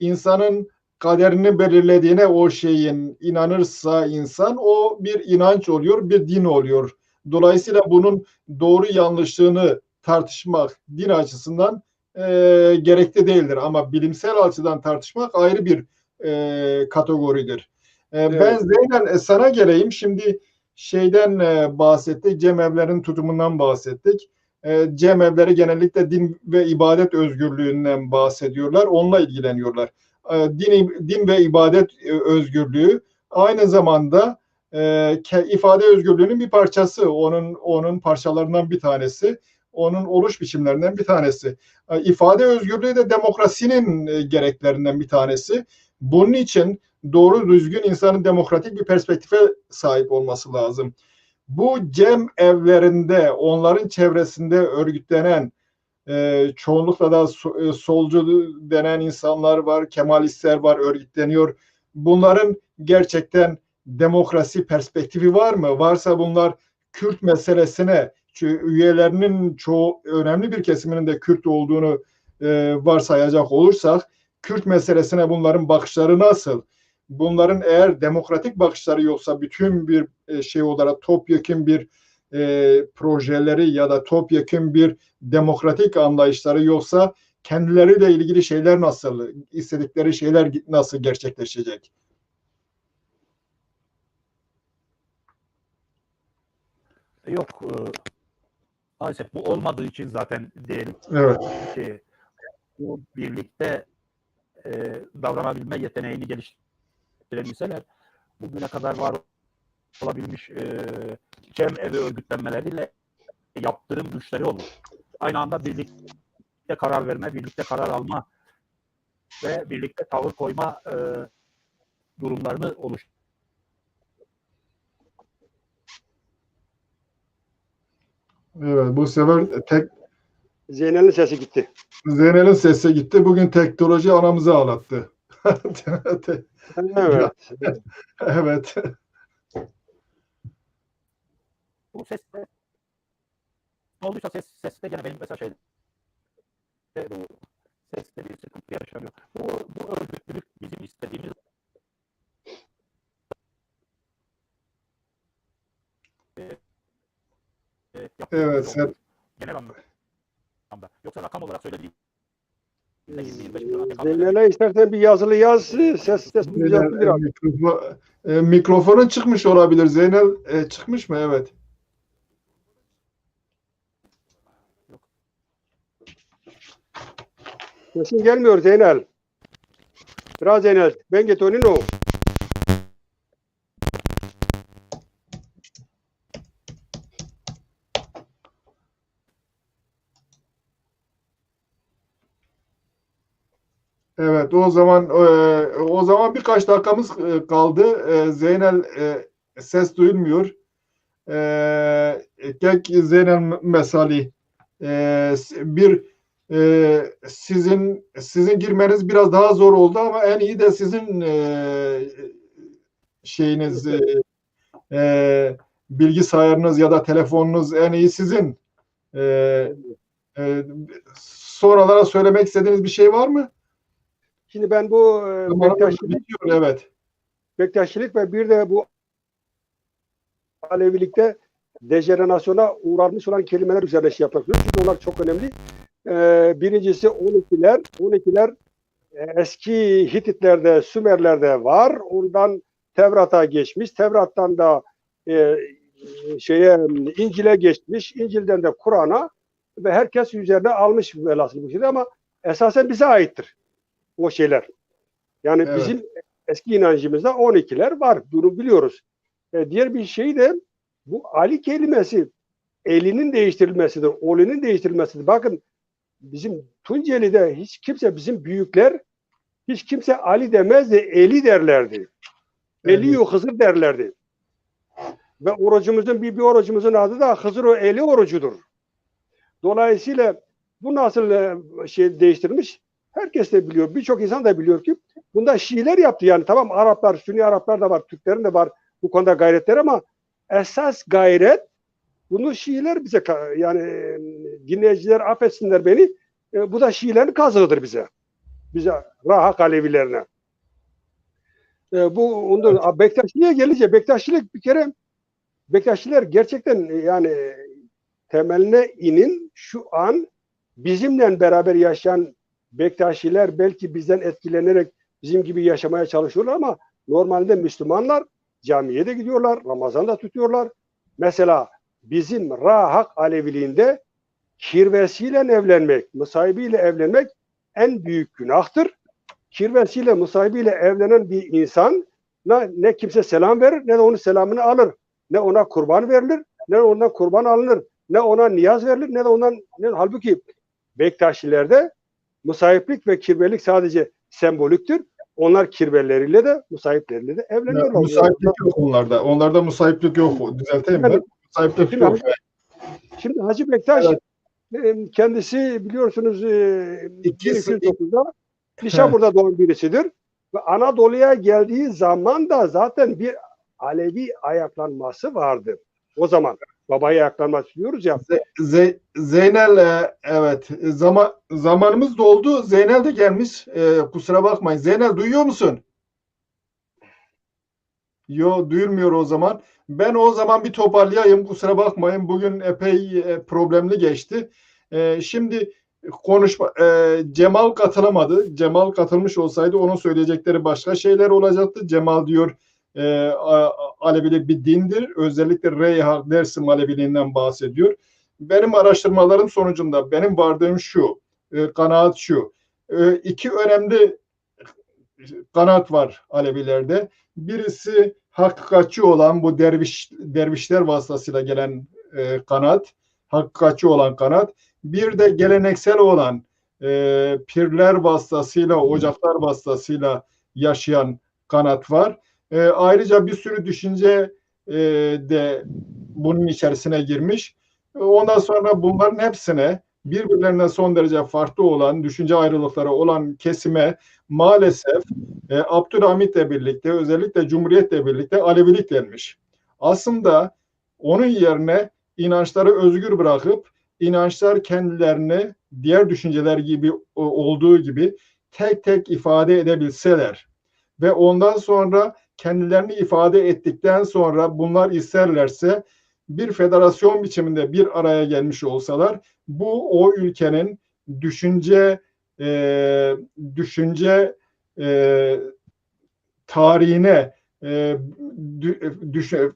insanın kaderini belirlediğine o şeyin inanırsa insan, o bir inanç oluyor, bir din oluyor. Dolayısıyla bunun doğru yanlışlığını tartışmak din açısından gerekli değildir. Ama bilimsel açıdan tartışmak ayrı bir kategoridir. Evet. Ben Zeynel sana geleyim. Şimdi şeyden bahsettik, cemevlerin tutumundan bahsettik. Cemevleri genellikle din ve ibadet özgürlüğünden bahsediyorlar, onunla ilgileniyorlar. Din ve ibadet özgürlüğü aynı zamanda ifade özgürlüğünün bir parçası, onun parçalarından bir tanesi, onun oluş biçimlerinden bir tanesi. İfade özgürlüğü de demokrasinin gereklerinden bir tanesi. Bunun için doğru düzgün insanın demokratik bir perspektife sahip olması lazım. Bu cem evlerinde, onların çevresinde örgütlenen, çoğunlukla da solcu denen insanlar var, Kemalistler var, örgütleniyor. Bunların gerçekten demokrasi perspektifi var mı? Varsa bunlar Kürt meselesine, üyelerinin çoğu, önemli bir kesiminin de Kürt olduğunu varsayacak olursak, Kürt meselesine bunların bakışları nasıl? Bunların eğer demokratik bakışları yoksa bütün bir şey olarak topyekun bir projeleri ya da topyekun bir demokratik anlayışları yoksa kendileriyle ilgili şeyler nasıl, istedikleri şeyler nasıl gerçekleşecek? Yok, maalesef bu olmadığı için zaten diyelim Evet. ki bu birlikte davranabilme yeteneğini geliştirebilseler bugüne kadar var olabilmiş cem evi örgütlenmeleriyle yaptırım güçleri olur. Aynı anda birlikte karar verme, birlikte karar alma ve birlikte tavır koyma durumlarını oluşturur. Evet, bu sefer Zeynel'in sesi gitti. Zeynel'in sesi gitti. Bugün teknoloji anamızı ağlattı. Evet. Evet. Bu ses de ne olduysa ses de gene benim mesela şeyde bu sesle bir sıkıntı yaşanıyor. Bu örgütlülük bizim istediğimiz Evet, sen genel anlamda. Yoksa rakam olarak söylediğim 25 milyon Zeynel'e istersen bir yazılı yaz. Ses düzeltti biraz. mikrofonun çıkmış olabilir. Zeynel çıkmış mı? Evet. Sesin gelmiyor Zeynel. Biraz Zeynel. Ben Tonino. Evet, o zaman birkaç dakikamız kaldı. Zeynel ses duyulmuyor. Tek Zeynel mesali sizin girmeniz biraz daha zor oldu ama en iyi de sizin şeyiniz bilgisayarınız ya da telefonunuz en iyi sizin. Sonralara söylemek istediğiniz bir şey var mı? Şimdi ben bu Evet. bektaşilik ve bir de bu Alevilikte dejenerasyona uğramış olan kelimeler üzerine şey yapmak istiyorum. Çünkü onlar çok önemli. Birincisi 12'ler eski Hititlerde, Sümerlerde var. Oradan Tevrat'a geçmiş. Tevrat'tan da İncil'e geçmiş. İncil'den de Kur'an'a ve herkes üzerine almış velhasıl bu şeyde ama esasen bize aittir o şeyler. Yani Evet. bizim eski inancımızda 12'ler var. Bunu biliyoruz. Diğer bir şey de bu Ali kelimesi elinin değiştirilmesidir. Olinin değiştirilmesidir. Bakın bizim Tunceli'de hiç kimse bizim büyükler hiç kimse Ali demezdi. Eli derlerdi. Eli Hızır derlerdi. Ve orucumuzun bir orucumuzun adı da Hızır o Eli orucudur. Dolayısıyla bu nasıl değiştirilmiş? Herkes de biliyor. Birçok insan da biliyor ki bunda Şiiler yaptı. Yani tamam Araplar, Sünni Araplar da var, Türklerin de var bu konuda gayretleri ama esas gayret bunu Şiiler bize yani dinleyiciler affetsinler beni bu da Şiilerin kazığıdır bize. Bize Rahak Alevilerine. Bu ondan Bektaşiliğe gelince Bektaşilik bir kere Bektaşiler gerçekten yani temeline inin şu an bizimle beraber yaşayan Bektaşiler belki bizden etkilenerek bizim gibi yaşamaya çalışıyorlar ama normalde Müslümanlar camiye de gidiyorlar, Ramazan'da tutuyorlar. Mesela bizim Rahak Aleviliğinde kirvesiyle evlenmek, musahibiyle evlenmek en büyük günahtır. Kirvesiyle, musahibiyle evlenen bir insan ne kimse selam verir ne de onun selamını alır. Ne ona kurban verilir, ne ondan kurban alınır. Ne ona niyaz verilir, ne de ondan... Halbuki Bektaşilerde musahiplik ve kirvelik sadece semboliktir. Onlar kirveleriyle de, musahipleriyle de evleniyorlar. Musahiplik yok onlarda. Onlarda musahiplik yok. Düzelteyim yani, ben. Musahiplik yok. Şimdi Hacı Bektaş kendisi biliyorsunuz 1209'da Nişabur'da doğan birisidir. Ve Anadolu'ya geldiği zaman da zaten bir Alevi ayaklanması vardı o zaman. babaya aktarmak istiyoruz ya. Zeynel, evet, zamanımız doldu. Zeynel de gelmiş. Kusura bakmayın. Zeynel, duyuyor musun? Yo, duyulmuyor o zaman. Ben o zaman bir toparlayayım. Kusura bakmayın. Bugün epey problemli geçti. Şimdi Cemal katılamadı. Cemal katılmış olsaydı onun söyleyecekleri başka şeyler olacaktı. Cemal diyor Alevilik bir dindir. Özellikle Reyha Dersim Aleviliğinden bahsediyor. Benim araştırmalarım sonucunda benim vardığım şu, kanaat şu. İki önemli kanaat var Alevilerde. Birisi hakikatçi olan bu dervişler vasıtasıyla gelen kanaat, hakikatçi olan kanaat. Bir de geleneksel olan pirler vasıtasıyla, ocaklar vasıtasıyla yaşayan kanaat var. Ayrıca bir sürü düşünce de bunun içerisine girmiş. Ondan sonra bunların hepsine birbirlerine son derece farklı olan, düşünce ayrılıkları olan kesime maalesef Abdülhamit'le birlikte, özellikle Cumhuriyet'le birlikte Alevilik denmiş. Aslında onun yerine inançları özgür bırakıp, inançlar kendilerini diğer düşünceler gibi olduğu gibi tek tek ifade edebilseler ve ondan sonra kendilerini ifade ettikten sonra bunlar isterlerse bir federasyon biçiminde bir araya gelmiş olsalar, bu o ülkenin düşünce tarihine,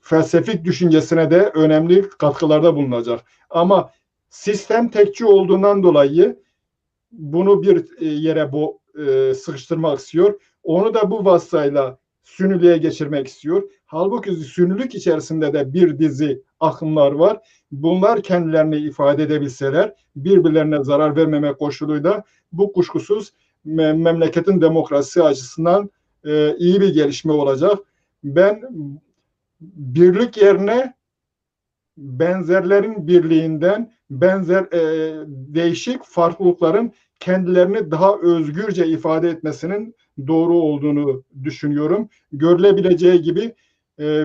felsefik düşüncesine de önemli katkılarda bulunacak. Ama sistem tekçi olduğundan dolayı bunu bir yere sıkıştırmak istiyor. Onu da bu vasıtayla Sünniliğe geçirmek istiyor. Halbuki Sünnülük içerisinde de bir dizi akımlar var. Bunlar kendilerini ifade edebilseler, birbirlerine zarar vermemek koşuluyla bu kuşkusuz memleketin demokrasi açısından iyi bir gelişme olacak. Ben birlik yerine benzerlerin birliğinden, değişik farklılıkların kendilerini daha özgürce ifade etmesinin doğru olduğunu düşünüyorum. Görülebileceği gibi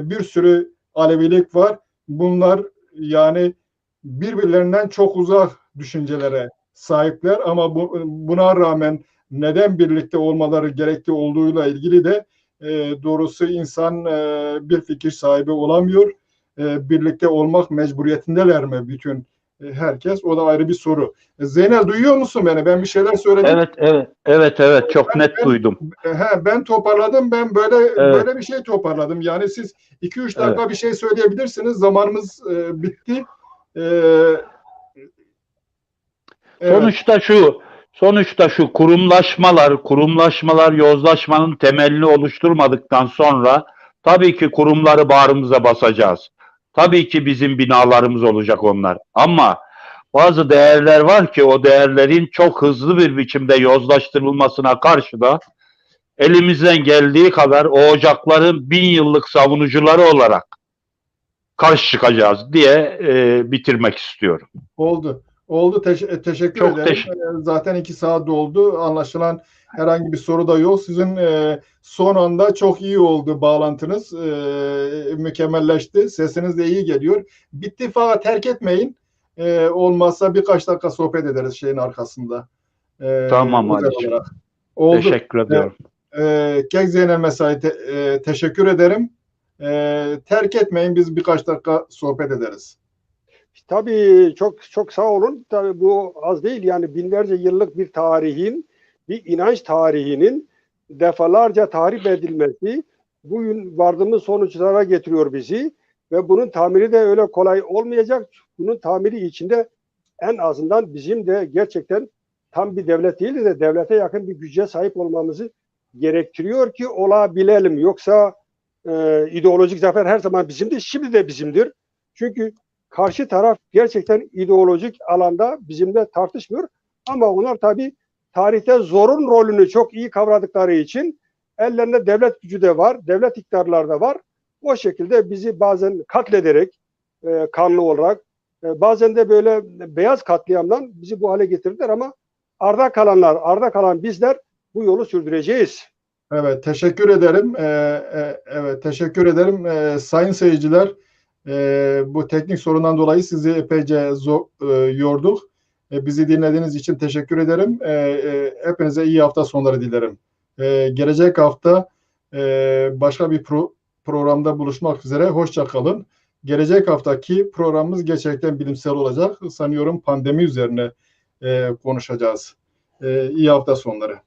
bir sürü Alevilik var. Bunlar yani birbirlerinden çok uzak düşüncelere sahipler ama buna rağmen neden birlikte olmaları gerekli olduğuyla ilgili de doğrusu insan bir fikir sahibi olamıyor. Birlikte olmak mecburiyetindeler mi bütün herkes? O da ayrı bir soru. Zeynel, duyuyor musun beni? Ben bir şeyler söyledim. Evet, çok net duydum. Ben toparladım. Ben böyle bir şey toparladım. Yani siz 2-3 dakika bir şey söyleyebilirsiniz. Zamanımız bitti. Evet. Sonuçta şu kurumlaşmalar yozlaşmanın temelini oluşturmadıktan sonra tabii ki kurumları bağrımıza basacağız. Tabii ki bizim binalarımız olacak onlar. Ama bazı değerler var ki o değerlerin çok hızlı bir biçimde yozlaştırılmasına karşı da elimizden geldiği kadar o ocakların 1000 yıllık savunucuları olarak karşı çıkacağız diye bitirmek istiyorum. Oldu. Teşekkür ederim. Zaten 2 saat doldu. Anlaşılan herhangi bir soru da yok. Sizin son anda çok iyi oldu bağlantınız. Mükemmelleşti. Sesiniz de iyi geliyor. Bitti fakat terk etmeyin. Olmazsa birkaç dakika sohbet ederiz şeyin arkasında. Tamam Ali'ciğim. Oldu. Teşekkür ediyorum. Kek Zeynel Mesai teşekkür ederim. Terk etmeyin. Biz birkaç dakika sohbet ederiz. Tabii çok sağ olun. Tabii bu az değil, yani binlerce yıllık bir tarihin, bir inanç tarihinin defalarca tahrip edilmesi bugün vardığımız sonuçlara getiriyor bizi ve bunun tamiri de öyle kolay olmayacak. Bunun tamiri içinde en azından bizim de gerçekten tam bir devlet değil de devlete yakın bir güce sahip olmamızı gerektiriyor ki olabilelim. Yoksa ideolojik zafer her zaman bizimdir, şimdi de bizimdir. Çünkü karşı taraf gerçekten ideolojik alanda bizimle tartışmıyor. Ama onlar tabii tarihte zorun rolünü çok iyi kavradıkları için ellerinde devlet gücü de var, devlet iktidarları da var. O şekilde bizi bazen katlederek, kanlı olarak, bazen de böyle beyaz katliamdan bizi bu hale getirdiler ama arda kalan bizler bu yolu sürdüreceğiz. Evet, teşekkür ederim. Evet, teşekkür ederim. Sayın seyirciler, Bu teknik sorundan dolayı sizi epeyce yorduk. Bizi dinlediğiniz için teşekkür ederim. Hepinize iyi hafta sonları dilerim. Gelecek hafta başka bir programda buluşmak üzere. Hoşça kalın. Gelecek haftaki programımız gerçekten bilimsel olacak. Sanıyorum pandemi üzerine konuşacağız. İyi hafta sonları.